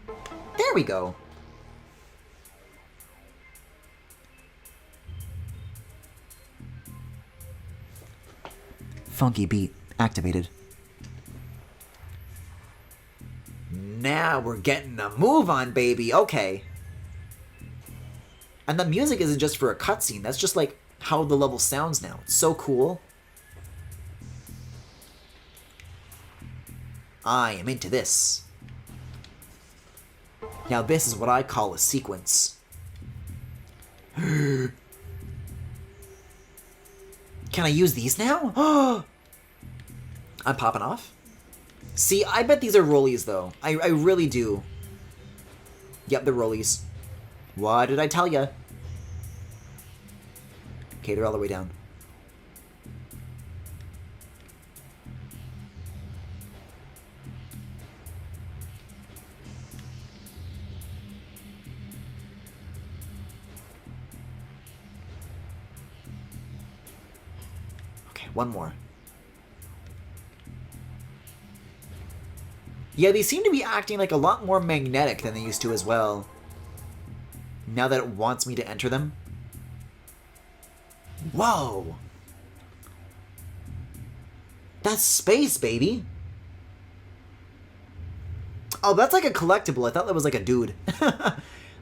There we go. Funky beat activated. Now we're getting a move on, baby. Okay. And the music isn't just for a cutscene. That's just like how the level sounds now. It's so cool. I am into this. Now this is what I call a sequence. Can I use these now? I'm popping off. See, I bet these are rollies, though. I really do. Yep, they're rollies. What did I tell ya? Okay, they're all the way down. Okay, one more. Yeah, they seem to be acting like a lot more magnetic than they used to as well. Now that it wants me to enter them. Whoa! That's space, baby! Oh, that's like a collectible. I thought that was like a dude.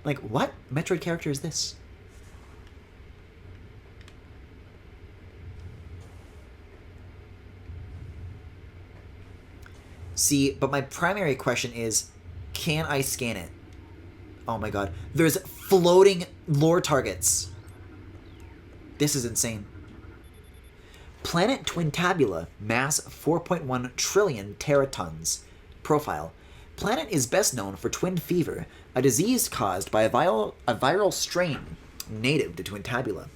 Like, what Metroid character is this? See, but my primary question is, can I scan it? Oh my god. There's floating lore targets. This is insane. Planet Twintabula, mass 4.1 trillion teratons. Profile. Planet is best known for twin fever, a disease caused by a viral strain native to Twintabula.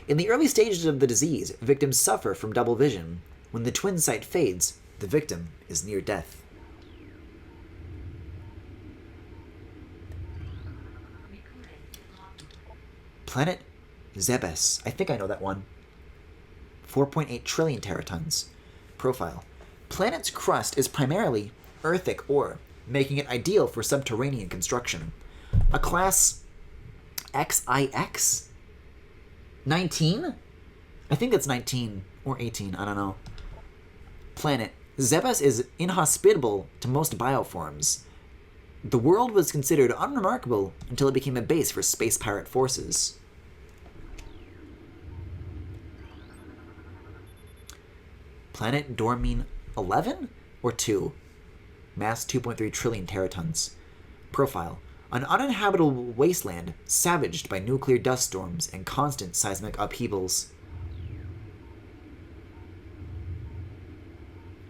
In the early stages of the disease, victims suffer from double vision. When the twin sight fades, the victim is near death. Planet Zebes. I think I know that one. 4.8 trillion teratons. Profile. Planet's crust is primarily earthic ore, making it ideal for subterranean construction. A class XIX? 19? I think that's 19 or 18. I don't know. Planet. Zebes is inhospitable to most bioforms. The world was considered unremarkable until it became a base for space pirate forces. Planet Dormine 11 or 2? Mass 2.3 trillion teratons. Profile. An uninhabitable wasteland savaged by nuclear dust storms and constant seismic upheavals.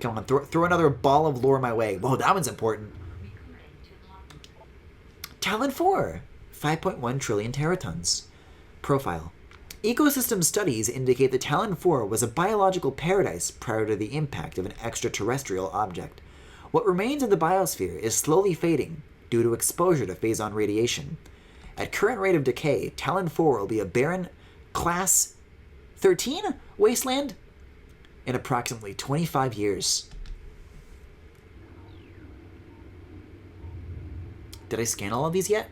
Come on, throw another ball of lore my way. Whoa, that one's important. Talon 4. 5.1 trillion teratons. Profile. Ecosystem studies indicate that Talon 4 was a biological paradise prior to the impact of an extraterrestrial object. What remains of the biosphere is slowly fading due to exposure to phazon radiation. At current rate of decay, Talon 4 will be a barren Class 13 wasteland in approximately 25 years. Did I scan all of these yet?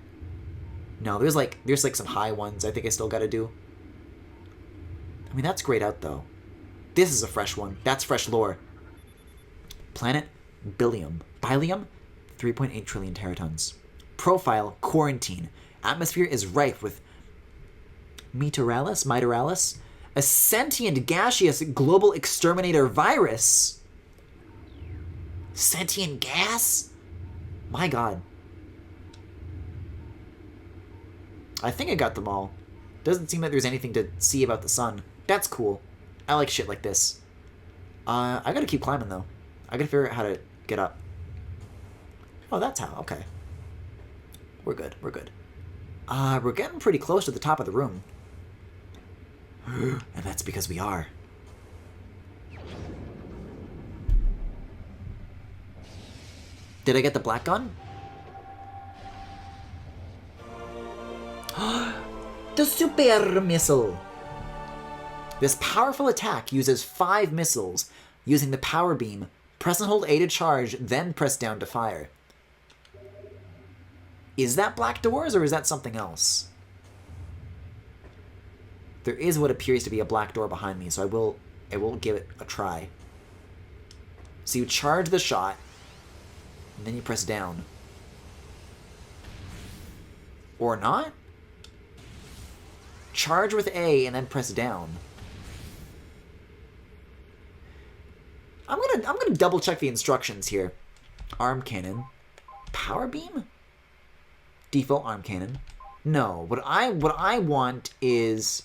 No, there's like some high ones I think I still gotta do. I mean, that's grayed out though. This is a fresh one. That's fresh lore. Planet Bilium. Bilium? 3.8 trillion teratons. Profile, quarantine. Atmosphere is rife with Miteralis? A sentient gaseous global exterminator virus. Sentient gas? My god. I think I got them all. Doesn't seem like there's anything to see about the sun. That's cool. I like shit like this. I gotta keep climbing, though. I gotta figure out how to get up. Oh, that's how. Okay. We're good. We're good. We're getting pretty close to the top of the room. And that's because we are. Did I get the black gun? The super missile! This powerful attack uses 5 missiles. Using the power beam, press and hold A to charge, then press down to fire. Is that black doors, or is that something else? There is what appears to be a black door behind me, so I will give it a try. So you charge the shot, and then you press down. Or not? Charge with A and then press down. I'm gonna double check the instructions here. Arm cannon. Power beam? Default arm cannon. No, what I want is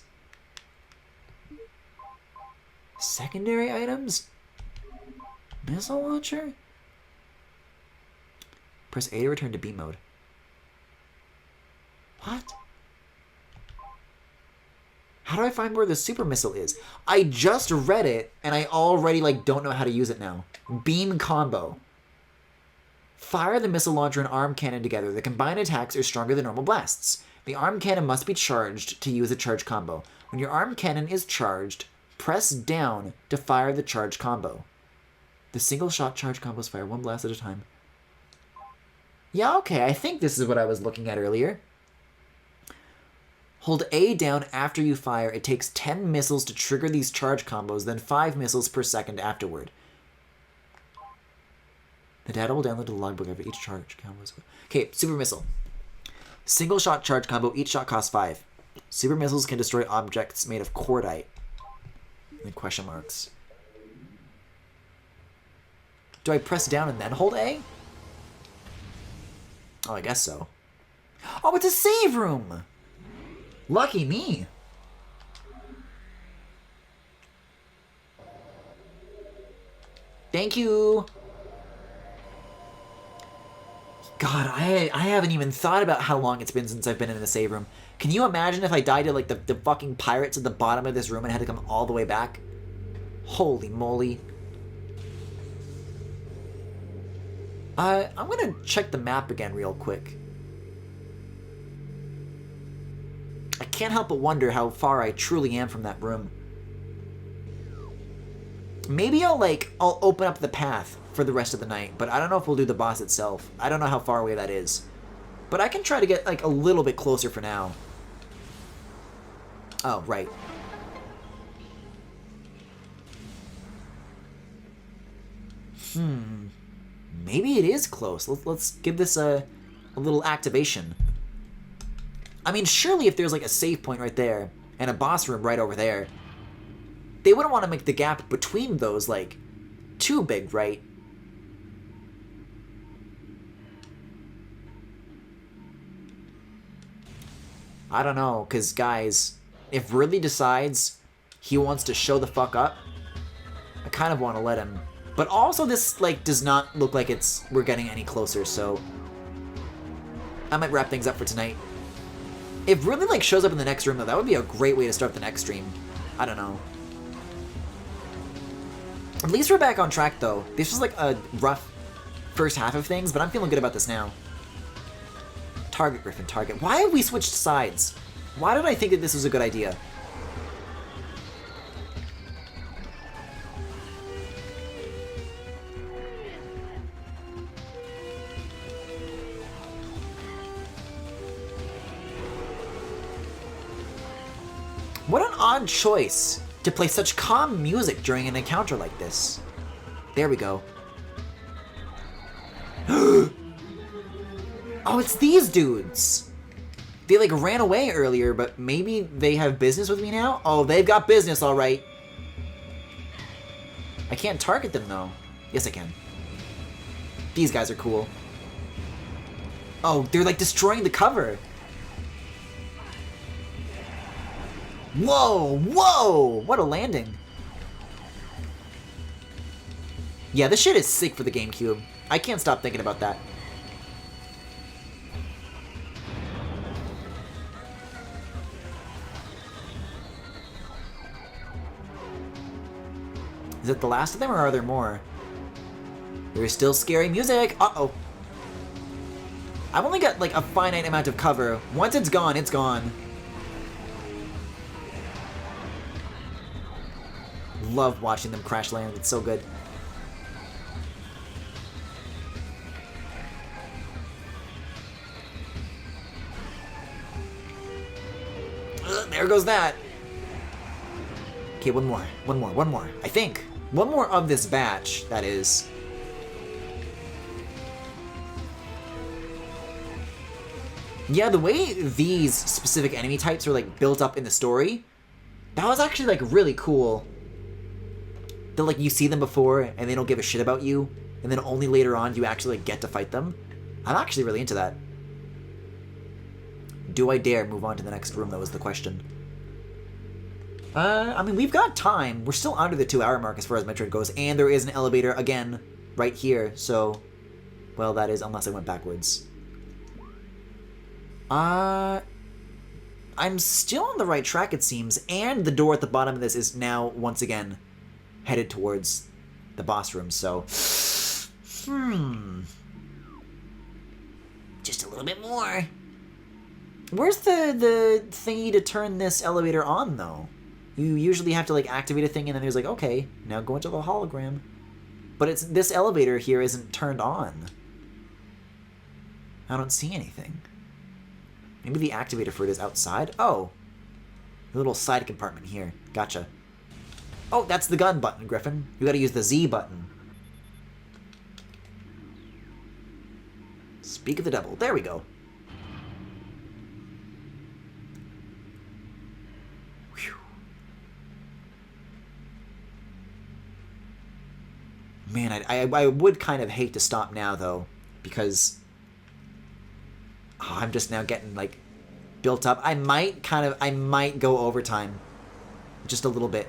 secondary items? Missile launcher? Press A to return to B mode. What? How do I find where the super missile is? I just read it, and I already, don't know how to use it now. Beam combo. Fire the missile launcher and arm cannon together. The combined attacks are stronger than normal blasts. The arm cannon must be charged to use a charge combo. When your arm cannon is charged, press down to fire the charge combo. The single shot charge combos fire 1 blast at a time. Yeah, okay, I think this is what I was looking at earlier. Hold A down after you fire. It takes 10 missiles to trigger these charge combos, then 5 missiles per second afterward. The data will download to the logbook after each charge combo. Okay, super missile. Single shot charge combo, each shot costs 5. Super missiles can destroy objects made of cordite. And question marks. Do I press down and then hold A? Oh, I guess so. Oh, it's a save room! Lucky me. Thank you. God, I haven't even thought about how long it's been since I've been in the save room. Can you imagine if I died to the fucking pirates at the bottom of this room and had to come all the way back? Holy moly. I'm gonna check the map again real quick. I can't help but wonder how far I truly am from that room. Maybe I'll open up the path for the rest of the night, but I don't know if we'll do the boss itself. I don't know how far away that is. But I can try to get, a little bit closer for now. Oh, right. Maybe it is close. Let's give this a little activation. I mean, surely if there's, a save point right there, and a boss room right over there, they wouldn't want to make the gap between those, too big, right? I don't know, because, guys, if Ridley decides he wants to show the fuck up, I kind of want to let him. But also this, does not look like we're getting any closer, so I might wrap things up for tonight. If Ridley, shows up in the next room, though, that would be a great way to start the next stream. I don't know. At least we're back on track, though. This was, a rough first half of things, but I'm feeling good about this now. Target, Griffin, target. Why have we switched sides? Why did I think that this was a good idea? What an odd choice to play such calm music during an encounter like this. There we go. Oh, it's these dudes. They like ran away earlier, but maybe they have business with me now? Oh, they've got business, all right. I can't target them though. Yes, I can. These guys are cool. Oh, they're like destroying the cover. Whoa, whoa! What a landing. Yeah, this shit is sick for the GameCube. I can't stop thinking about that. Is it the last of them, or are there more? There's still scary music! Uh-oh. I've only got, like, a finite amount of cover. Once it's gone, it's gone. Love watching them crash land. It's so good. There goes that. Okay, one more. One more. I think. One more of this batch, that is. Yeah, the way these specific enemy types are, like, built up in the story, that was actually, like, really cool. That, like, you see them before, and they don't give a shit about you, and then only later on you actually, like, get to fight them. I'm actually really into that. Do I dare move on to the next room? That was the question. I mean, we've got time. We're still under the 2-hour mark as far as Metroid goes, and there is an elevator, again, right here, so... Well, that is, unless I went backwards. I'm still on the right track, it seems, and the door at the bottom of this is now, once again, headed towards the boss room, so... Just a little bit more. Where's the thingy to turn this elevator on, though? You usually have to, like, activate a thing, and then there's like, okay, now go into the hologram. But it's this elevator here isn't turned on. I don't see anything. Maybe the activator for it is outside? Oh. A little side compartment here. Gotcha. Oh, that's the gun button, Griffin. You gotta use the Z button. Speak of the devil. There we go. Whew. Man, I would kind of hate to stop now, though, because... Oh, I'm just now getting, like, built up. I might go overtime just a little bit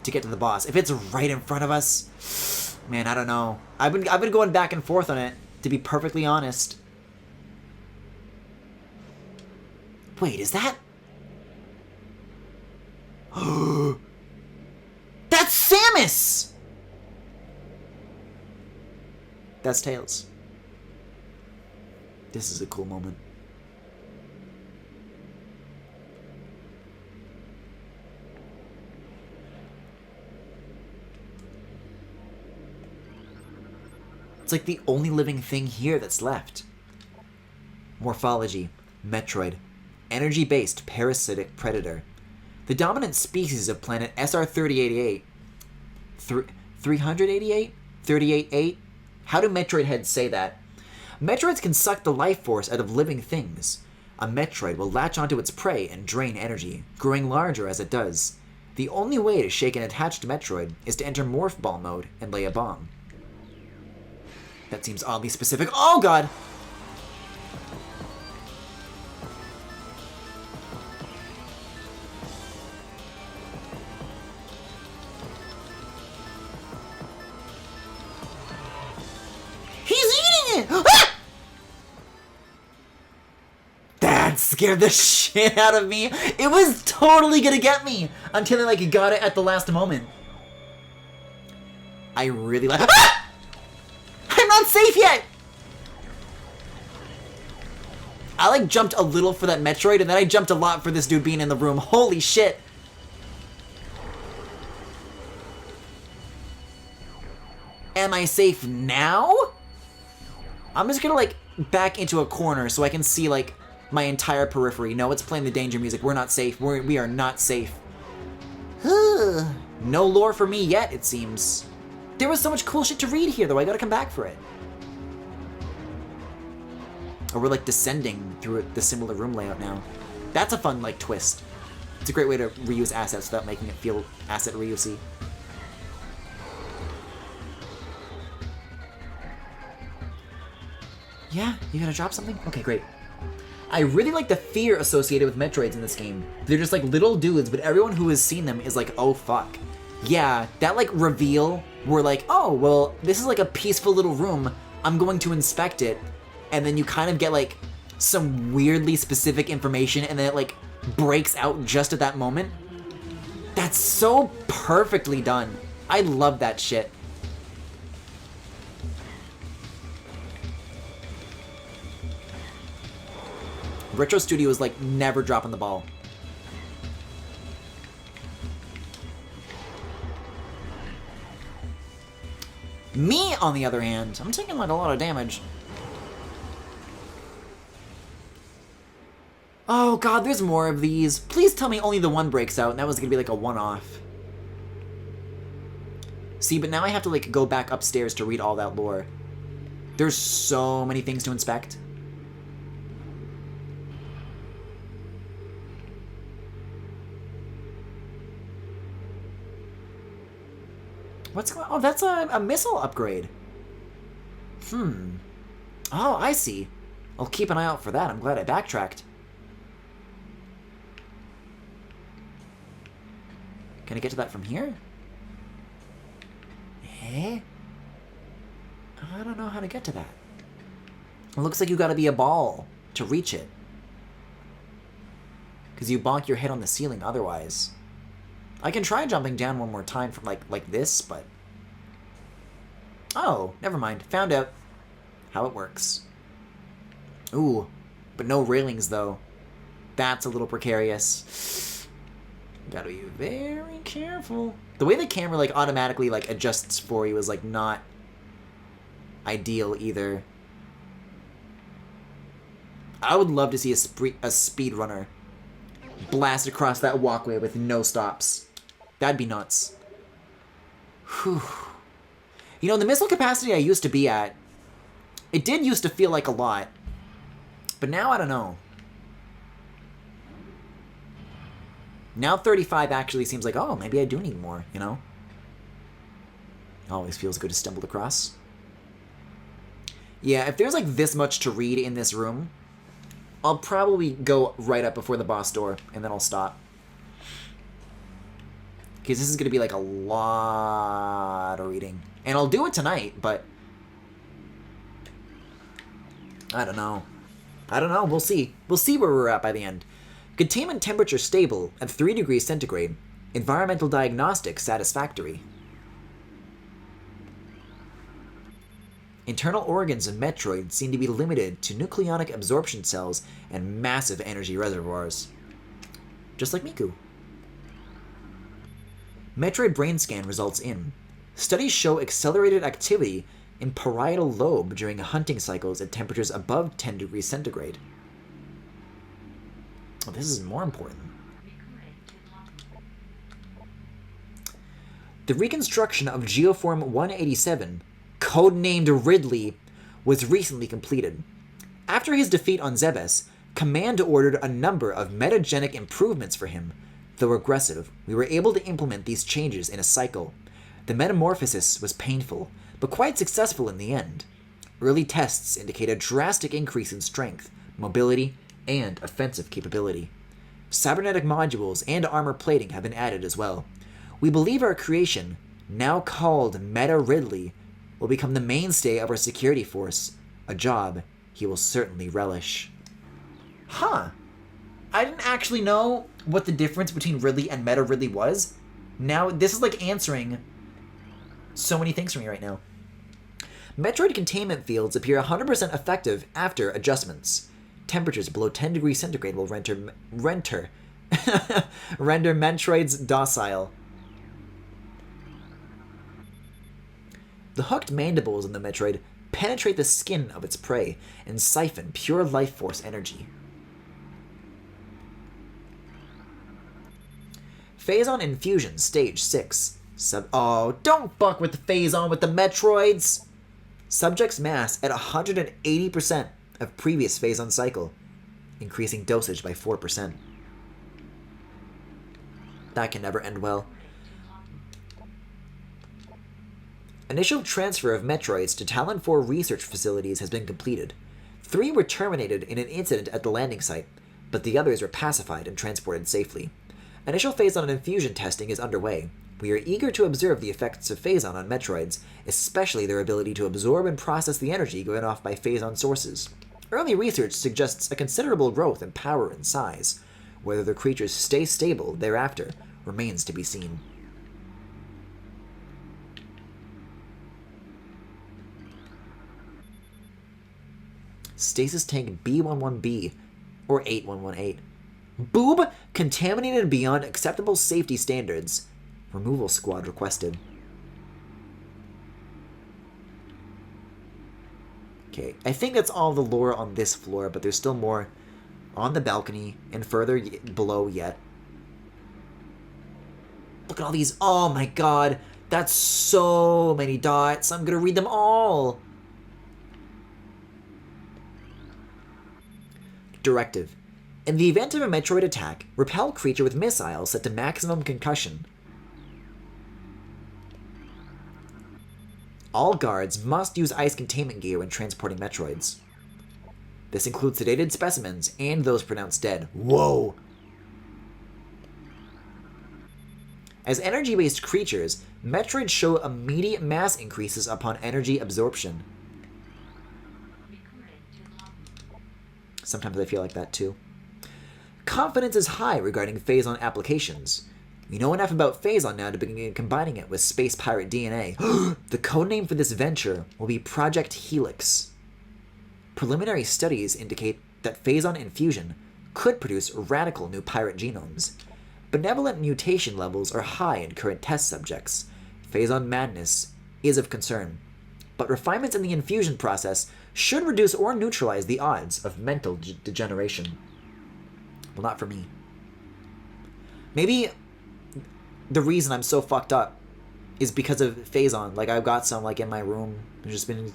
to get to the boss. If it's right in front of us, man, I don't know. I've been going back and forth on it, to be perfectly honest. Wait, is that... That's Samus! That's Tails. This is a cool moment. It's like the only living thing here that's left. Morphology. Metroid. Energy-based parasitic predator. The dominant species of planet SR-3088. 388? 38-8? How do Metroid heads say that? Metroids can suck the life force out of living things. A Metroid will latch onto its prey and drain energy, growing larger as it does. The only way to shake an attached Metroid is to enter Morph Ball mode and lay a bomb. That seems oddly specific. Oh, God! He's eating it! Ah! That scared the shit out of me. It was totally gonna get me until I, like, got it at the last moment. I really like... Ah! I'm not safe yet! I, like, jumped a little for that Metroid, and then I jumped a lot for this dude being in the room. Holy shit! Am I safe now? I'm just gonna, like, back into a corner so I can see, like, my entire periphery. No, it's playing the danger music. We're not safe. We are not safe. No lore for me yet, it seems. There was so much cool shit to read here, though. I gotta come back for it. Or we're, like, descending through the similar room layout now. That's a fun, like, twist. It's a great way to reuse assets without making it feel asset reusey. Yeah? You gonna drop something? Okay, great. I really like the fear associated with Metroids in this game. They're just like little dudes, but everyone who has seen them is like, oh fuck. Yeah, that like reveal where like, oh, well, this is like a peaceful little room. I'm going to inspect it. And then you kind of get like some weirdly specific information and then it like breaks out just at that moment. That's so perfectly done. I love that shit. Retro Studio is like never dropping the ball. Me, on the other hand, I'm taking like a lot of damage. Oh god, there's more of these. Please tell me only the one breaks out and that was gonna be like a one-off. See, but now I have to like go back upstairs to read all that lore. There's so many things to inspect. What's going on? Oh, that's a missile upgrade. Oh, I see. I'll keep an eye out for that. I'm glad I backtracked. Can I get to that from here? Eh? I don't know how to get to that. It looks like you gotta be a ball to reach it. Because you bonk your head on the ceiling otherwise. I can try jumping down one more time from like this, but... Oh, never mind. Found out how it works. Ooh, but no railings though. That's a little precarious. Gotta be very careful. The way the camera like automatically like adjusts for you is like not ideal either. I would love to see a speedrunner blast across that walkway with no stops. That'd be nuts. Whew. You know, the missile capacity I used to be at, it did used to feel like a lot. But now I don't know. Now 35 actually seems like, oh, maybe I do need more, you know? Always feels good to stumble across. Yeah, if there's like this much to read in this room, I'll probably go right up before the boss door, and then I'll stop. Because this is going to be like a lot of reading. And I'll do it tonight, but... I don't know. I don't know, we'll see. We'll see where we're at by the end. Containment temperature stable at 3 degrees centigrade. Environmental diagnostics satisfactory. Internal organs of Metroid seem to be limited to nucleonic absorption cells and massive energy reservoirs. Just like Miku. Metroid brain scan results in. Studies show accelerated activity in parietal lobe during hunting cycles at temperatures above 10 degrees centigrade. Oh, this is more important. The reconstruction of Geoform 187, codenamed Ridley, was recently completed. After his defeat on Zebes, Command ordered a number of metagenic improvements for him. Though aggressive, we were able to implement these changes in a cycle. The metamorphosis was painful, but quite successful in the end. Early tests indicate a drastic increase in strength, mobility, and offensive capability. Cybernetic modules and armor plating have been added as well. We believe our creation, now called Meta Ridley, will become the mainstay of our security force, a job he will certainly relish. Huh. I didn't actually know what the difference between Ridley and Meta Ridley was. Now, this is like answering so many things for me right now. Metroid containment fields appear 100% effective after adjustments. Temperatures below 10 degrees centigrade will render Metroids docile. The hooked mandibles in the Metroid penetrate the skin of its prey and siphon pure life force energy. Phazon Infusion, Stage 6. Oh, don't fuck with the Phazon with the Metroids! Subject's mass at 180% of previous Phazon cycle, increasing dosage by 4%. That can never end well. Initial transfer of Metroids to Talon 4 research facilities has been completed. 3 were terminated in an incident at the landing site, but the others were pacified and transported safely. Initial Phazon infusion testing is underway. We are eager to observe the effects of Phazon on Metroids, especially their ability to absorb and process the energy given off by Phazon sources. Early research suggests a considerable growth in power and size. Whether the creatures stay stable thereafter remains to be seen. Stasis tank B11B, or 8118. Boob contaminated beyond acceptable safety standards. Removal squad requested. Okay, I think that's all the lore on this floor, but there's still more on the balcony and further below yet. Look at all these. Oh my god, that's so many dots. I'm gonna read them all. Directive. In the event of a Metroid attack, repel creature with missiles set to maximum concussion. All guards must use ice containment gear when transporting Metroids. This includes sedated specimens and those pronounced dead. Whoa! As energy-based creatures, Metroids show immediate mass increases upon energy absorption. Sometimes I feel like that too. Confidence is high regarding Phazon applications. We know enough about Phazon now to begin combining it with Space Pirate DNA. The codename for this venture will be Project Helix. Preliminary studies indicate that Phazon infusion could produce radical new pirate genomes. Benevolent mutation levels are high in current test subjects. Phazon madness is of concern, but refinements in the infusion process should reduce or neutralize the odds of mental degeneration. Well, not for me. Maybe the reason I'm so fucked up is because of Phazon. Like, I've got some, like, in my room. I've just been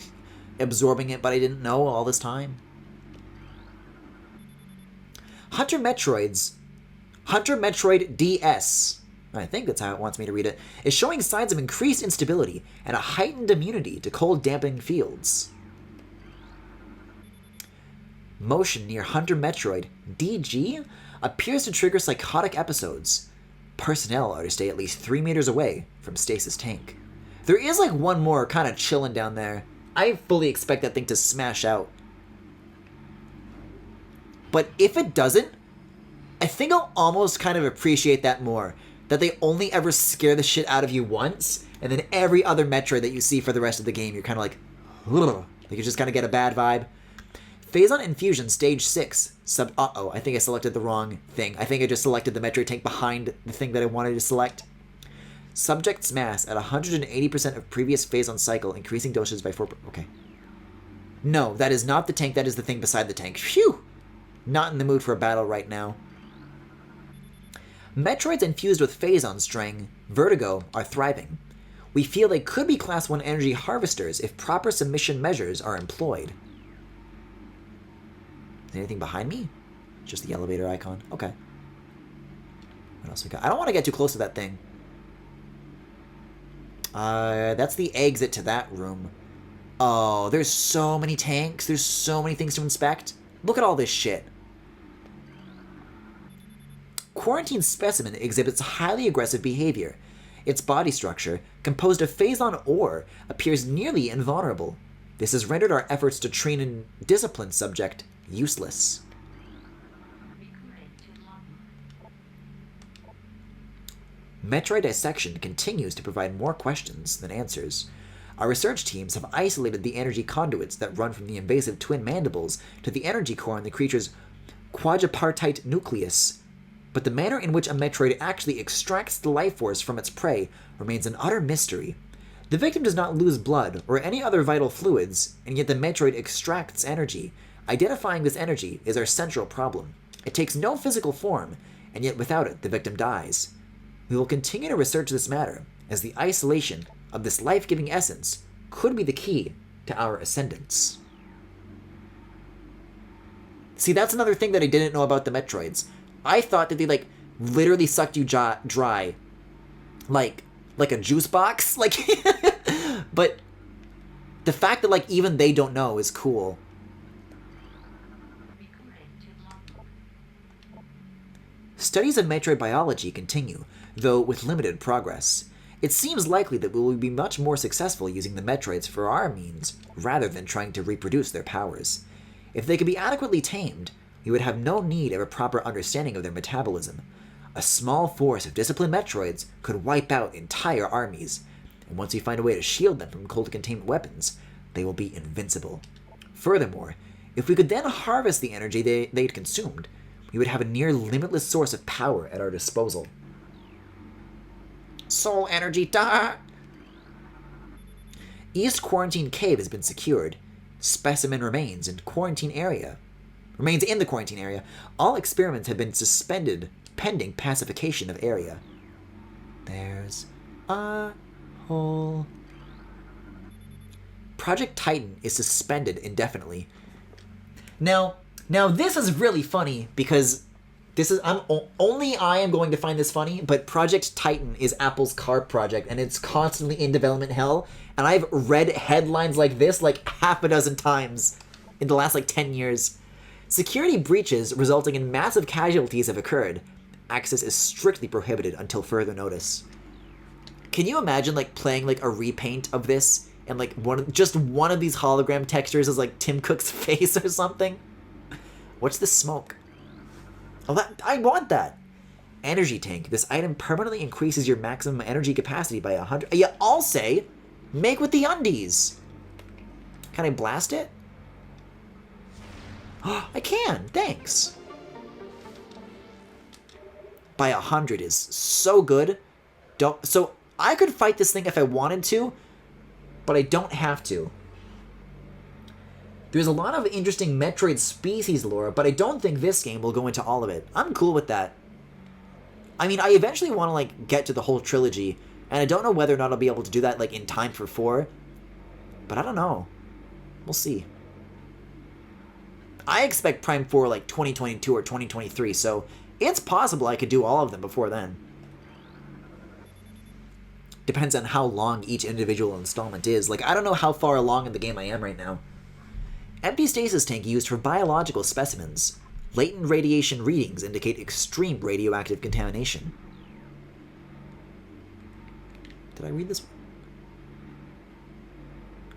absorbing it, but I didn't know all this time. Hunter Metroid DS, I think that's how it wants me to read it, is showing signs of increased instability and a heightened immunity to cold dampening fields. Motion near Hunter Metroid DG appears to trigger psychotic episodes. Personnel are to stay at least 3 meters away from Stasis Tank. There is like one more kind of chilling down there. I fully expect that thing to smash out. But if it doesn't, I think I'll almost kind of appreciate that more. That they only ever scare the shit out of you once, and then every other Metroid that you see for the rest of the game, you're kind of like, ugh. Like you just kind of get a bad vibe. Phazon Infusion Stage 6. Uh-oh, I think I selected the wrong thing. I think I just selected the Metroid tank behind the thing that I wanted to select. Subject's mass at 180% of previous Phazon cycle, increasing doses by 4... Okay. No, that is not the tank. That is the thing beside the tank. Phew! Not in the mood for a battle right now. Metroids infused with Phazon string, Vertigo, are thriving. We feel they could be Class 1 energy harvesters if proper submission measures are employed. Is there anything behind me? Just the elevator icon. Okay. What else we got? I don't want to get too close to that thing. That's the exit to that room. Oh, there's so many tanks. There's so many things to inspect. Look at all this shit. Quarantine specimen exhibits highly aggressive behavior. Its body structure, composed of Phazon ore, appears nearly invulnerable. This has rendered our efforts to train and discipline subject useless. Metroid dissection continues to provide more questions than answers. Our research teams have isolated the energy conduits that run from the invasive twin mandibles to the energy core in the creature's quadripartite nucleus, but the manner in which a Metroid actually extracts the life force from its prey remains an utter mystery. The victim does not lose blood or any other vital fluids, and yet the Metroid extracts energy. Identifying this energy is our central problem. It takes no physical form, and yet without it, the victim dies. We will continue to research this matter, as the isolation of this life-giving essence could be the key to our ascendance. See, that's another thing that I didn't know about the Metroids. I thought that they, like, literally sucked you dry. Like a juice box. Like, but the fact that, like, even they don't know is cool. Studies of Metroid biology continue, though with limited progress. It seems likely that we will be much more successful using the Metroids for our means, rather than trying to reproduce their powers. If they could be adequately tamed, we would have no need of a proper understanding of their metabolism. A small force of disciplined Metroids could wipe out entire armies, and once we find a way to shield them from cold containment weapons, they will be invincible. Furthermore, if we could then harvest the energy they'd consumed, we would have a near limitless source of power at our disposal. Soul energy, da! East Quarantine Cave has been secured. Specimen remains in the quarantine area. All experiments have been suspended pending pacification of area. There's a hole. Project Titan is suspended indefinitely. Now this is really funny because only I am going to find this funny, but Project Titan is Apple's car project, and it's constantly in development hell, and I've read headlines like this like half a dozen times in the last like 10 years. Security breaches resulting in massive casualties have occurred. Access is strictly prohibited until further notice. Can you imagine like playing like a repaint of this and like just one of these hologram textures is like Tim Cook's face or something? What's this smoke? Oh, I want that. Energy tank. This item permanently increases your maximum energy capacity by 100. Yeah, I'll say, make with the undies. Can I blast it? I can. Thanks. By 100 is so good. So I could fight this thing if I wanted to, but I don't have to. There's a lot of interesting Metroid species lore, but I don't think this game will go into all of it. I'm cool with that. I mean, I eventually want to, like, get to the whole trilogy, and I don't know whether or not I'll be able to do that, like, in time for 4. But I don't know. We'll see. I expect Prime 4, like, 2022 or 2023, so it's possible I could do all of them before then. Depends on how long each individual installment is. Like, I don't know how far along in the game I am right now. Empty stasis tank used for biological specimens. Latent radiation readings indicate extreme radioactive contamination. Did I read this one?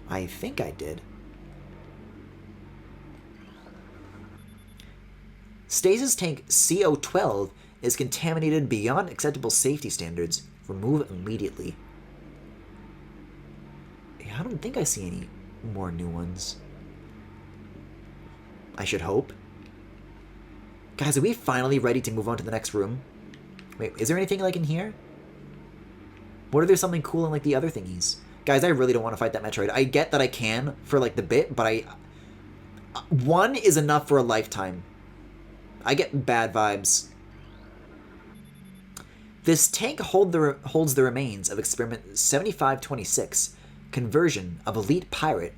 I think I did. Stasis tank CO12 is contaminated beyond acceptable safety standards. Remove immediately. I don't think I see any more new ones. I should hope. Guys, are we finally ready to move on to the next room? Wait, is there anything like in here? What if there's something cool in like the other thingies? Guys, I really don't want to fight that Metroid. I get that I can for like the bit, but one is enough for a lifetime. I get bad vibes. This tank holds the remains of experiment 7526. Conversion of elite pirate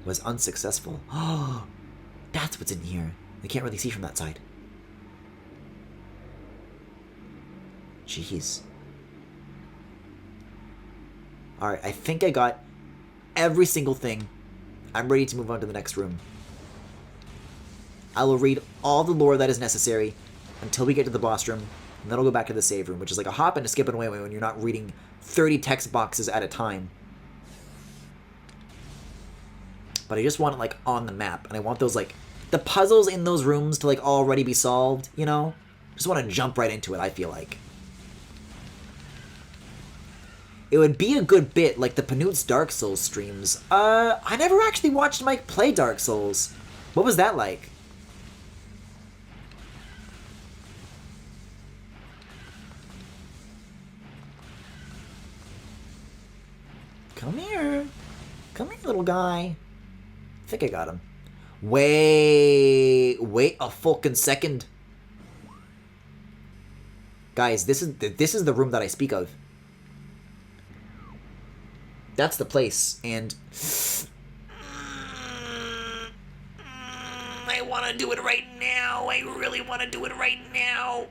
was unsuccessful. Oh, that's what's in here. I can't really see from that side. Jeez. Alright, I think I got every single thing. I'm ready to move on to the next room. I will read all the lore that is necessary until we get to the boss room, and then I'll go back to the save room, which is like a hop and a skip and away when you're not reading 30 text boxes at a time. But I just want it like on the map, and I want those like the puzzles in those rooms to like already be solved, you know? Just want to jump right into it, I feel like. It would be a good bit like the Panute's Dark Souls streams. I never actually watched Mike play Dark Souls. What was that like? Come here. Come here, little guy. I think I got him. Wait a fucking second. Guys, this is the room that I speak of. That's the place, and I want to do it right now. I really want to do it right now.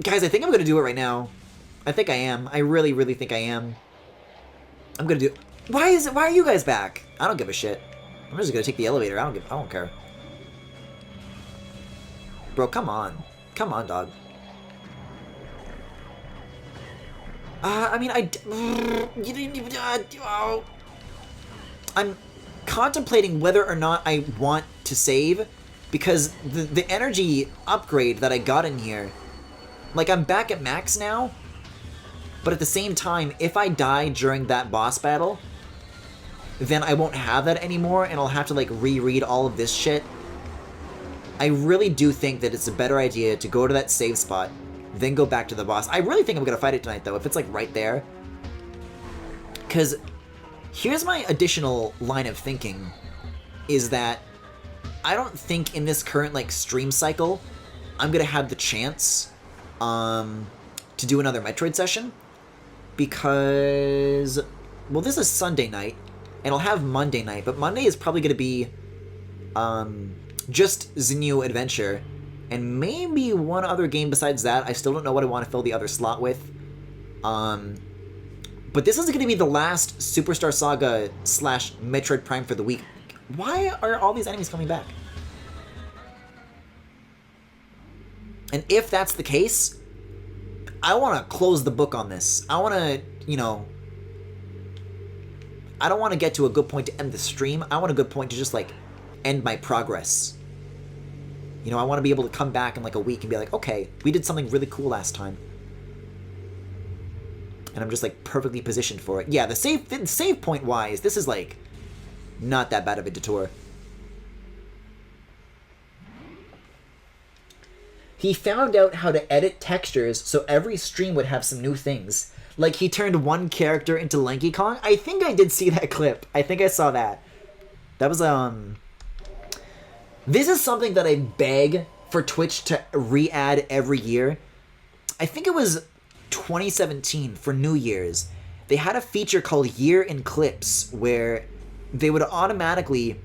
Guys, I think I'm going to do it right now. I think I am. I really, really think I am. I'm going to do... Why are you guys back? I don't give a shit. I'm just going to take the elevator. I don't care. Bro, come on. Come on, dog. I mean, you didn't even... oh. I'm contemplating whether or not I want to save, because the energy upgrade that I got in here, like, I'm back at max now, but at the same time, if I die during that boss battle, then I won't have that anymore, and I'll have to, like, reread all of this shit. I really do think that it's a better idea to go to that save spot, then go back to the boss. I really think I'm gonna fight it tonight, though, if it's, like, right there. Because here's my additional line of thinking, is that I don't think in this current, like, stream cycle, I'm gonna have the chance, to do another Metroid session. Because, well, this is Sunday night, and I'll have Monday night, but Monday is probably gonna be, just Zinyu Adventure, and maybe one other game besides that. I still don't know what I want to fill the other slot with. But this is going to be the last Superstar Saga / Metroid Prime for the week. Why are all these enemies coming back? And if that's the case, I want to close the book on this. I want to, you know... I don't want to get to a good point to end the stream. I want a good point to just, like, end my progress. You know, I want to be able to come back in, like, a week and be like, okay, we did something really cool last time. And I'm just, like, perfectly positioned for it. Yeah, the save point-wise, this is, like, not that bad of a detour. He found out how to edit textures so every stream would have some new things. Like, he turned one character into Lanky Kong. I think I did see that clip. I think I saw that. That was, This is something that I beg for Twitch to re-add every year. I think it was 2017 for New Year's. They had a feature called Year in Clips where they would automatically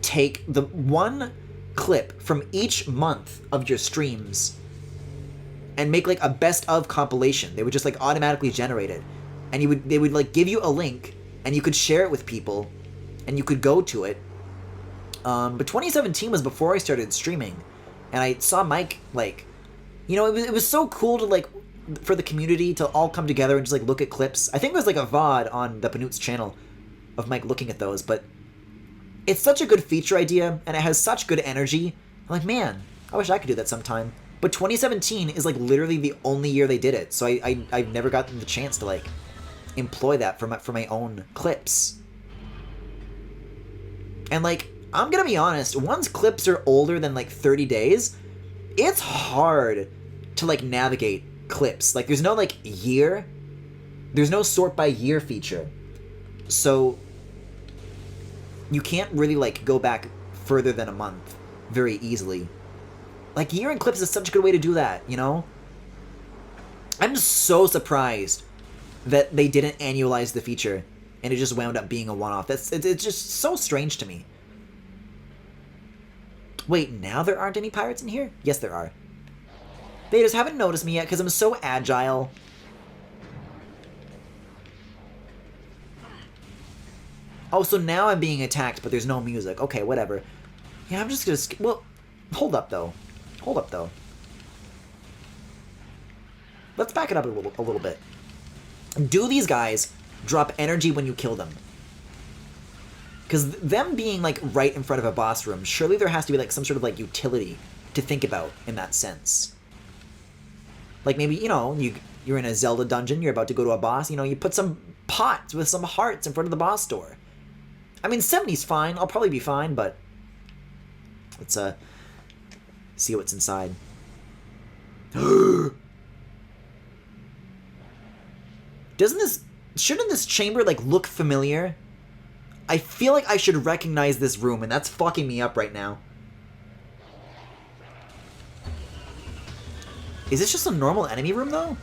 take the one clip from each month of your streams and make, like, a best of compilation. They would just, like, automatically generate it. And they would like give you a link and you could share it with people and you could go to it. But 2017 was before I started streaming, and I saw Mike, like, you know, it was so cool to, like, for the community to all come together and just, like, look at clips. I think it was, like, a VOD on the Panoots channel of Mike looking at those, but it's such a good feature idea, and it has such good energy. I'm like, man, I wish I could do that sometime. But 2017 is, like, literally the only year they did it, so I've never gotten the chance to, like, employ that for my own clips. And, like, I'm gonna be honest, once clips are older than, like, 30 days, it's hard to, like, navigate clips. Like, there's no, like, year. There's no sort by year feature. So, you can't really, like, go back further than a month very easily. Like, year in clips is such a good way to do that, you know? I'm so surprised that they didn't annualize the feature and it just wound up being a one-off. It's just so strange to me. Wait, now there aren't any pirates in here? Yes, there are. They just haven't noticed me yet because I'm so agile. Oh, so now I'm being attacked, but there's no music. Okay, whatever. Yeah, I'm just gonna well, hold up, though. Hold up, though. Let's back it up a little bit. Do these guys drop energy when you kill them? Because them being, like, right in front of a boss room, surely there has to be, like, some sort of, like, utility to think about in that sense. Like, maybe, you know, you're in a Zelda dungeon, you're about to go to a boss, you know, you put some pots with some hearts in front of the boss door. I mean, 70's fine, I'll probably be fine, but let's, see what's inside. Shouldn't this chamber, like, look familiar? I feel like I should recognize this room, and that's fucking me up right now. Is this just a normal enemy room, though?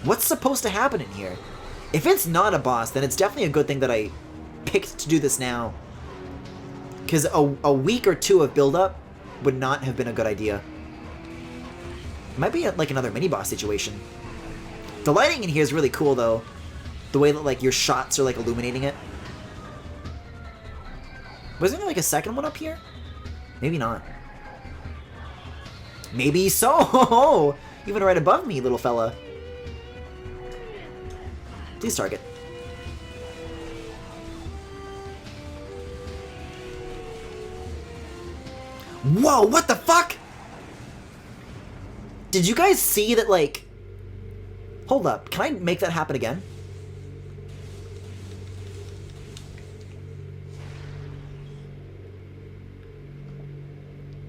What's supposed to happen in here? If it's not a boss, then it's definitely a good thing that I picked to do this now. Because a week or two of build-up would not have been a good idea. It might be like another mini-boss situation. The lighting in here is really cool, though. The way that, like, your shots are, like, illuminating it. Wasn't there, like, a second one up here? Maybe not. Maybe so! Even right above me, little fella. Please target. Whoa, what the fuck? Did you guys see that, like... Hold up, can I make that happen again?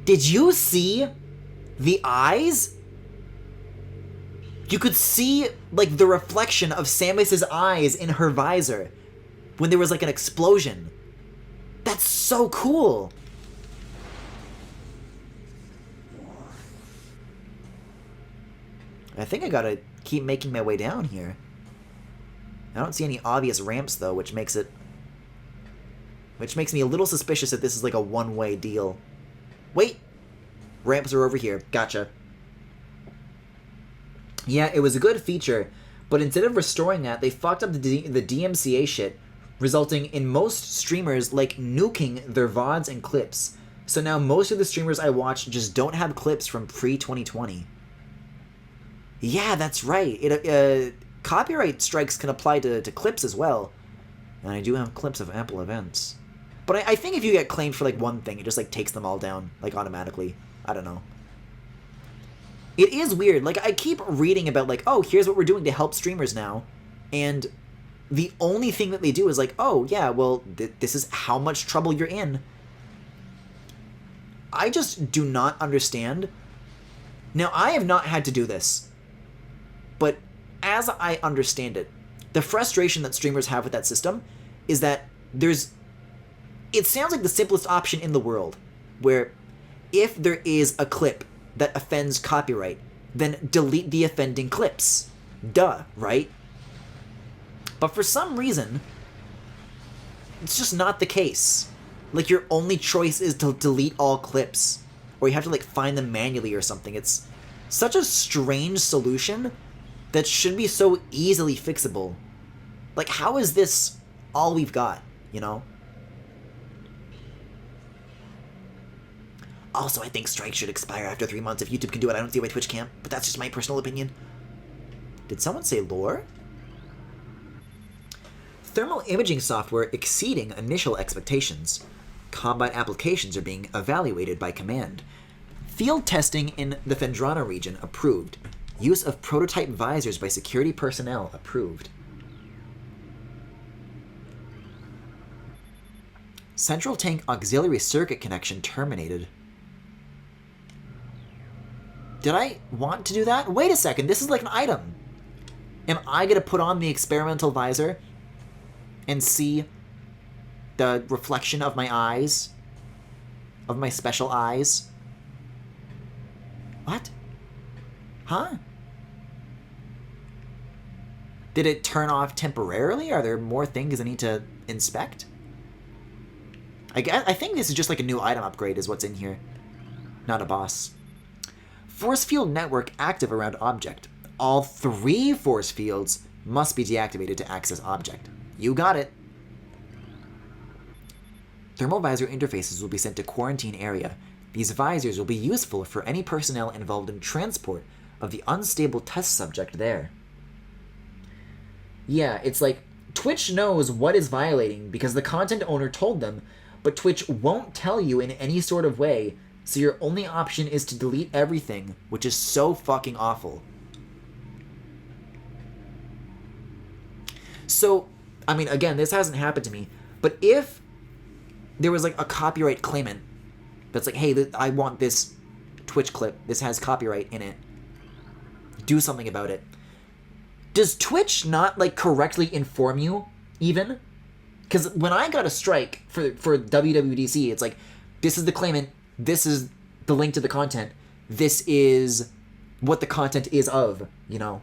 Did you see the eyes? You could see, like, the reflection of Samus's eyes in her visor when there was, like, an explosion. That's so cool. I think I gotta keep making my way down here. I don't see any obvious ramps, though, which makes me a little suspicious that this is, like, a one-way deal. Wait! Ramps are over here. Gotcha. Yeah, it was a good feature, but instead of restoring that, they fucked up the DMCA shit, resulting in most streamers, like, nuking their VODs and clips. So now most of the streamers I watch just don't have clips from pre-2020. Yeah, that's right. Copyright strikes can apply to clips as well. And I do have clips of Apple events. But I think if you get claimed for, like, one thing, it just, like, takes them all down, like, automatically. I don't know. It is weird. Like, I keep reading about, like, oh, here's what we're doing to help streamers now. And the only thing that they do is, like, oh, yeah, well, this is how much trouble you're in. I just do not understand. Now, I have not had to do this. But as I understand it, the frustration that streamers have with that system is that it sounds like the simplest option in the world, where if there is a clip that offends copyright, then delete the offending clips. Duh, right? But for some reason, it's just not the case. Like, your only choice is to delete all clips, or you have to, like, find them manually or something. It's such a strange solution that should be so easily fixable. Like, how is this all we've got, you know? Also, I think strikes should expire after 3 months. If YouTube can do it, I don't see why Twitch can't, but that's just my personal opinion. Did someone say lore? Thermal imaging software exceeding initial expectations. Combat applications are being evaluated by command. Field testing in the Phendrana region approved. Use of prototype visors by security personnel approved. Central tank auxiliary circuit connection terminated. Did I want to do that? Wait a second, this is like an item. Am I gonna put on the experimental visor and see the reflection of my eyes? Of my special eyes? What? Huh? Did it turn off temporarily? Are there more things I need to inspect? I think this is just like a new item upgrade is what's in here. Not a boss. Force field network active around object. All 3 force fields must be deactivated to access object. You got it. Thermal visor interfaces will be sent to quarantine area. These visors will be useful for any personnel involved in transport of the unstable test subject there. Yeah, it's like Twitch knows what is violating because the content owner told them, but Twitch won't tell you in any sort of way, so your only option is to delete everything, which is so fucking awful. So, I mean, again, this hasn't happened to me, but if there was like a copyright claimant that's like, hey, I want this Twitch clip, this has copyright in it, do something about it. Does Twitch not, like, correctly inform you, even? Because when I got a strike for WWDC, it's like, this is the claimant, this is the link to the content, this is what the content is of, you know?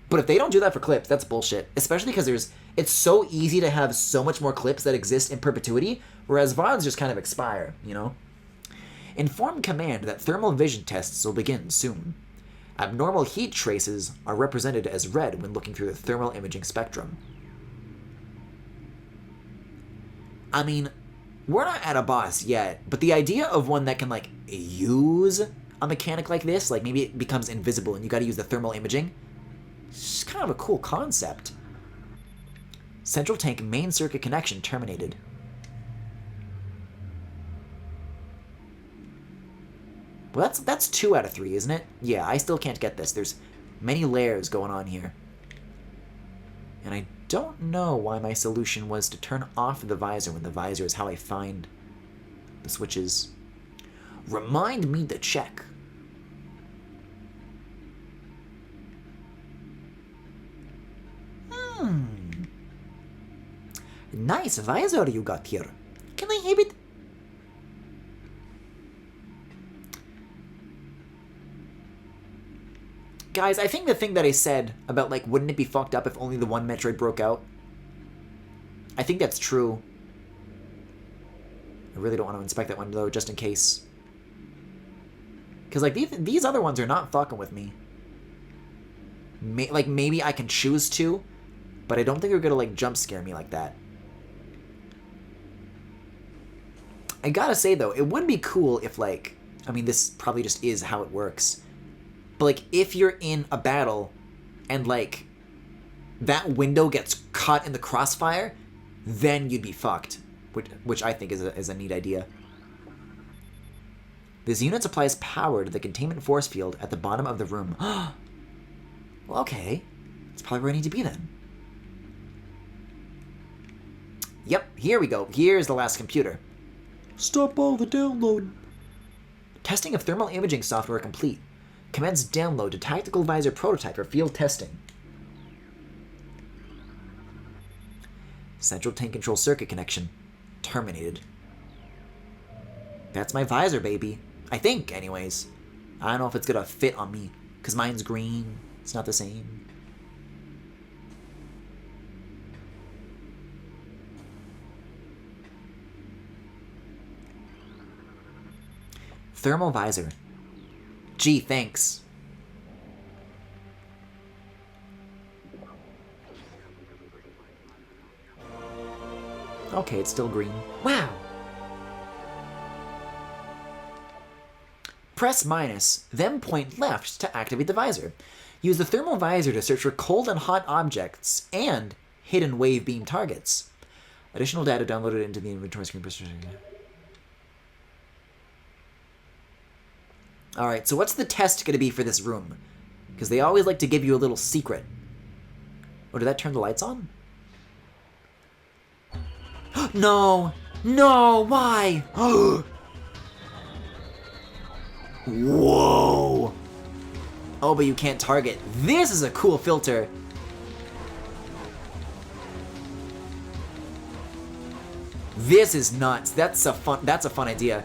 But if they don't do that for clips, that's bullshit. Especially because it's so easy to have so much more clips that exist in perpetuity, whereas VODs just kind of expire, you know? Inform command that thermal vision tests will begin soon. Abnormal heat traces are represented as red when looking through the thermal imaging spectrum. I mean, we're not at a boss yet, but the idea of one that can, like, use a mechanic like this, like maybe it becomes invisible and you gotta use the thermal imaging, it's just kind of a cool concept. Central tank main circuit connection terminated. Well, that's 2 out of 3, isn't it? Yeah, I still can't get this. There's many layers going on here. And I don't know why my solution was to turn off the visor when the visor is how I find the switches. Remind me to check. Nice visor you got here. Can I have it? Guys, I think the thing that I said about, like, wouldn't it be fucked up if only the one Metroid broke out? I think that's true. I really don't want to inspect that one, though, just in case. Because, like, these other ones are not fucking with me. Like, maybe I can choose to, but I don't think they're gonna, like, jump scare me like that. I gotta say, though, it would be cool if, like... I mean, this probably just is how it works. But, like, if you're in a battle and, like, that window gets caught in the crossfire, then you'd be fucked. Which I think is a neat idea. This unit supplies power to the containment force field at the bottom of the room. Well, okay. That's probably where I need to be then. Yep, here we go. Here's the last computer. Stop all the download. Testing of thermal imaging software complete. Commence download to tactical visor prototype for field testing. Central tank control circuit connection terminated. That's my visor, baby. I think, anyways. I don't know if it's gonna fit on me, because mine's green. It's not the same. Thermal visor. Gee, thanks. Okay, it's still green. Wow! Press minus, then point left to activate the visor. Use the thermal visor to search for cold and hot objects and hidden wave beam targets. Additional data downloaded into the inventory screen. Alright, so what's the test going to be for this room? Because they always like to give you a little secret. Oh, did that turn the lights on? No! No! Why? Whoa! Oh, but you can't target. This is a cool filter. This is nuts. That's a fun idea.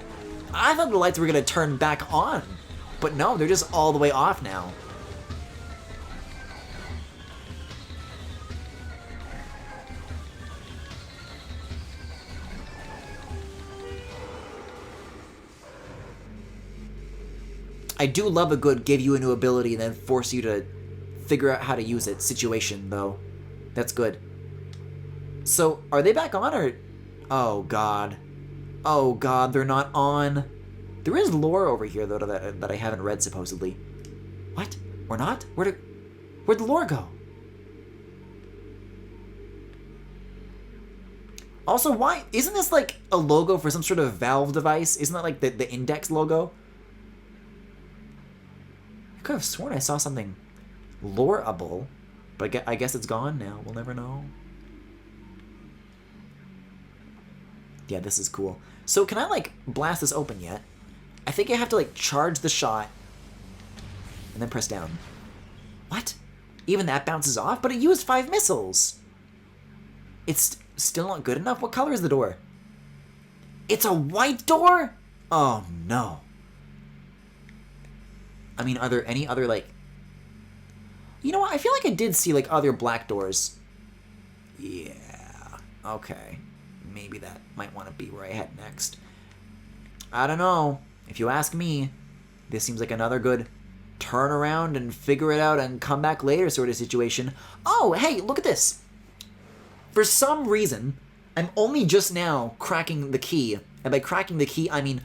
I thought the lights were gonna turn back on, but no, they're just all the way off now. I do love a good give you a new ability and then force you to figure out how to use it situation, though. That's good. So, are they back on, or... Oh, God. Oh, God, they're not on. There is lore over here, though, that I haven't read, supposedly. What? Or not? Where'd the lore go? Also, why... Isn't this, like, a logo for some sort of Valve device? Isn't that, like, the Index logo? I could have sworn I saw something loreable, but I guess it's gone now. We'll never know. Yeah, this is cool. So can I, like, blast this open yet? I think I have to, like, charge the shot and then press down. What? Even that bounces off? But it used 5 missiles. It's still not good enough? What color is the door? It's a white door? Oh, no. I mean, are there any other, like... You know what? I feel like I did see, like, other black doors. Yeah. Okay. Maybe that might want to be where I head next. I don't know. If you ask me, this seems like another good turn around and figure it out and come back later sort of situation. Oh, hey, look at this. For some reason, I'm only just now cracking the key. And by cracking the key, I mean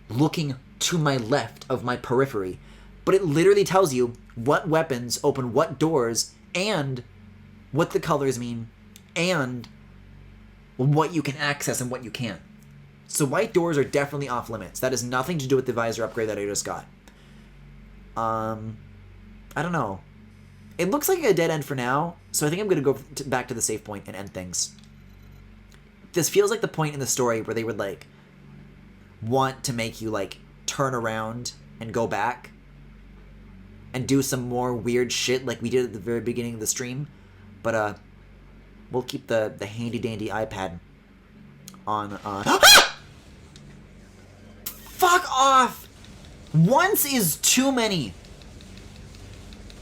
looking to my left of my periphery. But it literally tells you what weapons open what doors and what the colors mean and what you can access and what you can't. So white doors are definitely off limits. That has nothing to do with the visor upgrade that I just got. I don't know. It looks like a dead end for now, so I think I'm going to go back to the save point and end things. This feels like the point in the story where they would, like, want to make you, like, turn around and go back and do some more weird shit like we did at the very beginning of the stream. But, we'll keep the handy-dandy iPad on, Fuck off! Once is too many.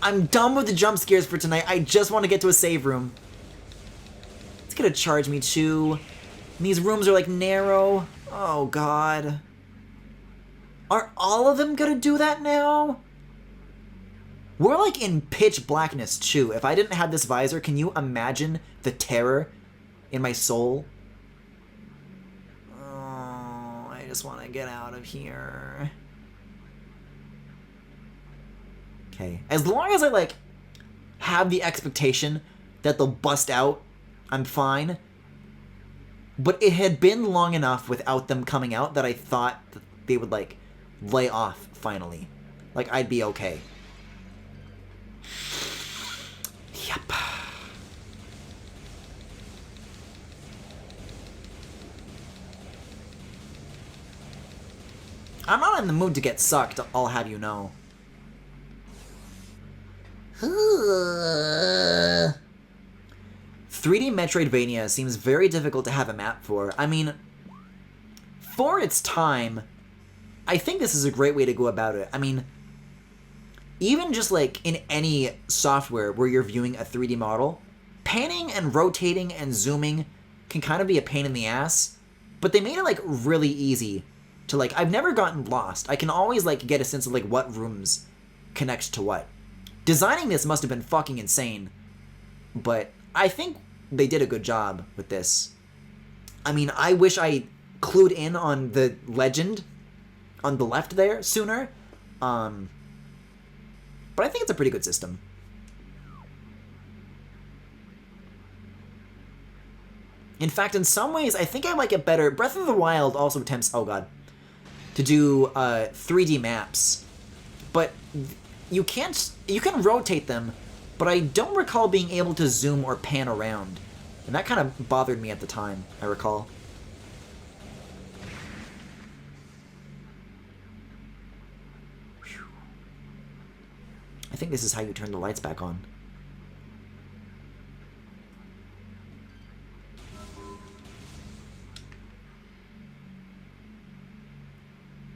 I'm done with the jump scares for tonight. I just want to get to a save room. It's gonna charge me too. And these rooms are like narrow. Oh god. Are all of them gonna do that now? We're like in pitch blackness too. If I didn't have this visor, can you imagine the terror in my soul? Oh, I just want to get out of here. Okay, as long as I, like, have the expectation that they'll bust out, I'm fine. But it had been long enough without them coming out that I thought that they would, like, lay off, finally. Like, I'd be okay. Yep. I'm not in the mood to get sucked, I'll have you know. 3D Metroidvania seems very difficult to have a map for. I mean, for its time, I think this is a great way to go about it. I mean, even just like in any software where you're viewing a 3D model, panning and rotating and zooming can kind of be a pain in the ass, but they made it like really easy to like, I've never gotten lost. I can always like get a sense of like what rooms connect to what. Designing this must have been fucking insane, but I think they did a good job with this. I mean, I wish I clued in on the legend on the left there sooner, but I think it's a pretty good system. In fact, in some ways, I think I like it better. Breath of the Wild also attempts, oh god, to do 3D maps, but you can rotate them, but I don't recall being able to zoom or pan around. And that kind of bothered me at the time, I recall. Whew. I think this is how you turn the lights back on.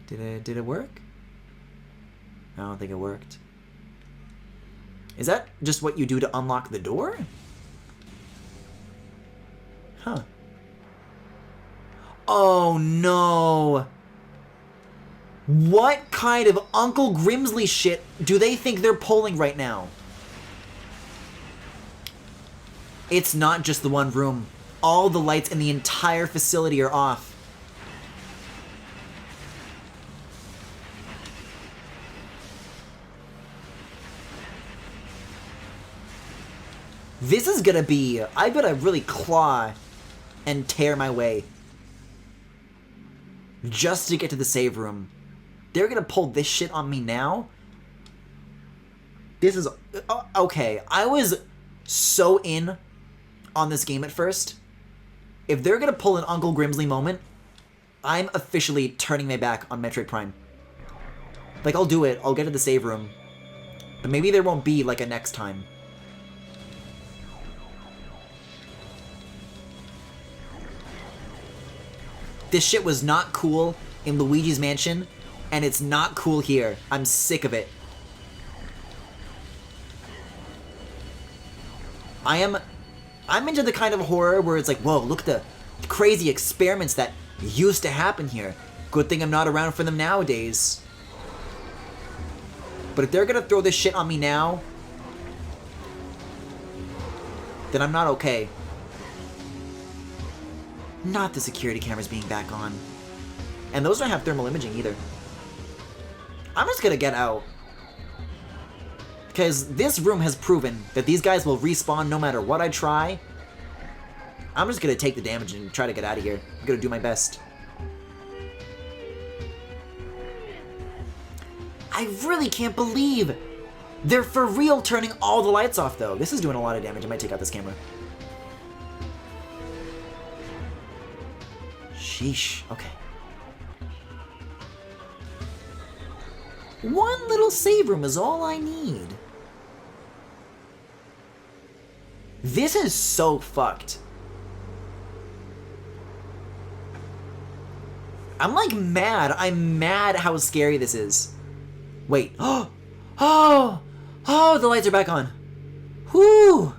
Did it work? I don't think it worked. Is that just what you do to unlock the door? Huh. Oh no! What kind of Uncle Grimsley shit do they think they're pulling right now? It's not just the one room. All the lights in the entire facility are off. This is gonna be... I gotta really claw and tear my way just to get to the save room. They're gonna pull this shit on me now? This is... okay, I was so in on this game at first. If they're gonna pull an Uncle Grimsley moment, I'm officially turning my back on Metroid Prime. Like, I'll do it. I'll get to the save room. But maybe there won't be, like, a next time. This shit was not cool in Luigi's Mansion, and it's not cool here. I'm sick of it. I'm into the kind of horror where it's like, whoa, look at the crazy experiments that used to happen here. Good thing I'm not around for them nowadays. But if they're gonna throw this shit on me now, then I'm not okay. Not the security cameras being back on. And those don't have thermal imaging either. I'm just gonna get out. Because this room has proven that these guys will respawn no matter what I try. I'm just gonna take the damage and try to get out of here. I'm gonna do my best. I really can't believe they're for real turning all the lights off, though. This is doing a lot of damage. I might take out this camera. Sheesh. Okay. One little save room is all I need. This is so fucked. I'm like mad. I'm mad how scary this is. Wait. Oh, the lights are back on. Whoo!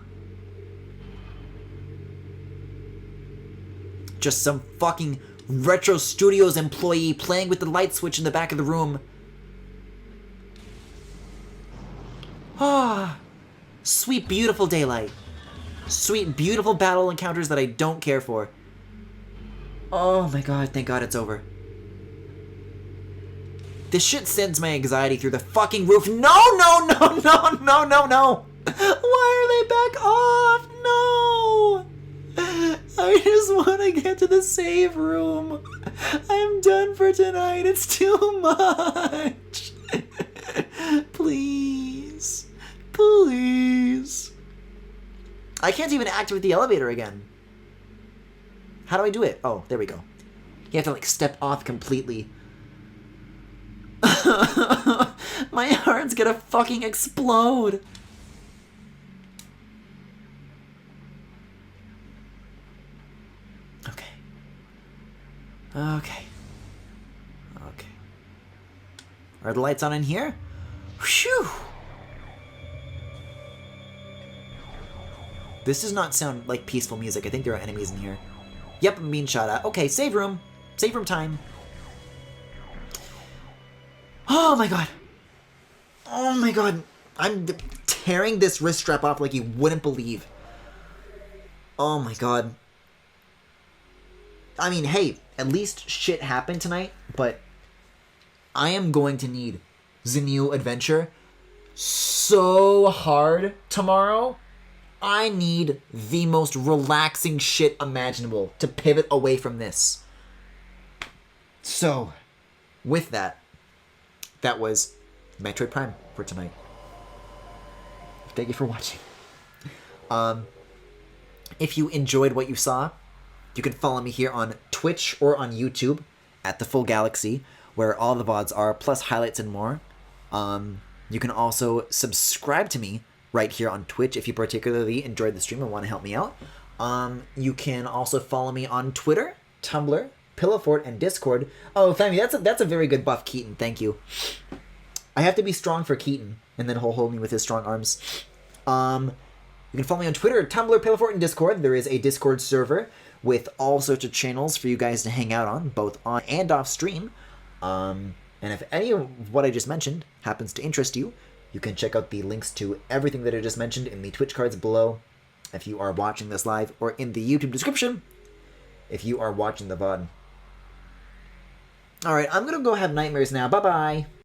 Just some fucking Retro Studios employee playing with the light switch in the back of the room. Ah, sweet, beautiful daylight. Sweet, beautiful battle encounters that I don't care for. Oh my god, thank god it's over. This shit sends my anxiety through the fucking roof. No! Why are they back off? No! I just want to get to the save room. I'm done for tonight. It's too much. Please. Please. I can't even activate the elevator again. How do I do it? Oh, there we go. You have to like step off completely. My heart's gonna fucking explode. Okay. Are the lights on in here? Whew. This does not sound like peaceful music. I think there are enemies in here. Yep, I'm being shot at. Okay, save room. Save room time. Oh my god. Oh my god. I'm tearing this wrist strap off like you wouldn't believe. Oh my god. I mean, hey, at least shit happened tonight, but I am going to need the new adventure so hard tomorrow. I need the most relaxing shit imaginable to pivot away from this. So, with that, that was Metroid Prime for tonight. Thank you for watching. If you enjoyed what you saw, you can follow me here on Twitch or on YouTube at The Full Galaxy, where all the VODs are, plus highlights and more. You can also subscribe to me right here on Twitch if you particularly enjoyed the stream and want to help me out. You can also follow me on Twitter, Tumblr, Pillowfort, and Discord. Oh, Fammy, that's a very good buff, Keaton. Thank you. I have to be strong for Keaton, and then he'll hold me with his strong arms. You can follow me on Twitter, Tumblr, Pillowfort, and Discord. There is a Discord server with all sorts of channels for you guys to hang out on, both on and off stream. And if any of what I just mentioned happens to interest you, you can check out the links to everything that I just mentioned in the Twitch cards below if you are watching this live, or in the YouTube description if you are watching the VOD. Alright, I'm gonna go have nightmares now. Bye-bye!